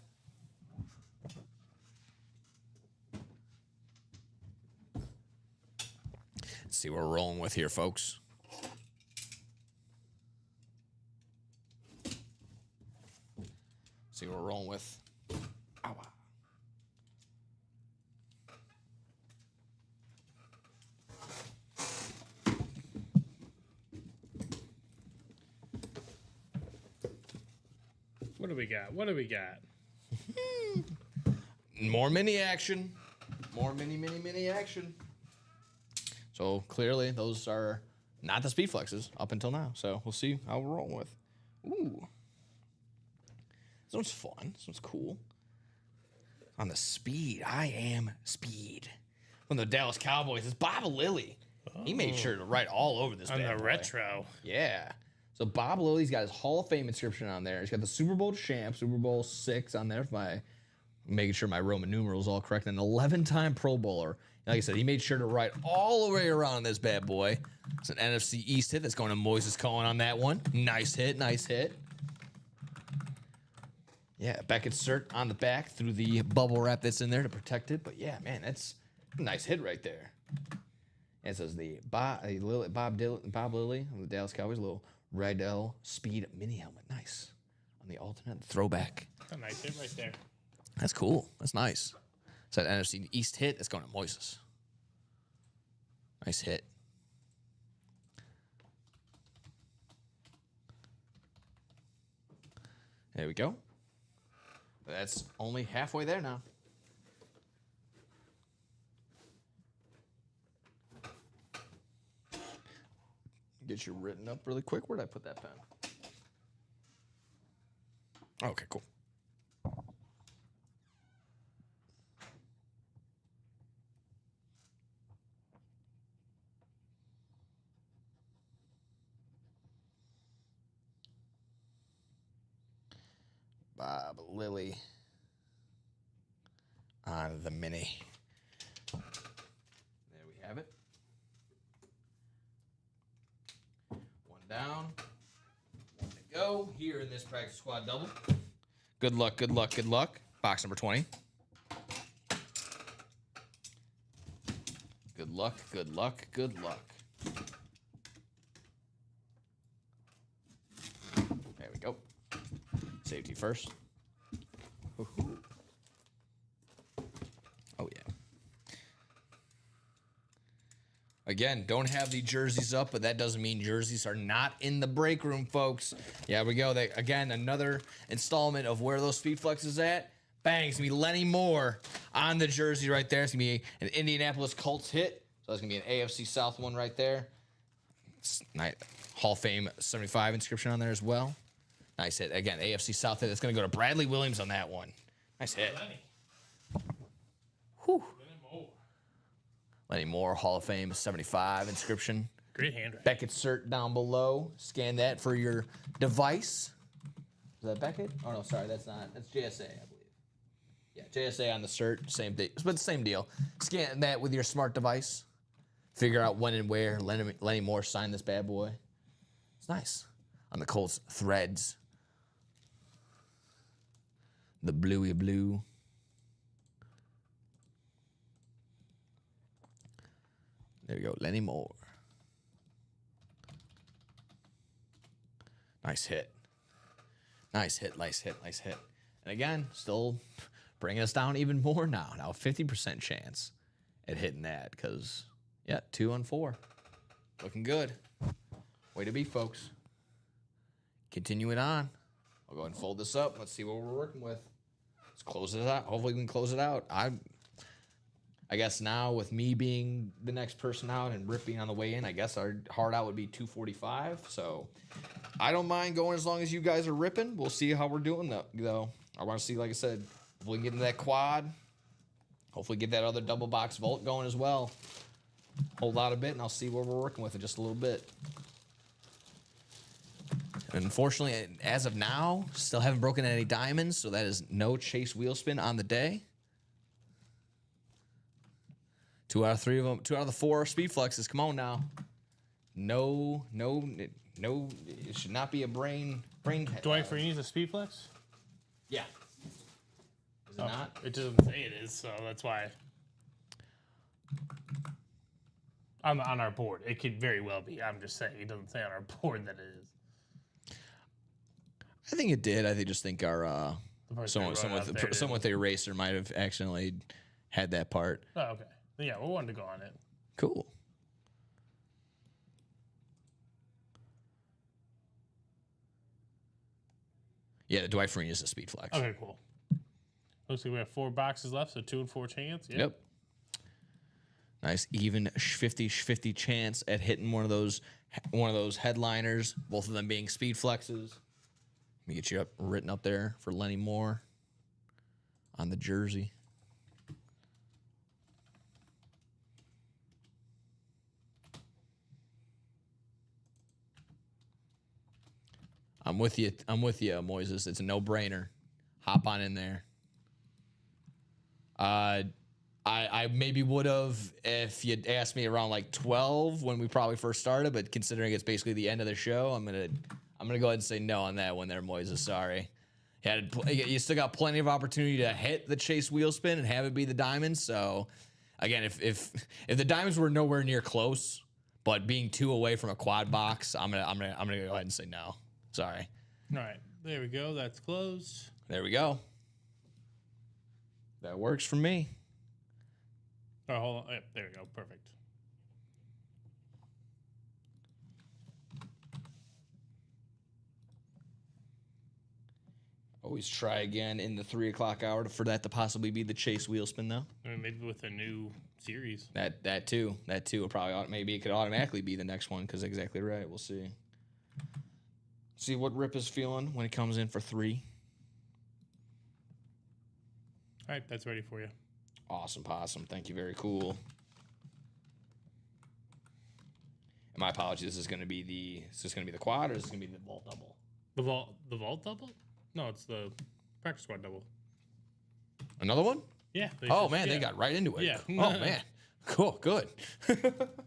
[SPEAKER 2] Let's see what we're rolling with here, folks. See what we're rolling with. Ow.
[SPEAKER 3] What do we got? What do we got?
[SPEAKER 2] More mini action. More mini action. So clearly those are not the speed flexes up until now. So we'll see how we're rolling with. Ooh. This one's fun. This one's cool. On the speed. I am speed. From the Dallas Cowboys. It's Bob Lilly. He made sure to write all over this
[SPEAKER 3] On
[SPEAKER 2] bad
[SPEAKER 3] the
[SPEAKER 2] boy.
[SPEAKER 3] retro.
[SPEAKER 2] Yeah. So Bob Lilly's got his Hall of Fame inscription on there. He's got the Super Bowl champ, Super Bowl 6 on there. If my making sure my Roman numerals all correct. An 11-time Pro Bowler. Like I said, he made sure to write all the way around this bad boy. It's an NFC East hit that's going to Moises Cohen on that one. Nice hit, nice hit. Yeah, Beckett cert on the back through the bubble wrap that's in there to protect it. But yeah, man, that's a nice hit right there. And it says the Bob Lilly of the Dallas Cowboys, a little Rydell Speed mini helmet. Nice. On the alternate throwback.
[SPEAKER 3] A nice hit right there.
[SPEAKER 2] That's cool. That's nice. It's that NFC East hit that's going to Moises. Nice hit. There we go. That's only halfway there now. Get you written up really quick. Where'd I put that pen? Okay, cool. Bob Lilly on the mini. There we have it. One down, one to go here in this practice squad double. Good luck, good luck, good luck. Box number 20. luck, good luck, good luck. There we go. Safety first. Woo-hoo. Oh, yeah. Again, don't have the jerseys up, but that doesn't mean jerseys are not in the break room, folks. Yeah, we go. Again, another installment of where those speed flexes at. Bang, it's going to be Lenny Moore on the jersey right there. It's going to be an Indianapolis Colts hit. So that's going to be an AFC South one right there. It's nice. Hall of Fame 75 inscription on there as well. Nice hit. Again, AFC South hit. It's going to go to Bradley Williams on that one. Nice hit. Whew. Lenny Moore, Hall of Fame 75 inscription.
[SPEAKER 3] Great handwriting.
[SPEAKER 2] Beckett cert down below. Scan that for your device. Is that Beckett? Oh, no, sorry, that's not. That's JSA, I believe. Yeah, JSA on the cert, same thing, but same deal. Scan that with your smart device. Figure out when and where Lenny Moore signed this bad boy. It's nice. On the Colts threads. The bluey blue. There we go, Lenny Moore. Nice hit. Nice hit, nice hit, nice hit. And again, still bringing us down even more now. Now, 50% chance at hitting that because, yeah, 2 on 4. Looking good. Way to be, folks. Continue it on. I'll go ahead and fold this up. Let's see what we're working with. Let's close it out. Hopefully we can close it out. I guess now with me being the next person out and Rip being on the way in, I guess our hard out would be 245. So I don't mind going as long as you guys are ripping. We'll see how we're doing though. I want to see, like I said, if we can get into that quad. Hopefully get that other double box vault going as well. Hold out a bit and I'll see what we're working with in just a little bit. Unfortunately, as of now, still haven't broken any diamonds, so that is no chase wheel spin on the day. 2 out of 3 of them. 2 out of the 4 speed flexes. Come on now. No. It should not be a brain.
[SPEAKER 3] Dwight Freeney's a speed flex?
[SPEAKER 2] Yeah. Is it not?
[SPEAKER 3] It doesn't say it is, so that's why. On our board, it could very well be. I'm just saying it doesn't say on our board that it is.
[SPEAKER 2] I think it did. I just think our someone with the eraser might have accidentally had that part.
[SPEAKER 3] Oh, okay. Yeah, we wanted to go on it.
[SPEAKER 2] Cool. Yeah, the Dwight Freeney is a speed flex.
[SPEAKER 3] Okay, cool. Looks like we have 4 boxes left, so 2 and 4 chance.
[SPEAKER 2] Yep. Nice even 50-50 chance at hitting one of those headliners, both of them being speed flexes. Let me get you written up there for Lenny Moore on the jersey. I'm with you, Moises. It's a no-brainer. Hop on in there. I maybe would have if you'd asked me around like 12 when we probably first started, but considering it's basically the end of the show, I'm gonna go ahead and say no on that one there, Moises. Sorry. You still got plenty of opportunity to hit the chase wheel spin and have it be the diamonds. So again, if the diamonds were nowhere near close, but being 2 away from a quad box, I'm gonna go ahead and say no. Sorry.
[SPEAKER 3] All right. There we go. That's closed.
[SPEAKER 2] There we go. That works for me.
[SPEAKER 3] Oh, hold on. Yep, there we go. Perfect.
[SPEAKER 2] Always try again in the 3 o'clock hour for that to possibly be the chase wheel spin, though.
[SPEAKER 3] I mean, maybe with a new series.
[SPEAKER 2] That too will probably maybe it could automatically be the next one because exactly right. We'll see. See what Rip is feeling when he comes in for 3.
[SPEAKER 3] All right, that's ready for you.
[SPEAKER 2] Awesome, possum. Thank you. Very cool. And my apologies. Is this going to be the quad or is this going to be the vault double?
[SPEAKER 3] The vault double? No, it's the practice squad double.
[SPEAKER 2] Another one?
[SPEAKER 3] Yeah.
[SPEAKER 2] They got right into it.
[SPEAKER 3] Yeah.
[SPEAKER 2] Oh man. Cool. Good.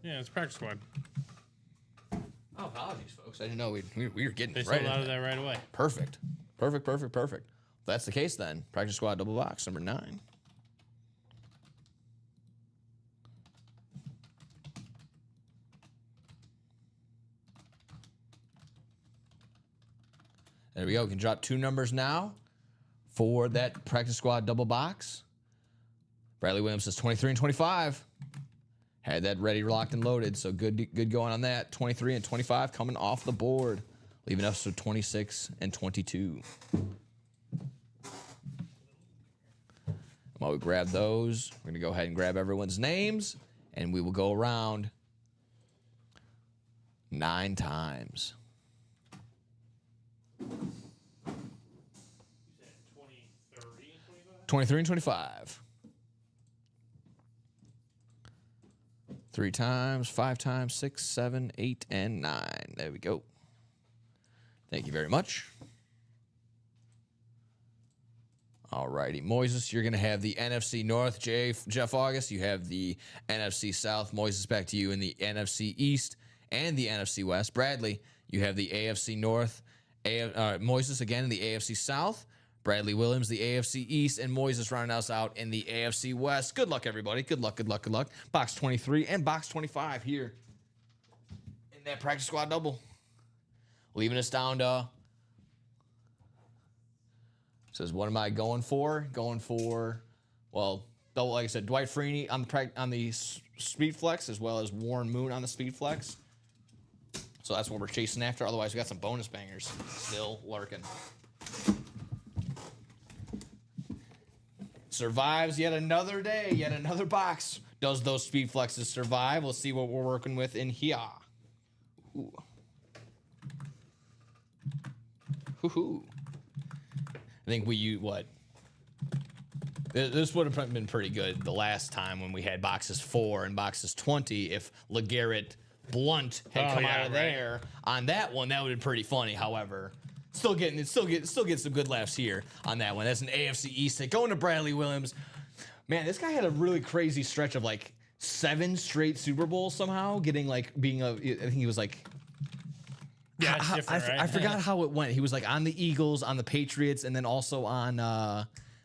[SPEAKER 3] Yeah, it's practice squad.
[SPEAKER 2] Oh, apologies, folks. I didn't know we were getting
[SPEAKER 3] They
[SPEAKER 2] right
[SPEAKER 3] sold out of that right away.
[SPEAKER 2] Perfect. If that's the case, then practice squad double box number 9. There we go. We can drop 2 numbers now for that practice squad double box. Bradley Williams says 23 and 25. Had that ready, locked, and loaded. So good going on that. 23 and 25 coming off the board, leaving us with 26 and 22. While we grab those, we're going to go ahead and grab everyone's names, and we will go around 9 times. 23 and 25. 3 times, 5 times, 6, 7, 8, and 9. There we go. Thank you very much. All righty. Moises, you're going to have the NFC North. Jeff August, you have the NFC South. Moises, back to you in the NFC East and the NFC West. Bradley, you have the AFC North. Moises, again, in the AFC South. Bradley Williams, the AFC East, and Moises rounding us out in the AFC West. Good luck, everybody. Good luck, good luck, good luck. Box 23 and box 25 here in that practice squad double. Leaving us down to, says, what am I going for? Going for, well, double, like I said, Dwight Freeney on the speed flex, as well as Warren Moon on the speed flex. So that's what we're chasing after. Otherwise, we got some bonus bangers still lurking. Survives yet another day, yet another box. Does those speed flexes survive? We'll see what we're working with in here. Ooh. Hoo-hoo. I think we use what? This would have been pretty good the last time when we had boxes 4 and boxes 20. If LeGarrette Blunt had come out of there on that one, that would have been pretty funny. However, still getting some good laughs here on that one. That's an AFC East hit going to Bradley Williams. Man, this guy had a really crazy stretch of like 7 straight Super Bowls somehow. I think he was like.
[SPEAKER 3] Yeah, it's different, right?
[SPEAKER 2] I forgot how it went. He was like on the Eagles, on the Patriots, and then also on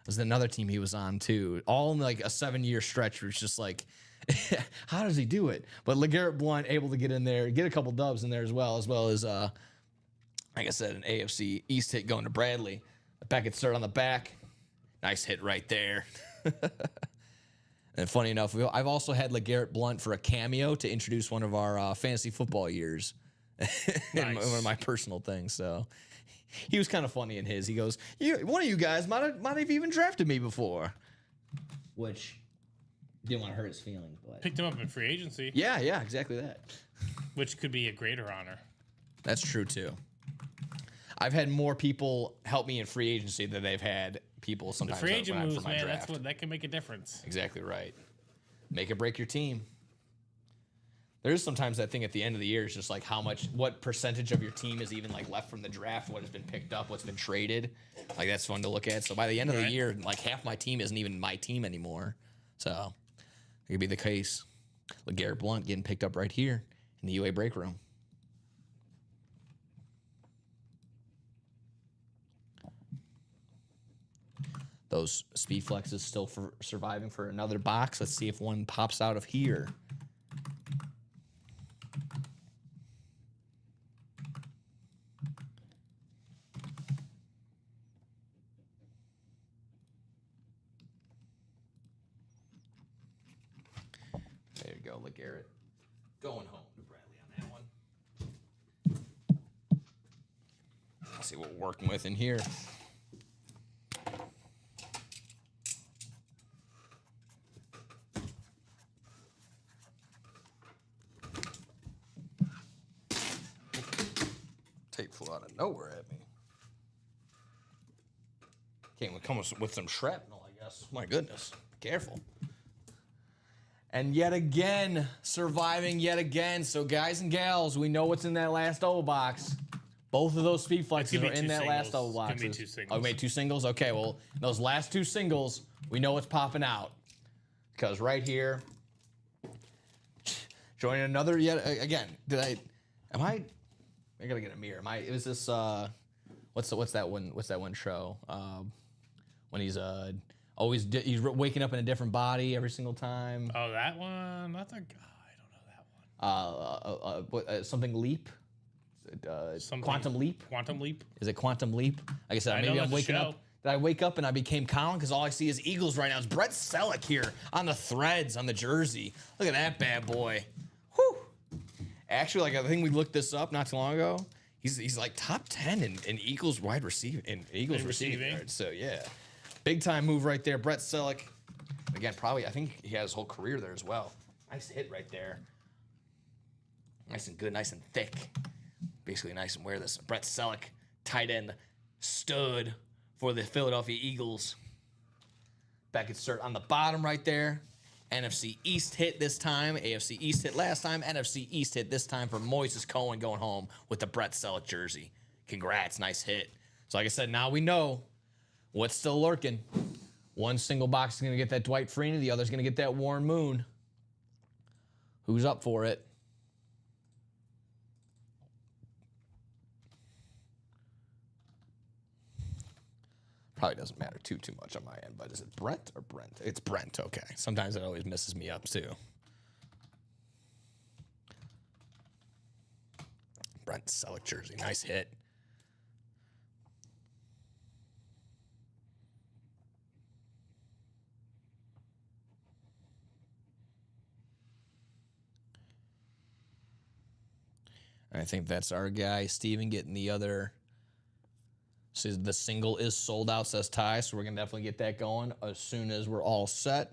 [SPEAKER 2] was another team he was on too. All in like a 7-year stretch where it's just like, how does he do it? But LeGarrette Blunt able to get in there, get a couple dubs in there as well as like I said, an AFC East hit going to Bradley. Beckett start on the back. Nice hit right there. And funny enough, I've also had LeGarrette Blunt for a cameo to introduce one of our fantasy football years. Nice. One of my personal things. So he was kind of funny in his. He goes, one of you guys might have even drafted me before. Which didn't want to hurt his feelings. But
[SPEAKER 3] picked him up in free agency.
[SPEAKER 2] Yeah, exactly that.
[SPEAKER 3] Which could be a greater honor.
[SPEAKER 2] That's true, too. I've had more people help me in free agency than they've had people sometimes
[SPEAKER 3] the free agent moves,
[SPEAKER 2] for my
[SPEAKER 3] man,
[SPEAKER 2] draft.
[SPEAKER 3] that can make a difference.
[SPEAKER 2] Exactly right. Make or break your team. There's sometimes that thing at the end of the year is just like what percentage of your team is even like left from the draft, what has been picked up, what's been traded. Like that's fun to look at. So by the end of the year, like half my team isn't even my team anymore. So it could be the case. LeGarrette Blunt getting picked up right here in the UA break room. Those speed flexes still surviving for another box. Let's see if one pops out of here. There you go, LeGarrette. Going home to Bradley on that one. Let's see what we're working with in here. Tape flew out of nowhere at me. Came with some shrapnel, I guess. My goodness. Careful. And yet again, surviving yet again. So guys and gals, we know what's in that last double box. Both of those speed flexes are in that last double box. Oh, we made 2 singles? Okay, well, those last 2 singles, we know what's popping out. Because right here, joining another again. I gotta get a mirror. It was this what's that one show? When he's he's waking up in a different body every single time.
[SPEAKER 3] Oh, that one? I don't know that one.
[SPEAKER 2] Something Leap. Quantum Leap.
[SPEAKER 3] Quantum Leap.
[SPEAKER 2] Is it Quantum Leap? Like I said,
[SPEAKER 3] I
[SPEAKER 2] maybe
[SPEAKER 3] know
[SPEAKER 2] I'm
[SPEAKER 3] there's a
[SPEAKER 2] waking
[SPEAKER 3] show.
[SPEAKER 2] up. Did I wake up and I became Colin? Because all I see is Eagles right now. It's Brett Selleck here on the threads on the jersey. Look at that bad boy. Whew. Actually, like I think we looked this up not too long ago. He's like top 10 in Eagles wide receiver in Eagles receiving yards. So yeah, big time move right there. Brett Selleck. Again, probably I think he had his whole career there as well. Nice hit right there. Nice and good, nice and thick. Basically nice and wear this. Brett Selleck, tight end, stood for the Philadelphia Eagles. Back insert on the bottom right there. NFC East hit this time. AFC East hit last time. NFC East hit this time for Moises Cohen going home with the Brett Selleck jersey. Congrats, nice hit. So like I said, now we know what's still lurking. One single box is going to get that Dwight Freeney. The other's going to get that Warren Moon. Who's up for it? Probably doesn't matter too much on my end, but is it Brent or Brent? It's Brent, okay. Sometimes it always messes me up too. Brent Selleck jersey, nice hit. I think that's our guy, Steven, getting the other. So the single is sold out, says Ty, so we're going to definitely get that going as soon as we're all set.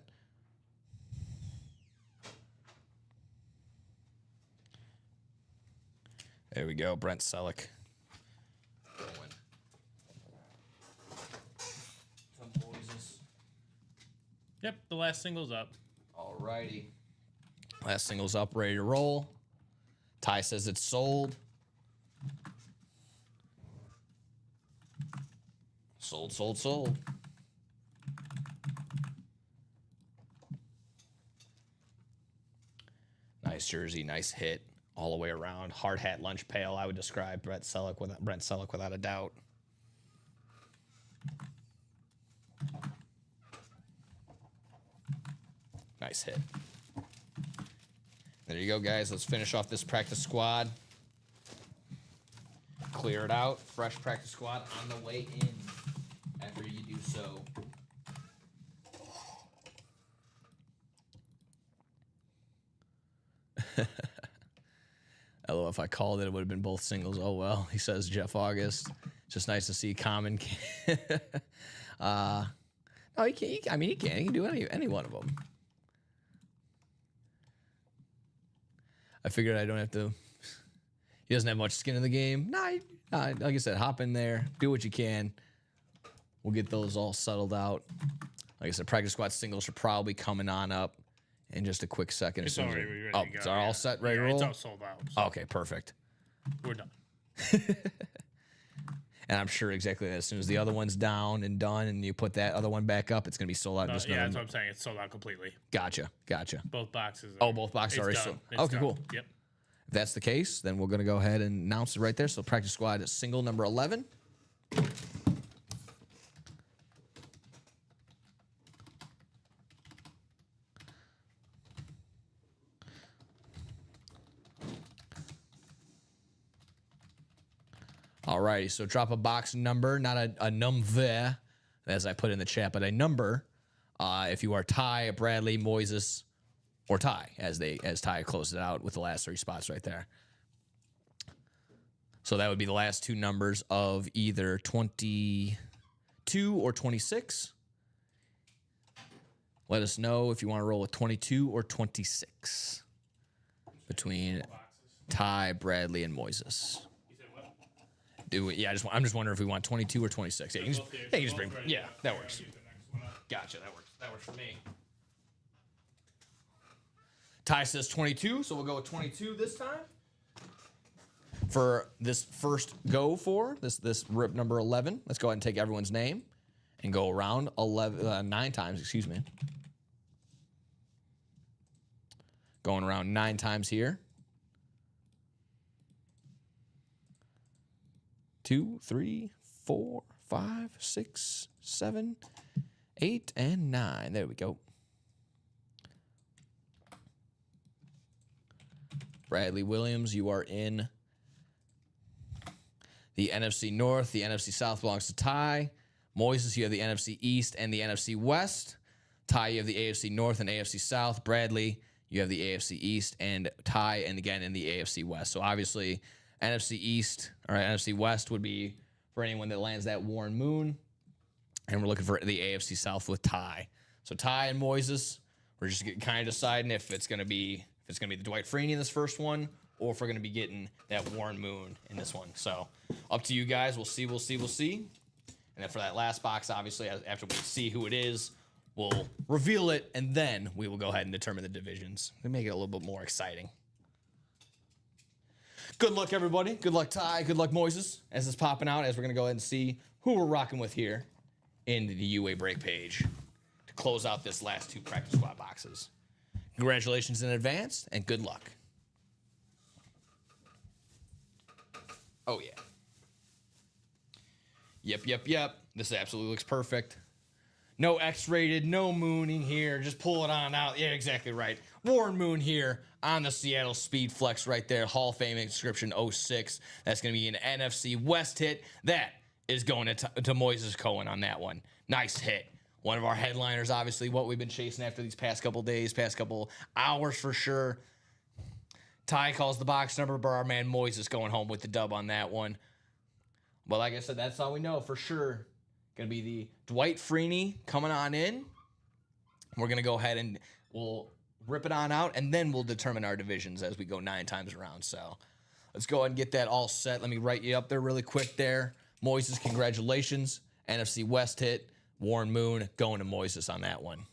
[SPEAKER 2] There we go, Brent Selleck.
[SPEAKER 3] Yep, the last single's up.
[SPEAKER 2] All righty. Last single's up, ready to roll. Ty says it's sold. Sold. Nice jersey, nice hit all the way around. Hard hat, lunch pail. I would describe Brent Selleck without a doubt. Nice hit. There you go, guys. Let's finish off this practice squad. Clear it out. Fresh practice squad on the way in. After you do so. LOL, if I called it, it would have been both singles. Oh, well, he says Jeff August. Just nice to see Common. No, he can't. He can do any one of them. I figured I don't have to. He doesn't have much skin in the game. Nah, like I said, hop in there, do what you can. We'll get those all settled out. Like I said, practice squad singles are probably coming on up in just a quick second.
[SPEAKER 3] It's already ready to go.
[SPEAKER 2] It's all set, ready to roll?
[SPEAKER 3] It's all sold out. So
[SPEAKER 2] Okay, perfect.
[SPEAKER 3] we're done.
[SPEAKER 2] And I'm sure exactly that. As soon as the other one's down and done and you put that other one back up, it's going to be sold out.
[SPEAKER 3] Yeah, that's what I'm saying. It's sold out completely.
[SPEAKER 2] Gotcha.
[SPEAKER 3] Both boxes.
[SPEAKER 2] Oh, both boxes are already
[SPEAKER 3] done.
[SPEAKER 2] sold.
[SPEAKER 3] It's
[SPEAKER 2] Okay,
[SPEAKER 3] done.
[SPEAKER 2] cool.
[SPEAKER 3] Yep.
[SPEAKER 2] If that's the case, then we're going to go ahead and announce it right there. So practice squad is single number 11. Alrighty, so drop a box number, not a number, as I put in the chat, but a number. If you are Ty, Bradley, Moises, or Ty, as Ty closes it out with the last three spots right there. So that would be the last two numbers of either 22 or 26. Let us know if you want to roll with 22 or 26 between Ty, Bradley, and Moises. Yeah, I'm just wondering if we want 22 or 26. Yeah, you can just bring. Yeah, that works. Gotcha, that works for me. Ty says 22, so we'll go with 22 this time. For this first go for this rip number 11, let's go ahead and take everyone's name and go around 9 times. Excuse me. Going around 9 times here. 2, 3, 4, 5, 6, 7, 8, and 9. There we go. Bradley Williams, you are in The NFC North, the NFC South belongs to Ty. Moises, you have the NFC East and the NFC West. Ty, you have the AFC North and AFC South. Bradley, you have the AFC East and Ty, and again in the AFC West. So obviously, NFC East or NFC West would be for anyone that lands that Warren Moon. And we're looking for the AFC South with Ty. So Ty and Moises, we're just kind of deciding if it's gonna be the Dwight Freeney in this first one, or if we're gonna be getting that Warren Moon in this one. So up to you guys. We'll see. And then for that last box, obviously, after we see who it is, we'll reveal it, and then we will go ahead and determine the divisions. We make it a little bit more exciting. Good luck, everybody. Good luck, Ty. Good luck, Moises, as it's popping out, as we're gonna go ahead and see who we're rocking with here in the UA break page to close out this last 2 practice squad boxes. Congratulations in advance, and good luck. Oh, yeah. Yep. This absolutely looks perfect. No X-rated, no mooning here. Just pull it on out. Yeah, exactly right. Warren Moon here on the Seattle Speed Flex right there. Hall of Fame inscription 06. That's going to be an NFC West hit. That is going to Moises Cohen on that one. Nice hit. One of our headliners, obviously, what we've been chasing after these past couple days, past couple hours for sure. Ty calls the box number, but our man Moises going home with the dub on that one. But like I said, that's all we know for sure. Going to be the Dwight Freeney coming on in. We're going to go ahead and we'll rip it on out, and then we'll determine our divisions as we go 9 times around. So let's go ahead and get that all set. Let me write you up there really quick there. Moises, congratulations. NFC West hit. Warren Moon going to Moises on that one.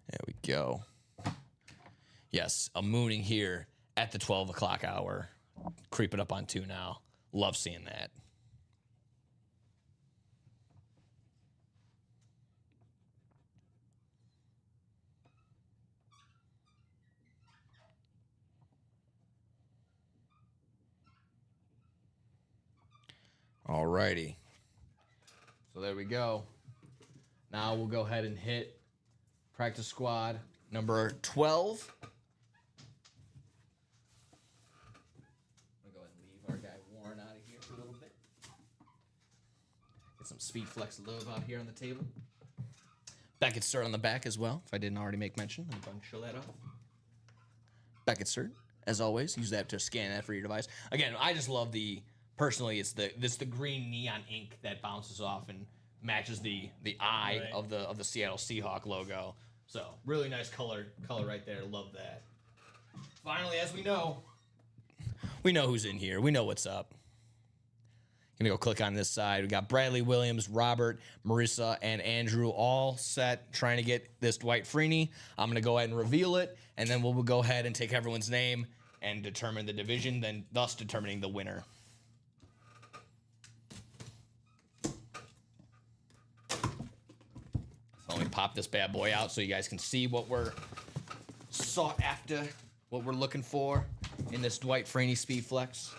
[SPEAKER 2] There we go. Yes, a mooning here at the 12 o'clock hour. Creeping up on 2 now. Love seeing that. Alrighty. So there we go. Now we'll go ahead and hit practice squad number 12. I'm going to go ahead and leave our guy Warren out of here for a little bit. Get some Speed Flex love out here on the table. Beckett Cert on the back as well, if I didn't already make mention. I'm going to show that off. Beckett Cert, as always. Use that to scan that for your device. Again, I just love the... Personally, it's the green neon ink that bounces off and matches the eye
[SPEAKER 3] right.
[SPEAKER 2] of the Seattle Seahawk logo. So really nice color right there. Love that. Finally, as we know who's in here. We know what's up. Gonna go click on this side. We got Bradley Williams, Robert, Marissa, and Andrew all set trying to get this Dwight Freeney. I'm gonna go ahead and reveal it, and then we'll go ahead and take everyone's name and determine the division, then thus determining the winner. Let me pop this bad boy out so you guys can see what we're sought after, what we're looking for in this Dwight Freeney Speed Flex.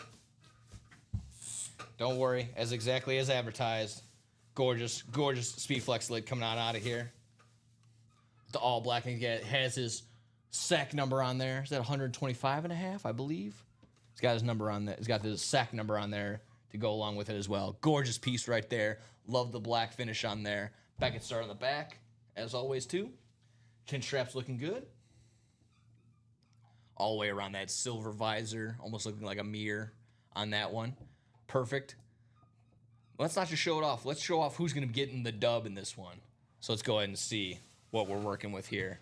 [SPEAKER 2] Don't worry, as exactly as advertised. Gorgeous Speed Flex lid coming out of here. The all black, and it has his sack number on there. Is that 125.5, I believe? It's got his number on there. It's got the sack number on there to go along with it as well. Gorgeous piece right there. Love the black finish on there. Beckett Cert on the back, as always, too. Chin strap's looking good. All the way around that silver visor, almost looking like a mirror on that one. Perfect. Let's not just show it off. Let's show off who's going to be getting the dub in this one. So let's go ahead and see what we're working with here.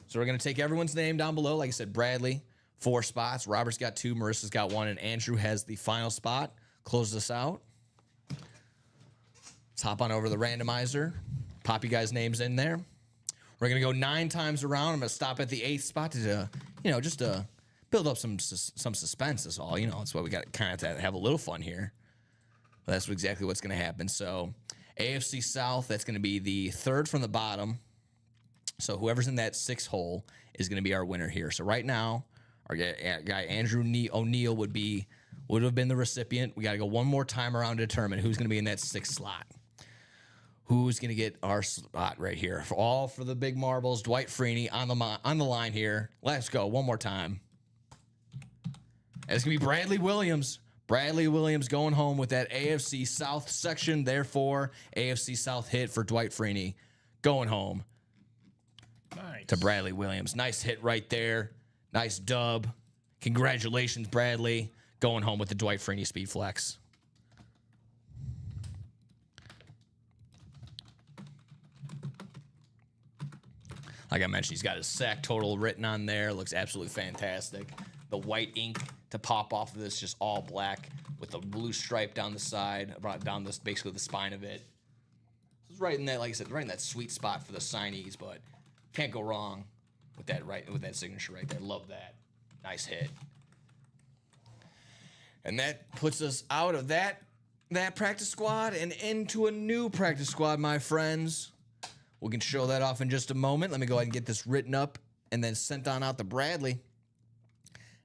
[SPEAKER 2] So we're going to take everyone's name down below. Like I said, Bradley, 4 spots. Robert's got 2. Marissa's got 1. And Andrew has the final spot. Close this out. Let's hop on over to the randomizer. Pop you guys' names in there. We're going to go 9 times around. I'm going to stop at the 8th spot to, just to build up some suspense is all. That's why we got to kind of have a little fun here. But that's exactly what's going to happen. So AFC South, that's going to be the 3rd from the bottom. So whoever's in that 6th hole is going to be our winner here. So right now, our guy Andrew O'Neill would have been the recipient. We got to go one more time around to determine who's going to be in that 6th slot. Who's going to get our spot right here? All for the big marbles. Dwight Freeney on the line here. Let's go one more time. And it's going to be Bradley Williams. Bradley Williams going home with that AFC South section. Therefore, AFC South hit for Dwight Freeney. Going home to Bradley Williams. Nice hit right there. Nice dub. Congratulations, Bradley. Going home with the Dwight Freeney Speed Flex. Like I mentioned, he's got his sack total written on there. Looks absolutely fantastic. The white ink to pop off of this, just all black with a blue stripe down the side, down this basically the spine of it. It's right in that, like I said, right in that sweet spot for the signees, but can't go wrong with that signature right there. Love that. Nice hit. And that puts us out of that practice squad and into a new practice squad, my friends. We can show that off in just a moment. Let me go ahead and get this written up and then sent on out to Bradley.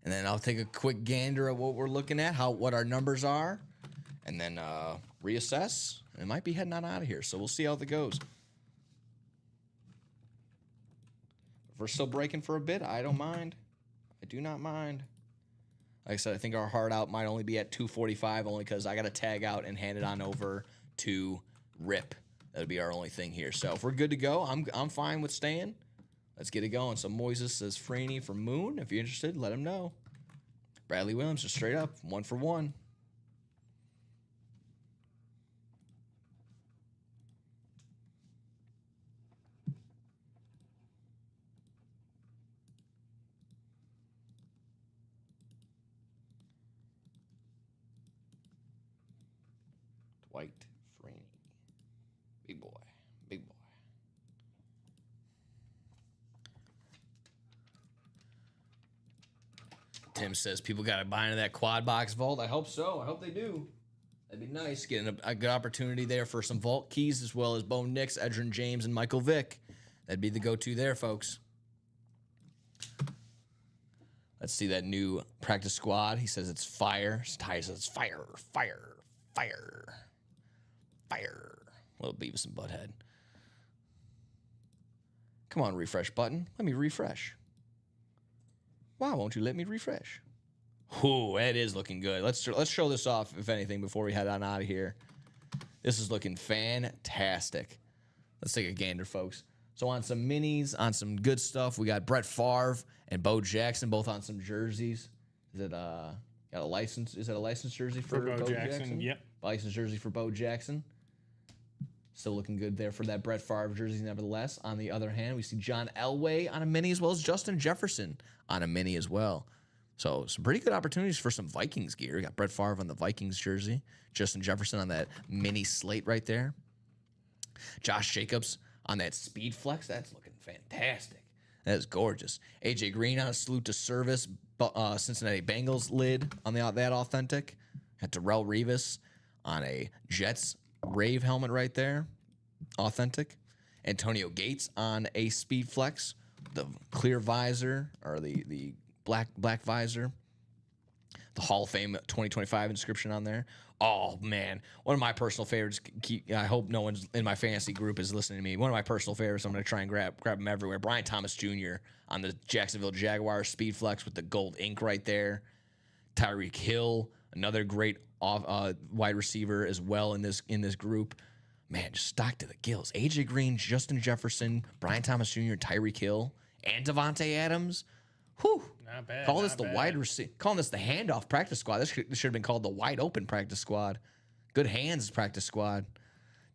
[SPEAKER 2] And then I'll take a quick gander at what we're looking at, what our numbers are, and then reassess. It might be heading on out of here, so we'll see how it goes. If we're still breaking for a bit, I don't mind. I do not mind. Like I said, I think our hard out might only be at 245, only because I got to tag out and hand it on over to Rip. That'll be our only thing here. So if we're good to go, I'm fine with staying. Let's get it going. So Moises says Freeney for Moon. If you're interested, let him know. Bradley Williams just straight up 1 for 1. Dwight Freeney. Big boy. Big boy. Tim says people got to buy into that quad box vault. I hope so. I hope they do. That'd be nice. Getting a good opportunity there for some vault keys as well as Bo Nix, Edgerrin James, and Michael Vick. That'd be the go-to there, folks. Let's see that new practice squad. He says it's fire. Ty says fire, fire, fire, fire. Little Beavis and Butthead. Come on, refresh button. Let me refresh. Why won't you let me refresh? Ooh, it is looking good. Let's show this off, if anything, before we head on out of here. This is looking fantastic. Let's take a gander, folks. So on some minis, on some good stuff, we got Brett Favre and Bo Jackson both on some jerseys. Is it got a license? Is it a licensed jersey for Bo Jackson?
[SPEAKER 3] Yep.
[SPEAKER 2] Licensed jersey for Bo Jackson. Still looking good there for that Brett Favre jersey, nevertheless. On the other hand, we see John Elway on a mini as well as Justin Jefferson on a mini as well. So some pretty good opportunities for some Vikings gear. We got Brett Favre on the Vikings jersey. Justin Jefferson on that mini slate right there. Josh Jacobs on that Speed Flex. That's looking fantastic. That is gorgeous. AJ Green on a salute to service. Cincinnati Bengals lid on that authentic. Got Darrelle Revis on a Jets Rave helmet right there. Authentic. Antonio Gates on a Speed Flex. The clear visor, or the black visor. The Hall of Fame 2025 inscription on there. Oh, man. One of my personal favorites. I hope no one in my fantasy group is listening to me. One of my personal favorites, I'm going to try and grab them everywhere. Brian Thomas Jr. on the Jacksonville Jaguars Speed Flex with the gold ink right there. Tyreek Hill, another great wide receiver as well in this group. Man, just stocked to the gills. AJ Green, Justin Jefferson, Brian Thomas Jr., Tyreek Hill, and Devontae Adams. Whew.
[SPEAKER 3] Not bad.
[SPEAKER 2] Call this the wide receiver. Calling this the handoff practice squad. This should have been called the wide open practice squad. Good hands practice squad.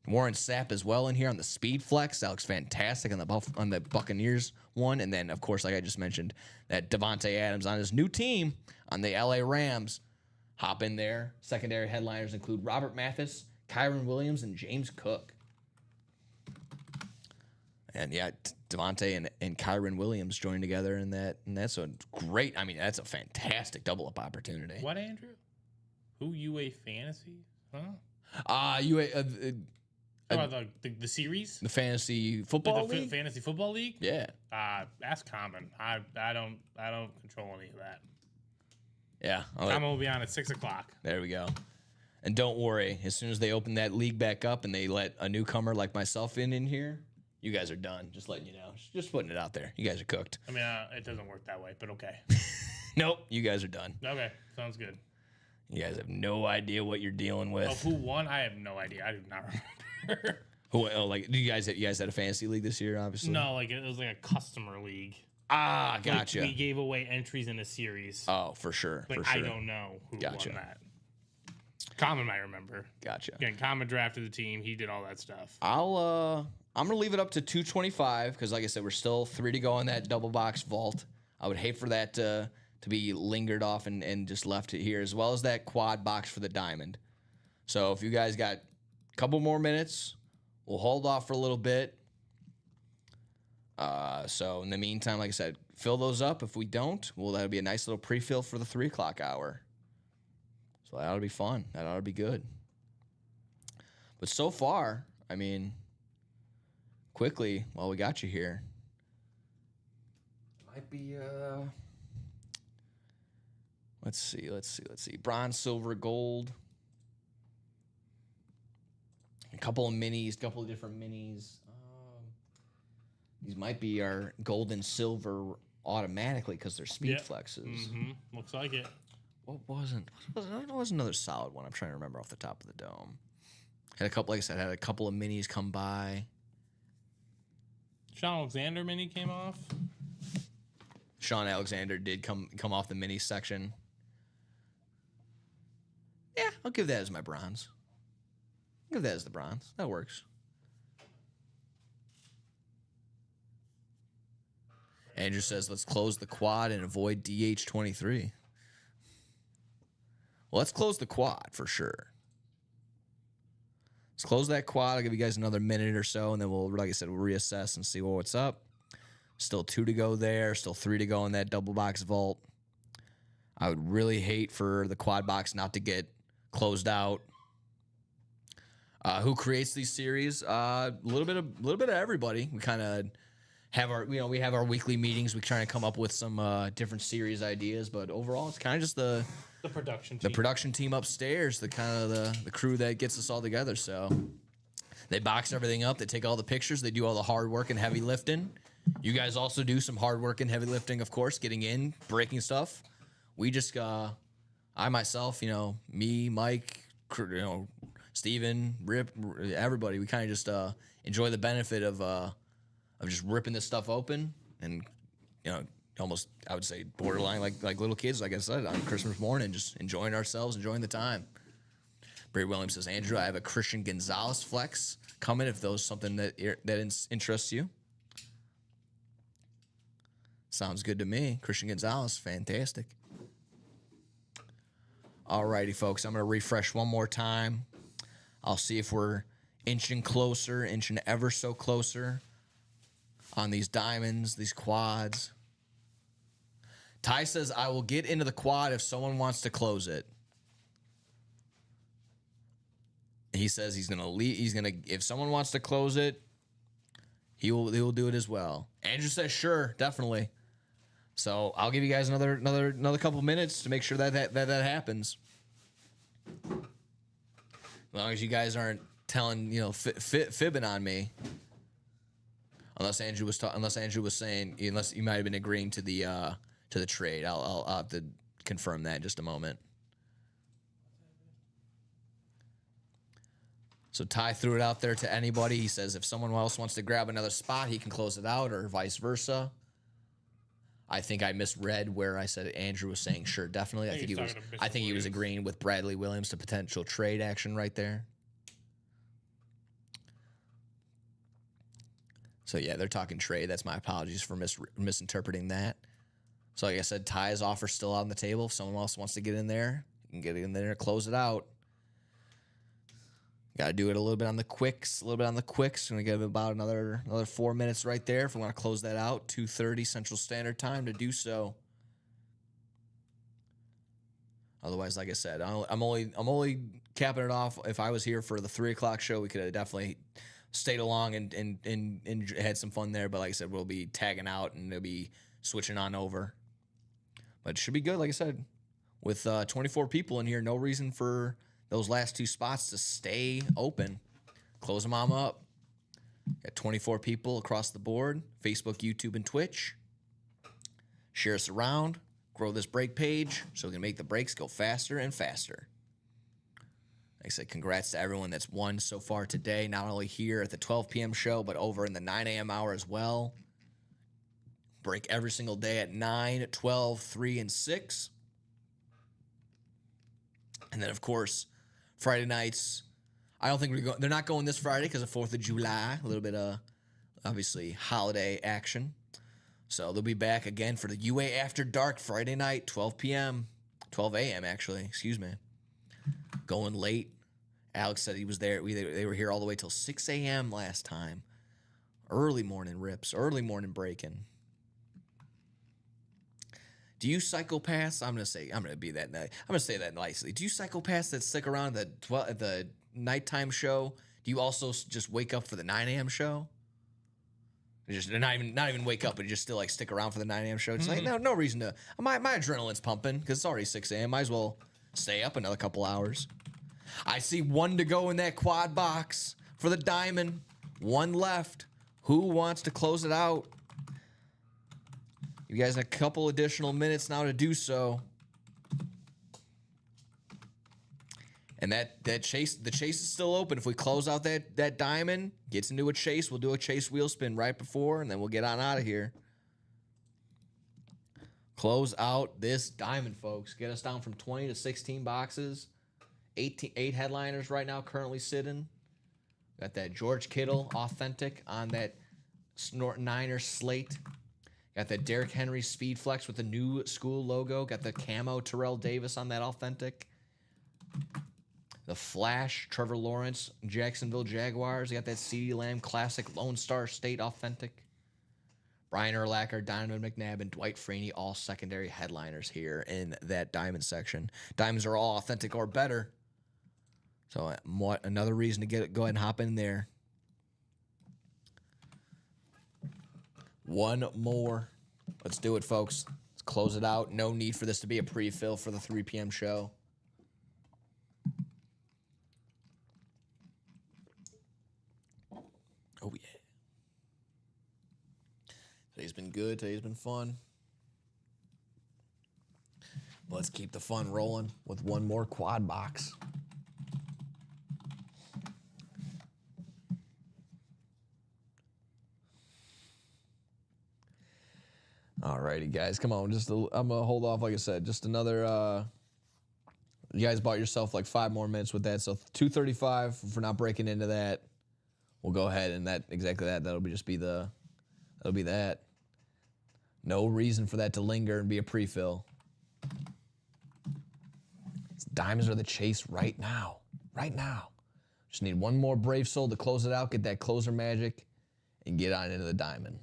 [SPEAKER 2] Warren Sapp as well in here on the Speed Flex. That looks fantastic on the Buccaneers one. And then, of course, like I just mentioned, that Devontae Adams on his new team on the LA Rams. Hop in there. Secondary headliners include Robert Mathis, Kyron Williams, and James Cook. And yeah, Devontae and Kyron Williams joined together in that, and that's a great. I mean, that's a fantastic double up opportunity.
[SPEAKER 3] What, Andrew? Who UA Fantasy? Huh? The series,
[SPEAKER 2] the fantasy football league,
[SPEAKER 3] fantasy football league.
[SPEAKER 2] Yeah,
[SPEAKER 3] that's common. I don't control any of that.
[SPEAKER 2] Yeah,
[SPEAKER 3] I'm gonna be on at 6:00.
[SPEAKER 2] There we go. And don't worry, as soon as they open that league back up and they let a newcomer like myself in here, you guys are done. Just letting you know. Just putting it out there. You guys are cooked.
[SPEAKER 3] I mean, it doesn't work that way, but okay.
[SPEAKER 2] Nope, you guys are done.
[SPEAKER 3] Okay, sounds good.
[SPEAKER 2] You guys have no idea what you're dealing with.
[SPEAKER 3] Of who won, I have no idea. I do not remember.
[SPEAKER 2] Who? Oh, like you guys had a fantasy league this year, obviously.
[SPEAKER 3] No, like it was like a customer league.
[SPEAKER 2] Ah, gotcha.
[SPEAKER 3] Like we gave away entries in a series.
[SPEAKER 2] Oh, for sure.
[SPEAKER 3] Like
[SPEAKER 2] for sure.
[SPEAKER 3] I don't know who
[SPEAKER 2] Gotcha.
[SPEAKER 3] won that. Common might remember.
[SPEAKER 2] Gotcha.
[SPEAKER 3] Again, Common drafted the team. He did all that stuff.
[SPEAKER 2] I'm gonna leave it up to 225 because, like I said, we're still 3 to go in that double box vault. I would hate for that to be lingered off and just left it here, as well as that quad box for the diamond. So if you guys got a couple more minutes, we'll hold off for a little bit. So in the meantime, like I said, fill those up. If we don't, well, that'll be a nice little pre-fill for the 3 o'clock hour. So that ought to be fun. That ought to be good. But so far, I mean, quickly, while we got you here, might be, let's see. Bronze, silver, gold. A couple of minis, couple of different minis. These might be our gold and silver automatically because they're speed flexes.
[SPEAKER 3] Mm-hmm. Looks like it.
[SPEAKER 2] What was another solid one? I'm trying to remember off the top of the dome. Had a couple, like I said, had a couple of minis come by.
[SPEAKER 3] Sean Alexander mini came off.
[SPEAKER 2] Sean Alexander did come off the mini section. Yeah, I'll give that as my bronze. I'll give that as the bronze. That works. Andrew says, let's close the quad and avoid DH23. Well, let's close the quad for sure. Let's close that quad. I'll give you guys another minute or so, and then we'll, like I said, we'll reassess and see what's up. Still 2 to go there. Still 3 to go in that double box vault. I would really hate for the quad box not to get closed out. Who creates these series? A little bit of everybody. We kind of have we have our weekly meetings. We try to come up with some different series ideas, but overall, it's kind of just the production team upstairs, the kind of the crew that gets us all together. So they box everything up. They take all the pictures. They do all the hard work and heavy lifting. You guys also do some hard work and heavy lifting, of course, getting in, breaking stuff. We just, I myself, me, Mike, Steven, Rip, everybody, we kind of just enjoy the benefit of just ripping this stuff open and, almost, I would say, borderline like little kids, like I said, on Christmas morning, just enjoying ourselves, enjoying the time. Brady Williams says, Andrew, I have a Christian Gonzalez flex coming if those something that interests you. Sounds good to me. Christian Gonzalez, fantastic. All righty, folks. I'm going to refresh one more time. I'll see if we're inching ever so closer on these diamonds, these quads. Ty says, I will get into the quad if someone wants to close it. He says he's going to leave. If someone wants to close it, he will do it as well. Andrew says, sure, definitely. So I'll give you guys another couple minutes to make sure that happens. As long as you guys aren't telling, fibbing on me. Unless Andrew was saying, unless you might have been agreeing to the trade. I'll have to confirm that in just a moment. So Ty threw it out there to anybody. He says if someone else wants to grab another spot, he can close it out, or vice versa. I think I misread where I said Andrew was saying sure, definitely. I think he was agreeing with Bradley Williams to potential trade action right there. So yeah, they're talking trade. That's my apologies for misinterpreting that. So like I said, Ty's offer still on the table. If someone else wants to get in there, you can get in there and close it out. Got to do it a little bit on the quicks. Going to give about another 4 minutes right there if we want to close that out. 2:30 Central Standard Time to do so. Otherwise, like I said, I'm only capping it off. If I was here for the 3 o'clock show, we could have definitely stayed along and had some fun there. But like I said, we'll be tagging out and they'll be switching on over. But it should be good, like I said. With 24 people in here, no reason for those last 2 spots to stay open. Close them on up. Got 24 people across the board, Facebook, YouTube, and Twitch. Share us around. Grow this break page so we can make the breaks go faster and faster. Like I said, congrats to everyone that's won so far today, not only here at the 12 p.m. show, but over in the 9 a.m. hour as well. Break every single day at 9, 12, 3, and 6. And then, of course, Friday nights. I don't think they're not going this Friday because of 4th of July. A little bit of, obviously, holiday action. So they'll be back again for the UA After Dark Friday night, 12 p.m. 12 a.m. actually, excuse me. Going late. Alex said he was there. They were here all the way till 6 a.m. last time. Early morning rips, early morning breaking. Do you psychopaths? I'm gonna be that night. I'm gonna say that nicely. Do you psychopaths that stick around at the nighttime show? Do you also just wake up for the 9 a.m. show? Just not even wake up, but just still like stick around for the 9 a.m. show. It's like no reason to. My adrenaline's pumping because it's already 6 a.m. Might as well stay up another couple hours. I see 1 to go in that quad box for the diamond. 1 left. Who wants to close it out? You guys have a couple additional minutes now to do so. And the chase is still open. If we close out that diamond, gets into a chase, we'll do a chase wheel spin right before, and then we'll get on out of here. Close out this diamond, folks. Get us down from 20 to 16 boxes. 8 headliners right now currently sitting. Got that George Kittle authentic on that Niners slate. Got that Derrick Henry Speed Flex with the new school logo. Got the camo Terrell Davis on that authentic. The Flash Trevor Lawrence Jacksonville Jaguars. Got that CeeDee Lamb Classic Lone Star State authentic. Brian Urlacher, Donovan McNabb, and Dwight Freeney, all secondary headliners here in that diamond section. Diamonds are all authentic or better. So another reason to go ahead and hop in there. 1 more. Let's do it, folks. Let's close it out. No need for this to be a pre-fill for the 3 p.m. show. Oh, yeah. Today's been good. Today's been fun. Let's keep the fun rolling with 1 more quad box. Alrighty, guys, come on. I'm gonna hold off. Like I said, just another. You guys bought yourself like 5 more minutes with that, so 235 for not breaking into that. We'll go ahead and that'll be that. No reason for that to linger and be a pre-fill. Diamonds are the chase right now. Right now. Just need 1 more brave soul to close it out, get that closer magic, and get on into the diamond.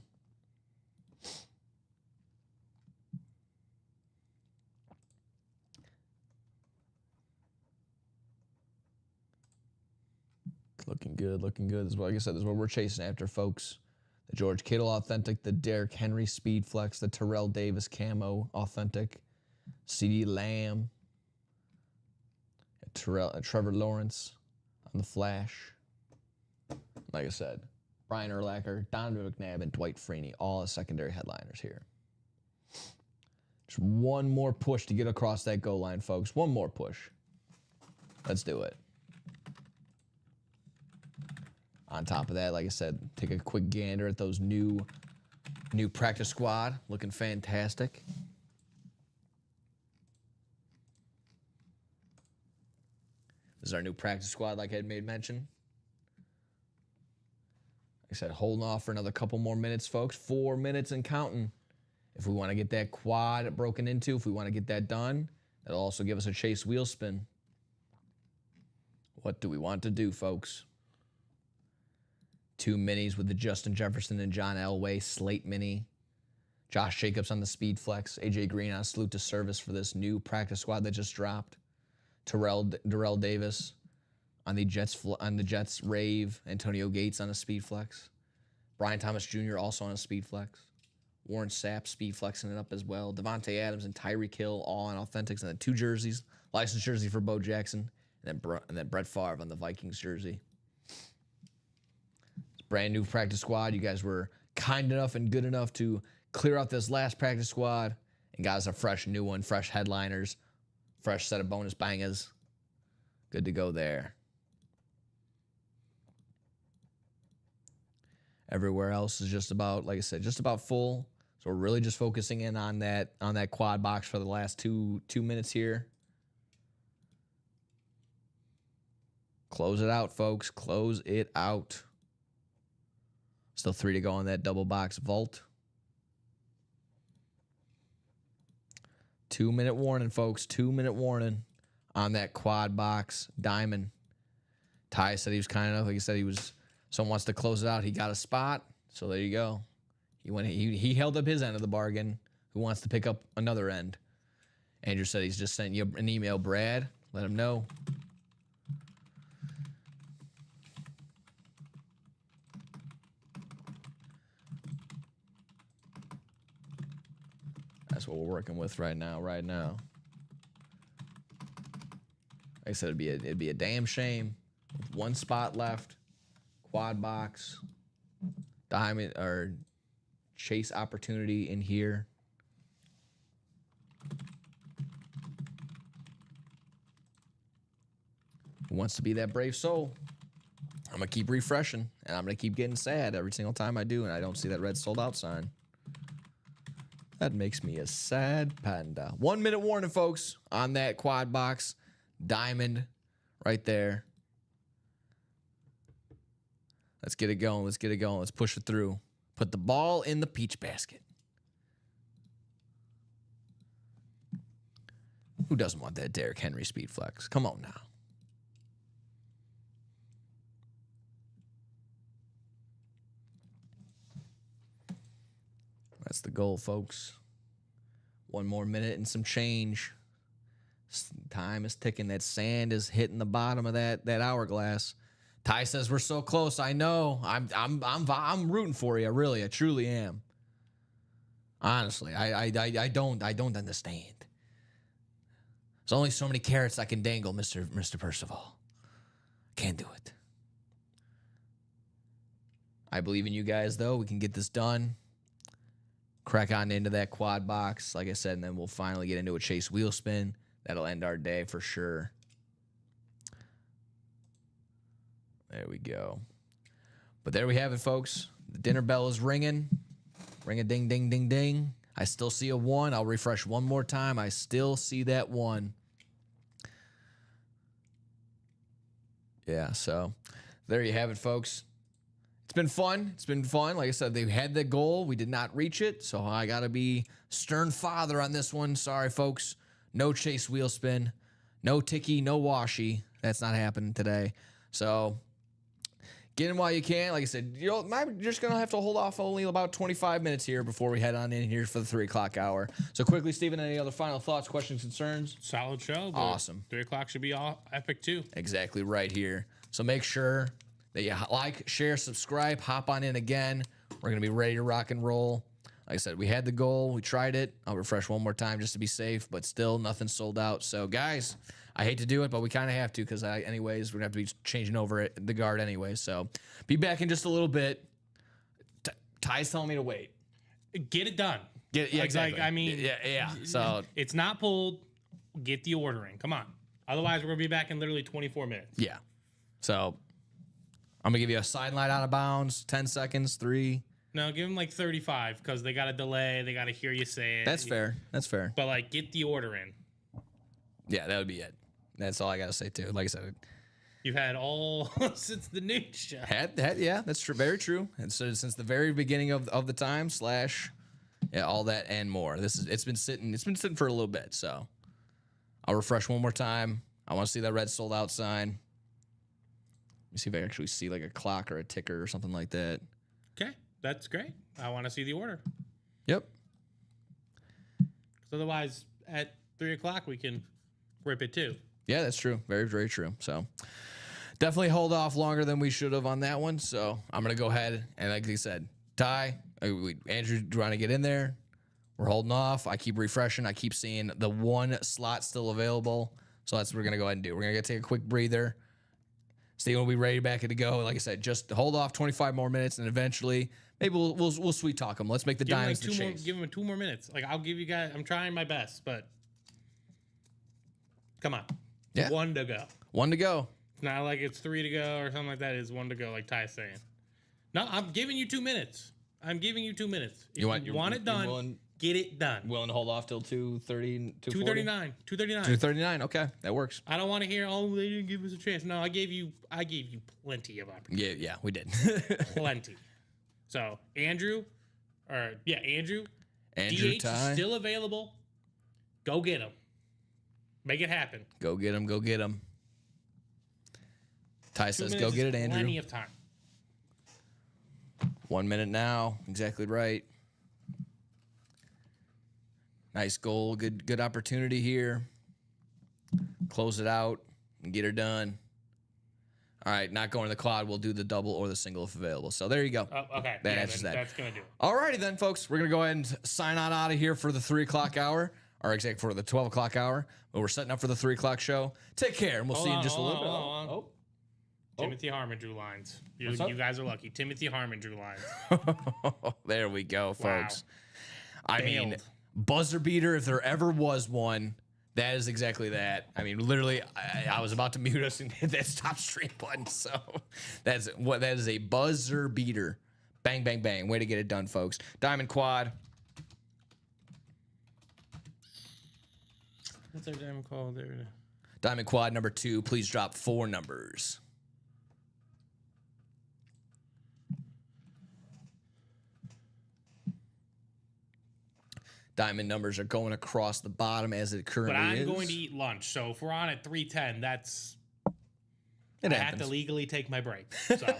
[SPEAKER 2] Looking good, looking good. This is what, like I said, this is what we're chasing after, folks. The George Kittle authentic, the Derrick Henry Speed Flex, the Terrell Davis camo authentic, CeeDee Lamb, Trevor Lawrence on the Flash. Like I said, Brian Urlacher, Donovan McNabb, and Dwight Freeney, all as secondary headliners here. Just 1 more push to get across that goal line, folks. 1 more push. Let's do it. On top of that, like I said, take a quick gander at those new practice squad. Looking fantastic. This is our new practice squad, like I had made mention. Like I said, holding off for another couple more minutes, folks. 4 minutes and counting. If we want to get that quad broken into, if we want to get that done, that'll also give us a chase wheel spin. What do we want to do, folks? 2 minis with the Justin Jefferson and John Elway slate mini. Josh Jacobs on the Speed Flex. AJ Green on salute to service for this new practice squad that just dropped. Darrell Davis on the Jets Rave. Antonio Gates on a Speed Flex. Brian Thomas Jr. also on a Speed Flex. Warren Sapp Speed Flexing it up as well. Devontae Adams and Tyreek Hill all on authentics, and then 2 jerseys. Licensed jersey for Bo Jackson, and then Brett Favre on the Vikings jersey. It's brand new practice squad. You guys were kind enough and good enough to clear out this last practice squad and got us a fresh new one, fresh headliners, fresh set of bonus bangers. Good to go there. Everywhere else is just about, like I said, just about full. So we're really just focusing in on that quad box for the last two minutes here. Close it out, folks. Close it out. Still 3 to go on that double box vault. 2-minute warning, folks. 2-minute warning on that quad box diamond. Ty said he was kind enough. Like he said, someone wants to close it out. He got a spot. So there you go. He held up his end of the bargain. Who wants to pick up another end? Andrew said he's just sent you an email, Brad. Let him know. That's what we're working with right now. Like I said, it'd be a damn shame with one spot left. Quad box, diamond or chase opportunity in here. Who wants to be that brave soul? I'm gonna keep refreshing, and I'm gonna keep getting sad every single time I do, and I don't see that red sold out sign. That makes me a sad panda. 1-minute warning, folks, on that quad box diamond right there. Let's get it going. Let's push it through. Put the ball in the peach basket. Who doesn't want that Derrick Henry speed flex? Come on now. That's the goal, folks. 1 more minute and some change. Time is ticking. That sand is hitting the bottom of that hourglass. Ty says we're so close. I know. I'm rooting for you. I truly am. Honestly, I don't understand. There's only so many carrots I can dangle, Mr. Percival. Can't do it. I believe in you guys, though. We can get this done. Crack on into that quad box, like I said, and then we'll finally get into a chase wheel spin. That'll end our day for sure. There we go. But there we have it, folks. The dinner bell is ringing. Ring a ding, ding, ding, ding. I still see a 1. I'll refresh one more time. I still see that 1. Yeah, so there you have it, folks. It's been fun. Like I said, they had the goal. We did not reach it, so I got to be stern father on this one. Sorry, folks. No chase wheel spin. No ticky, no washy. That's not happening today. So get in while you can. Like I said, you're just going to have to hold off only about 25 minutes here before we head on in here for the 3 o'clock hour. So quickly, Steven, any other final thoughts, questions, concerns?
[SPEAKER 3] Solid show.
[SPEAKER 2] Awesome.
[SPEAKER 3] 3 o'clock should be all epic, too.
[SPEAKER 2] Exactly right here. So make sure that you like, share, subscribe, hop on in again. We're going to be ready to rock and roll. Like I said, we had the goal. We tried it. I'll refresh one more time just to be safe, but still nothing sold out. So, guys, I hate to do it, but we kind of have to because, anyways, we're going to have to be changing over the guard anyway. So, be back in just a little bit. Ty's telling me to wait.
[SPEAKER 3] Get it done.
[SPEAKER 2] Exactly. Yeah. So,
[SPEAKER 3] it's not pulled. Get the order in. Come on. Otherwise, we're going to be back in literally 24 minutes.
[SPEAKER 2] Yeah. So, I'm going to give you a sideline out of bounds, 10 seconds, 3.
[SPEAKER 3] No, give them like 35 because they got a delay. They got to hear you say it.
[SPEAKER 2] That's fair.
[SPEAKER 3] But, get the order in.
[SPEAKER 2] Yeah, that would be it. That's all I got to say, too. Like I said,
[SPEAKER 3] you've had all since the news show.
[SPEAKER 2] Yeah, that's true. Very true. And so since the very beginning of the time / all that and more. It's been sitting for a little bit. So I'll refresh one more time. I want to see that red sold out sign. Let me see if I can actually see like a clock or a ticker or something like that.
[SPEAKER 3] Okay, that's great. I want to see the order.
[SPEAKER 2] Yep.
[SPEAKER 3] Because otherwise, at 3 o'clock, we can rip it too.
[SPEAKER 2] Yeah, that's true. Very, very true. So definitely hold off longer than we should have on that one. So I'm going to go ahead and, like I said, Ty, Andrew trying to get in there. We're holding off. I keep refreshing. I keep seeing the 1 slot still available. So that's what we're going to go ahead and do. We're going to take a quick breather. Steven will be ready back to go. Like I said, just hold off 25 more minutes, and eventually maybe we'll sweet talk them. Let's make the diamonds the chase.
[SPEAKER 3] Give him 2 more minutes. Like, I'll give you guys. I'm trying my best, but come on.
[SPEAKER 2] Yeah.
[SPEAKER 3] 1 to go.
[SPEAKER 2] 1 to go.
[SPEAKER 3] It's not like it's 3 to go or something like that. It's 1 to go, like Ty's saying. No, I'm giving you 2 minutes. I'm giving you 2 minutes. If you want it done, get it done.
[SPEAKER 2] Willing to hold off till 2:30,
[SPEAKER 3] 2:39. 2:39.
[SPEAKER 2] 2:39. Okay, that works.
[SPEAKER 3] I don't want to hear, oh, they didn't give us a chance. No, I gave you plenty of opportunity.
[SPEAKER 2] Yeah, we did.
[SPEAKER 3] Plenty. So Andrew,
[SPEAKER 2] Andrew
[SPEAKER 3] DH
[SPEAKER 2] Ty.
[SPEAKER 3] is still available. Go get him. Make it happen.
[SPEAKER 2] Go get him. Go get him. Ty
[SPEAKER 3] 2
[SPEAKER 2] says,
[SPEAKER 3] minutes
[SPEAKER 2] "Go get it,
[SPEAKER 3] is
[SPEAKER 2] Andrew."
[SPEAKER 3] Plenty of time.
[SPEAKER 2] 1 minute now. Exactly right. Nice goal. Good opportunity here. Close it out and get her done. All right, not going to the quad. We'll do the double or the single if available. So there you go.
[SPEAKER 3] Oh, okay.
[SPEAKER 2] That answers that.
[SPEAKER 3] That's going to do it.
[SPEAKER 2] All righty then, folks. We're going to go ahead and sign on out of here for the 3 o'clock hour, or exactly for the 12 o'clock hour. But we're setting up for the 3 o'clock show. Take care, and we'll see you in just a little bit.
[SPEAKER 3] Hold on.
[SPEAKER 2] Oh.
[SPEAKER 3] Timothy Harmon drew lines. You
[SPEAKER 2] What's up?
[SPEAKER 3] guys are lucky. Timothy Harmon drew lines.
[SPEAKER 2] There we go, folks.
[SPEAKER 3] Wow.
[SPEAKER 2] I mean,
[SPEAKER 3] Bailed.
[SPEAKER 2] buzzer beater, if there ever was one, that is exactly that. I mean, literally, I was about to mute us and hit that stop stream button. So that is a buzzer beater. Bang, bang, bang. Way to get it done, folks. Diamond quad.
[SPEAKER 3] What's our diamond called there?
[SPEAKER 2] Diamond quad number 2. Please drop 4 numbers. Diamond numbers are going across the bottom as it currently
[SPEAKER 3] But
[SPEAKER 2] is.
[SPEAKER 3] I'm going to eat lunch. So if we're on at 3:10, that's
[SPEAKER 2] It
[SPEAKER 3] I
[SPEAKER 2] happens.
[SPEAKER 3] have to legally take my break. So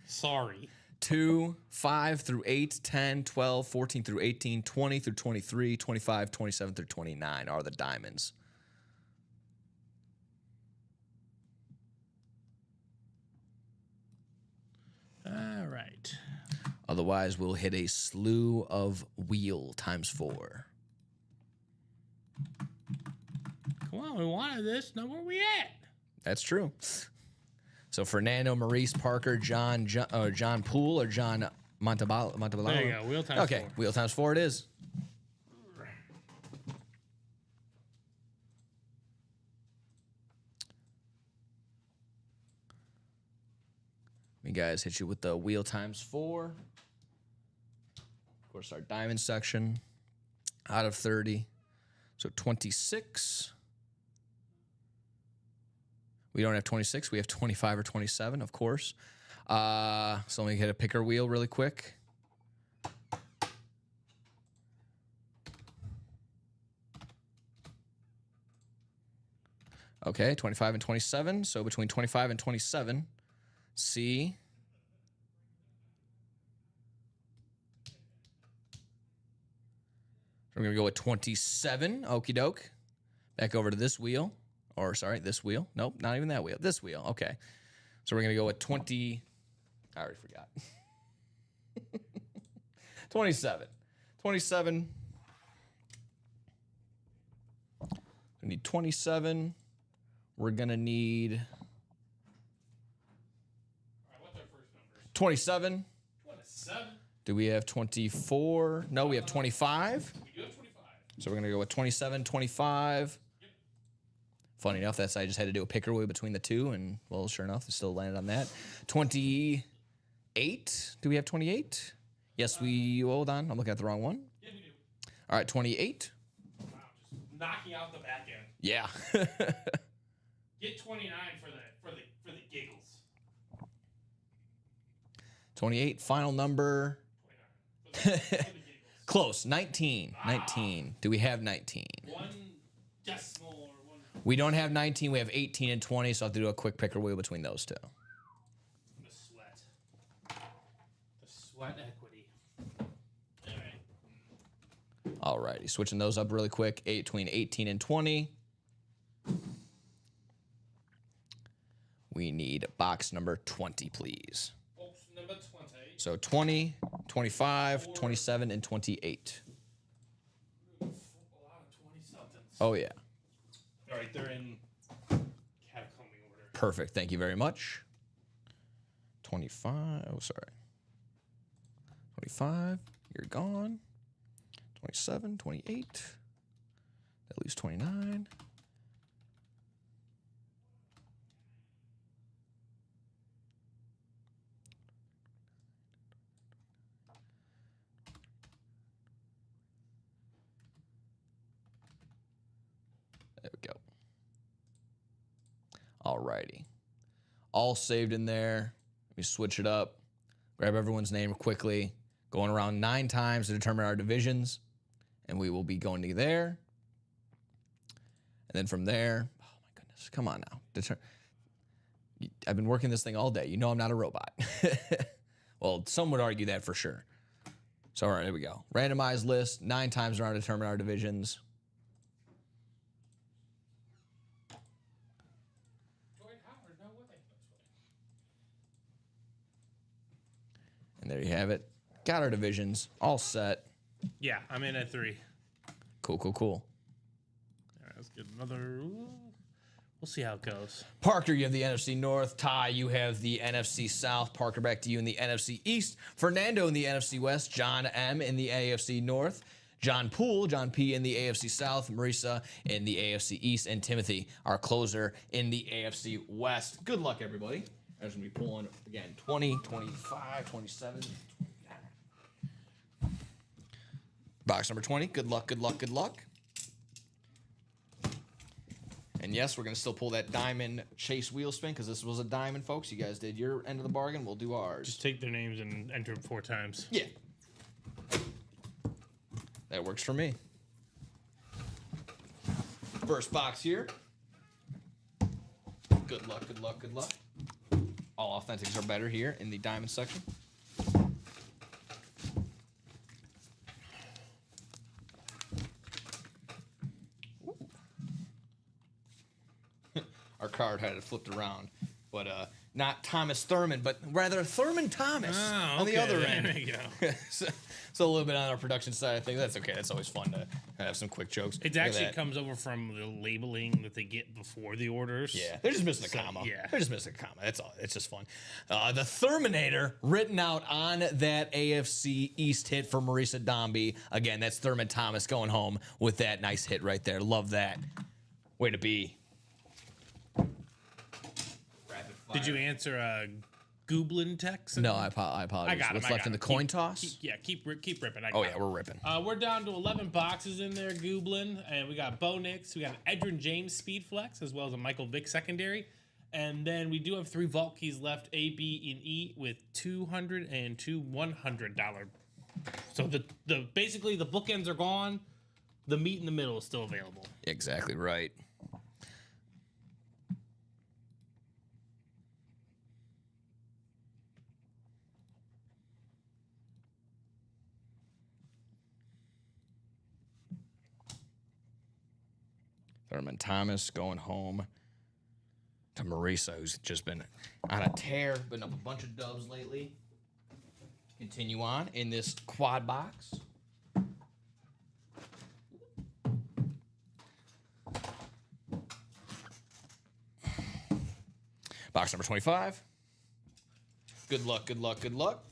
[SPEAKER 3] sorry.
[SPEAKER 2] 2, 5 through 8, 10, 12, 14 through 18, 20 through 23, 25, 27 through 29 are the diamonds.
[SPEAKER 3] All right.
[SPEAKER 2] Otherwise, we'll hit a slew of wheel times 4.
[SPEAKER 3] Come on, we wanted this. Now where we at?
[SPEAKER 2] That's true. So Fernando, Maurice, Parker, John Poole, or John Monteballo.
[SPEAKER 3] There you go. Wheel times
[SPEAKER 2] Okay,
[SPEAKER 3] 4.
[SPEAKER 2] wheel times 4 it is. We guys hit you with the wheel times 4. Of course, our diamond section out of 30. So 26. We don't have 26. We have 25 or 27, of course. So let me hit a picker wheel really quick. Okay, 25 and 27. So between 25 and 27, C. We're going to go with 27. Okie doke. Back over to this wheel. Or, sorry, this wheel. Nope, not even that wheel. This wheel. Okay. So we're going to go with 20. I already forgot. 27. 27. We need 27. We're going to need 27.
[SPEAKER 3] 27.
[SPEAKER 2] Do we have 24? No, we have 25.
[SPEAKER 3] We do have 25.
[SPEAKER 2] So we're going to go with 27, 25.
[SPEAKER 3] Yep.
[SPEAKER 2] Funny enough, I just had to do a picker wheel between the two, and, well, sure enough, it still landed on that. 28. Do we have 28? Yes, we... Hold on. I'm looking at the wrong one.
[SPEAKER 3] Yeah, we do.
[SPEAKER 2] All right, 28.
[SPEAKER 3] Wow, just knocking out the back end.
[SPEAKER 2] Yeah.
[SPEAKER 3] Get 29 for the giggles.
[SPEAKER 2] 28. Final number.
[SPEAKER 3] 29. For the giggles.
[SPEAKER 2] Close. 19. 19. Do we have 19?
[SPEAKER 3] One decimal or one.
[SPEAKER 2] We don't have 19. We have 18 and 20, so I'll have to do a quick picker wheel between those two.
[SPEAKER 3] The sweat. The sweat equity. All right.
[SPEAKER 2] All righty. Switching those up really quick. Between 18 and 20. We need box number 20, please.
[SPEAKER 3] Box number 20.
[SPEAKER 2] So 20, 25, 27, and 28.
[SPEAKER 3] A lot of 20 somethings.
[SPEAKER 2] Oh, yeah.
[SPEAKER 3] All right, they're in catacomb order.
[SPEAKER 2] Perfect. Thank you very much. 25. Oh, sorry. 25. You're gone. 27, 28. That leaves 29. There we go. Alrighty. All saved in there. Let me switch it up. Grab everyone's name quickly. Going around 9 times to determine our divisions. And we will be going to there. And then from there, oh my goodness, come on now. I've been working this thing all day. You know I'm not a robot. Well, some would argue that for sure. So, all right, here we go. Randomized list, 9 times around to determine our divisions. And there you have it. Got our divisions all set.
[SPEAKER 3] Yeah, I'm in at 3.
[SPEAKER 2] Cool, cool, cool.
[SPEAKER 3] All right, let's get another. We'll see how it goes.
[SPEAKER 2] Parker, you have the NFC North. Ty, you have the NFC South. Parker, back to you in the NFC East. Fernando in the NFC West. John M. in the AFC North. John Poole, John P. in the AFC South. Marisa in the AFC East. And Timothy, our closer, in the AFC West. Good luck, everybody. I'm going to be pulling, again, 20, 25, 27. Box number 20. Good luck, good luck, good luck. And yes, we're going to still pull that diamond chase wheel spin because this was a diamond, folks. You guys did your end of the bargain. We'll do ours.
[SPEAKER 3] Just take their names and enter them 4 times.
[SPEAKER 2] Yeah. That works for me. First box here. Good luck, good luck, good luck. All authentics are better here in the diamond section. Our card had it flipped around, but not Thomas Thurman, but rather Thurman Thomas on the other end.
[SPEAKER 3] There you go.
[SPEAKER 2] so a little bit on our production side of things. That's okay. That's always fun to have some quick jokes.
[SPEAKER 3] It actually comes over from the labeling that they get before the orders.
[SPEAKER 2] Yeah, they're just missing a comma.
[SPEAKER 3] Yeah.
[SPEAKER 2] They're just missing a comma. That's all. It's just fun. The Thurminator written out on that AFC East hit for Marisa Dombey. Again, that's Thurman Thomas going home with that nice hit right there. Love that. Way to be.
[SPEAKER 3] Did you answer a Gooblin text?
[SPEAKER 2] No, I apologize.
[SPEAKER 3] I got him.
[SPEAKER 2] What's left in the coin toss?
[SPEAKER 3] Keep ripping.
[SPEAKER 2] Oh, yeah, we're ripping.
[SPEAKER 3] We're down to 11 boxes in there, Gooblin. And we got Bo Nix. We got an Edgerrin James Speed Flex, as well as a Michael Vick secondary. And then we do have 3 vault keys left, A, B, and E, with $200 and $2 $100. So the basically the bookends are gone. The meat in the middle is still available.
[SPEAKER 2] Exactly right. Thurman Thomas going home to Marisa, who's just been on a tear, been up a bunch of dubs lately. Continue on in this quad box. Box number 25. Good luck, good luck, good luck.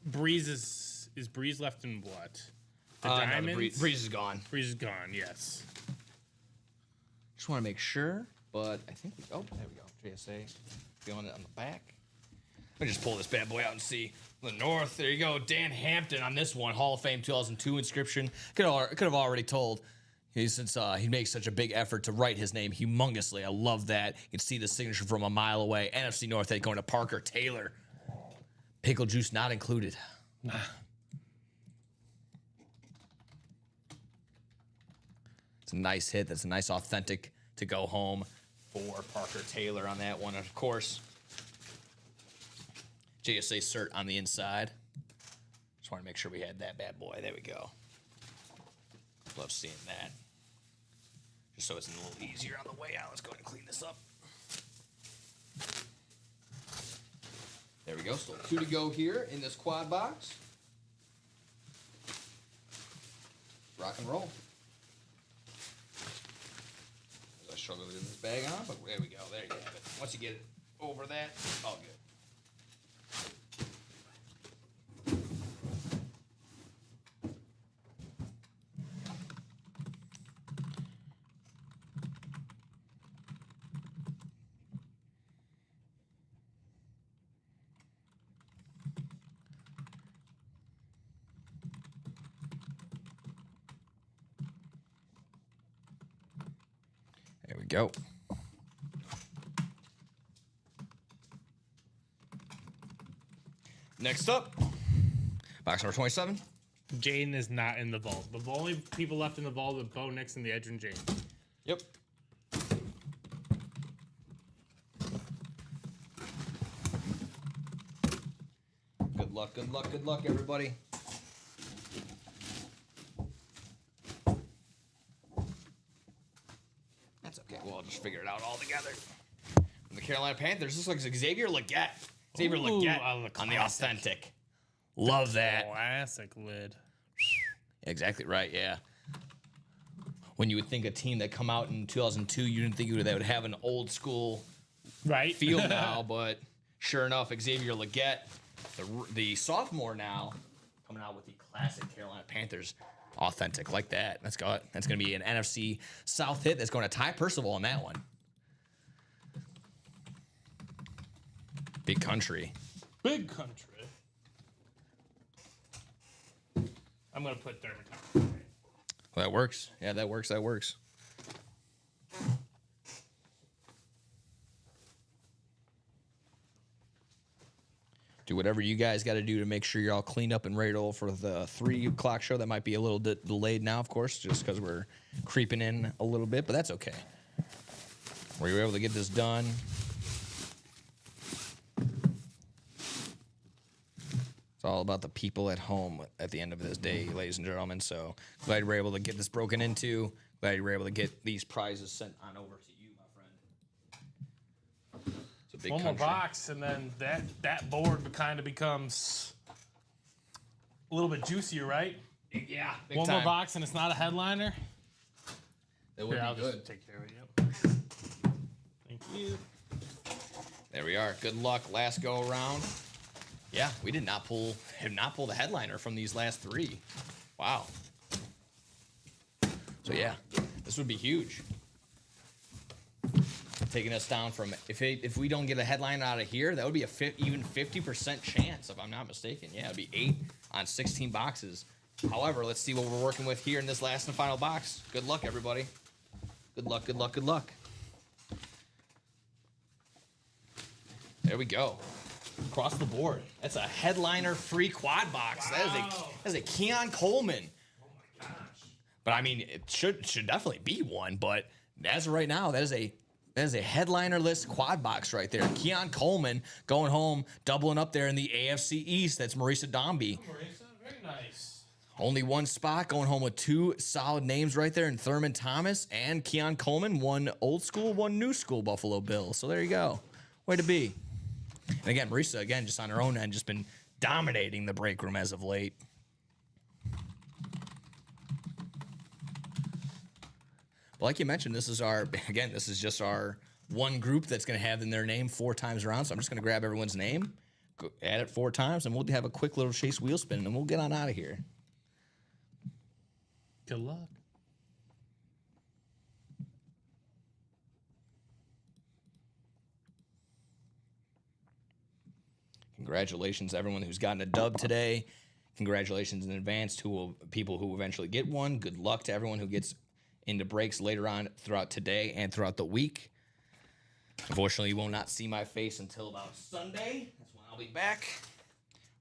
[SPEAKER 3] Breeze is Breeze left in what? The
[SPEAKER 2] No,
[SPEAKER 3] diamonds?
[SPEAKER 2] Breeze is gone.
[SPEAKER 3] Breeze is gone, yes.
[SPEAKER 2] Just want to make sure, but I think there we go. JSA, feeling it on the back. Let me just pull this bad boy out and see the North. There you go. Dan Hampton on this one. Hall of Fame 2002 inscription. Could have already told. Since he makes such a big effort to write his name humongously. I love that. You can see the signature from a mile away. NFC North head going to Parker Taylor. Pickle juice not included. It's a nice hit. That's a nice authentic to go home for Parker Taylor on that one. And of course, JSA cert on the inside. Just want to make sure we had that bad boy. There we go. Love seeing that. Just so it's a little easier on the way out. Let's go ahead and clean this up. There we go. Still 2 to go here in this quad box. Rock and roll. As I struggle to get this bag on, but there we go. There you have it. Once you get it over that, all good. There we go. Next up, box number 27.
[SPEAKER 3] Jaden is not in the vault. The only people left in the vault are Bo Nix and the Edgerrin James.
[SPEAKER 2] Yep. Good luck, good luck, good luck, everybody. That's okay. We'll just figure it out all together. And the Carolina Panthers, this looks like Xavier Legette. Xavier Legette
[SPEAKER 3] on the
[SPEAKER 2] on the
[SPEAKER 3] classic.
[SPEAKER 2] authentic. Love that.
[SPEAKER 3] Classic lid.
[SPEAKER 2] Exactly right, yeah. When you would think a team that come out in 2002, you didn't think they would have an old school
[SPEAKER 3] Right?
[SPEAKER 2] feel now, but sure enough, Xavier Legette, the sophomore now, coming out with the classic Carolina Panthers authentic like that. That's going to be an NFC South hit. That's going to Ty Percival on that one. Big country.
[SPEAKER 3] Big country. I'm going to put Dermot Thomas.
[SPEAKER 2] Well, that works. Yeah, that works. That works. Do whatever you guys got to do to make sure you're all cleaned up and ready to roll for the 3 o'clock show. That might be a little bit delayed now, of course, just because we're creeping in a little bit, but that's okay. We were able to get this done. It's all about the people at home at the end of this day, ladies and gentlemen. So glad you were able to get this broken into. Glad you were able to get these prizes sent on over to you, my friend. It's a big
[SPEAKER 3] One
[SPEAKER 2] country.
[SPEAKER 3] more box, and then that board kind of becomes a little bit juicier, right?
[SPEAKER 2] Yeah, big
[SPEAKER 3] One
[SPEAKER 2] time.
[SPEAKER 3] more box, and it's not a headliner.
[SPEAKER 2] That would
[SPEAKER 3] Here,
[SPEAKER 2] be
[SPEAKER 3] I'll
[SPEAKER 2] good.
[SPEAKER 3] just take care of it. Yep. Thank you.
[SPEAKER 2] There we are. Good luck. Last go around. Yeah, we have not pulled the headliner from these last 3. Wow. So yeah, this would be huge. Taking us down from if we don't get a headline out of here, that would be even 50% chance, if I'm not mistaken. Yeah, it'd be 8 on 16 boxes. However, let's see what we're working with here in this last and final box. Good luck, everybody. Good luck. Good luck. Good luck. There we go. Across the board. That's a headliner-free quad box.
[SPEAKER 3] Wow.
[SPEAKER 2] That is a Keon Coleman. But I mean, it should definitely be one. But as of right now, that is a headliner-less quad box right there. Keon Coleman going home, doubling up there in the AFC East. That's Marisa Dombey.
[SPEAKER 3] Marisa, very nice.
[SPEAKER 2] Only one spot, going home with 2 solid names right there in Thurman Thomas and Keon Coleman. 1 old school, 1 new school Buffalo Bill. So there you go. Way to be. And again, Marisa, again, just on her own end, just been dominating the break room as of late. But like you mentioned, this is just our one group that's going to have in their name 4 times around. So I'm just going to grab everyone's name, add it 4 times, and we'll have a quick little chase wheel spin, and we'll get on out of here.
[SPEAKER 3] Good luck.
[SPEAKER 2] Congratulations, everyone who's gotten a dub today. Congratulations in advance to people who eventually get one. Good luck to everyone who gets into breaks later on throughout today and throughout the week. Unfortunately, you will not see my face until about Sunday. That's when I'll be back.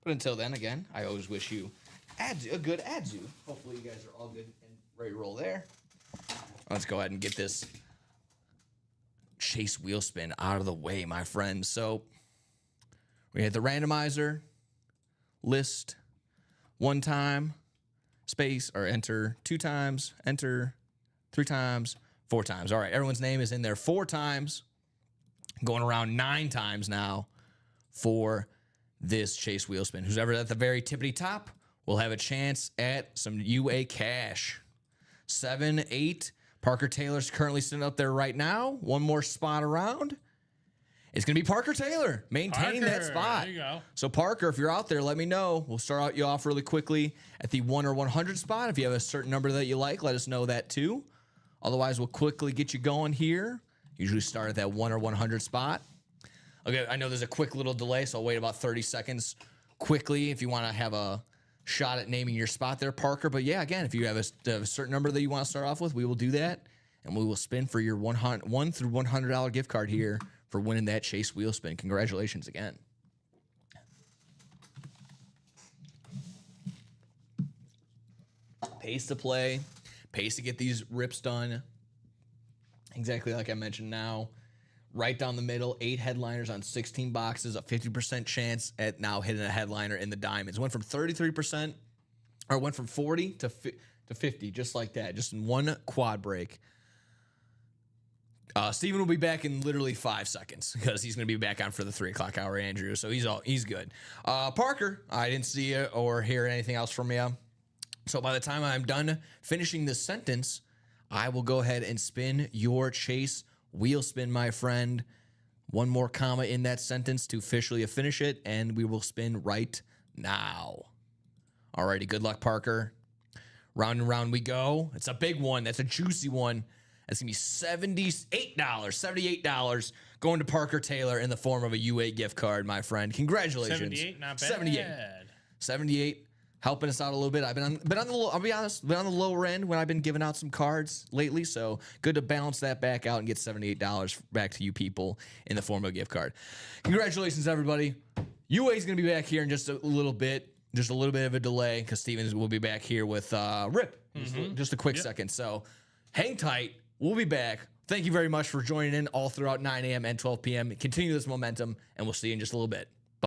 [SPEAKER 2] But until then, again, I always wish you a good adzu. Hopefully, you guys are all good and ready to roll there. Let's go ahead and get this chase wheel spin out of the way, my friends. So we had the randomizer list one time, space, or enter 2 times, enter 3 times, 4 times. All right, everyone's name is in there 4 times, going around 9 times now for this Chase wheel spin. Who's ever at the very tippity top will have a chance at some UA cash. 7, 8. Parker Taylor's currently sitting up there right now. One more spot around. It's going to be Parker Taylor maintaining that spot.
[SPEAKER 3] There you go.
[SPEAKER 2] So, Parker, if you're out there, let me know. We'll start out you off really quickly at the 1 or 100 spot. If you have a certain number that you like, let us know that too. Otherwise, we'll quickly get you going here. Usually start at that 1 or 100 spot. Okay, I know there's a quick little delay, so I'll wait about 30 seconds quickly if you want to have a shot at naming your spot there, Parker. But yeah, again, if you have a certain number that you want to start off with, we will do that. And we will spin for your $1 through $100 gift card here for winning that Chase wheel spin. Congratulations again. Pace to play, pace to get these rips done. Exactly like I mentioned now. Right down the middle, 8 headliners on 16 boxes, a 50% chance at now hitting a headliner in the diamonds. Went from 33%, or went from 40 to 50, just like that, just in one quad break. Steven will be back in literally 5 seconds because he's going to be back on for the 3 o'clock hour, Andrew. So he's good. Parker, I didn't see you or hear anything else from you. So by the time I'm done finishing this sentence, I will go ahead and spin your Chase wheel spin, my friend. One more comma in that sentence to officially finish it, and we will spin right now. Alrighty, good luck, Parker. Round and round we go. It's a big one. That's a juicy one. That's going to be $78 going to Parker Taylor in the form of a UA gift card, my friend. Congratulations.
[SPEAKER 3] 78, not bad.
[SPEAKER 2] 78. Helping us out a little bit. I'll be honest, been on the lower end when I've been giving out some cards lately. So good to balance that back out and get $78 back to you people in the form of a gift card. Congratulations, everybody. UA is going to be back here in just a little bit. Just a little bit of a delay because Stevens will be back here with Rip. Just a quick second. So hang tight. We'll be back. Thank you very much for joining in all throughout 9 a.m. and 12 p.m. Continue this momentum, and we'll see you in just a little bit.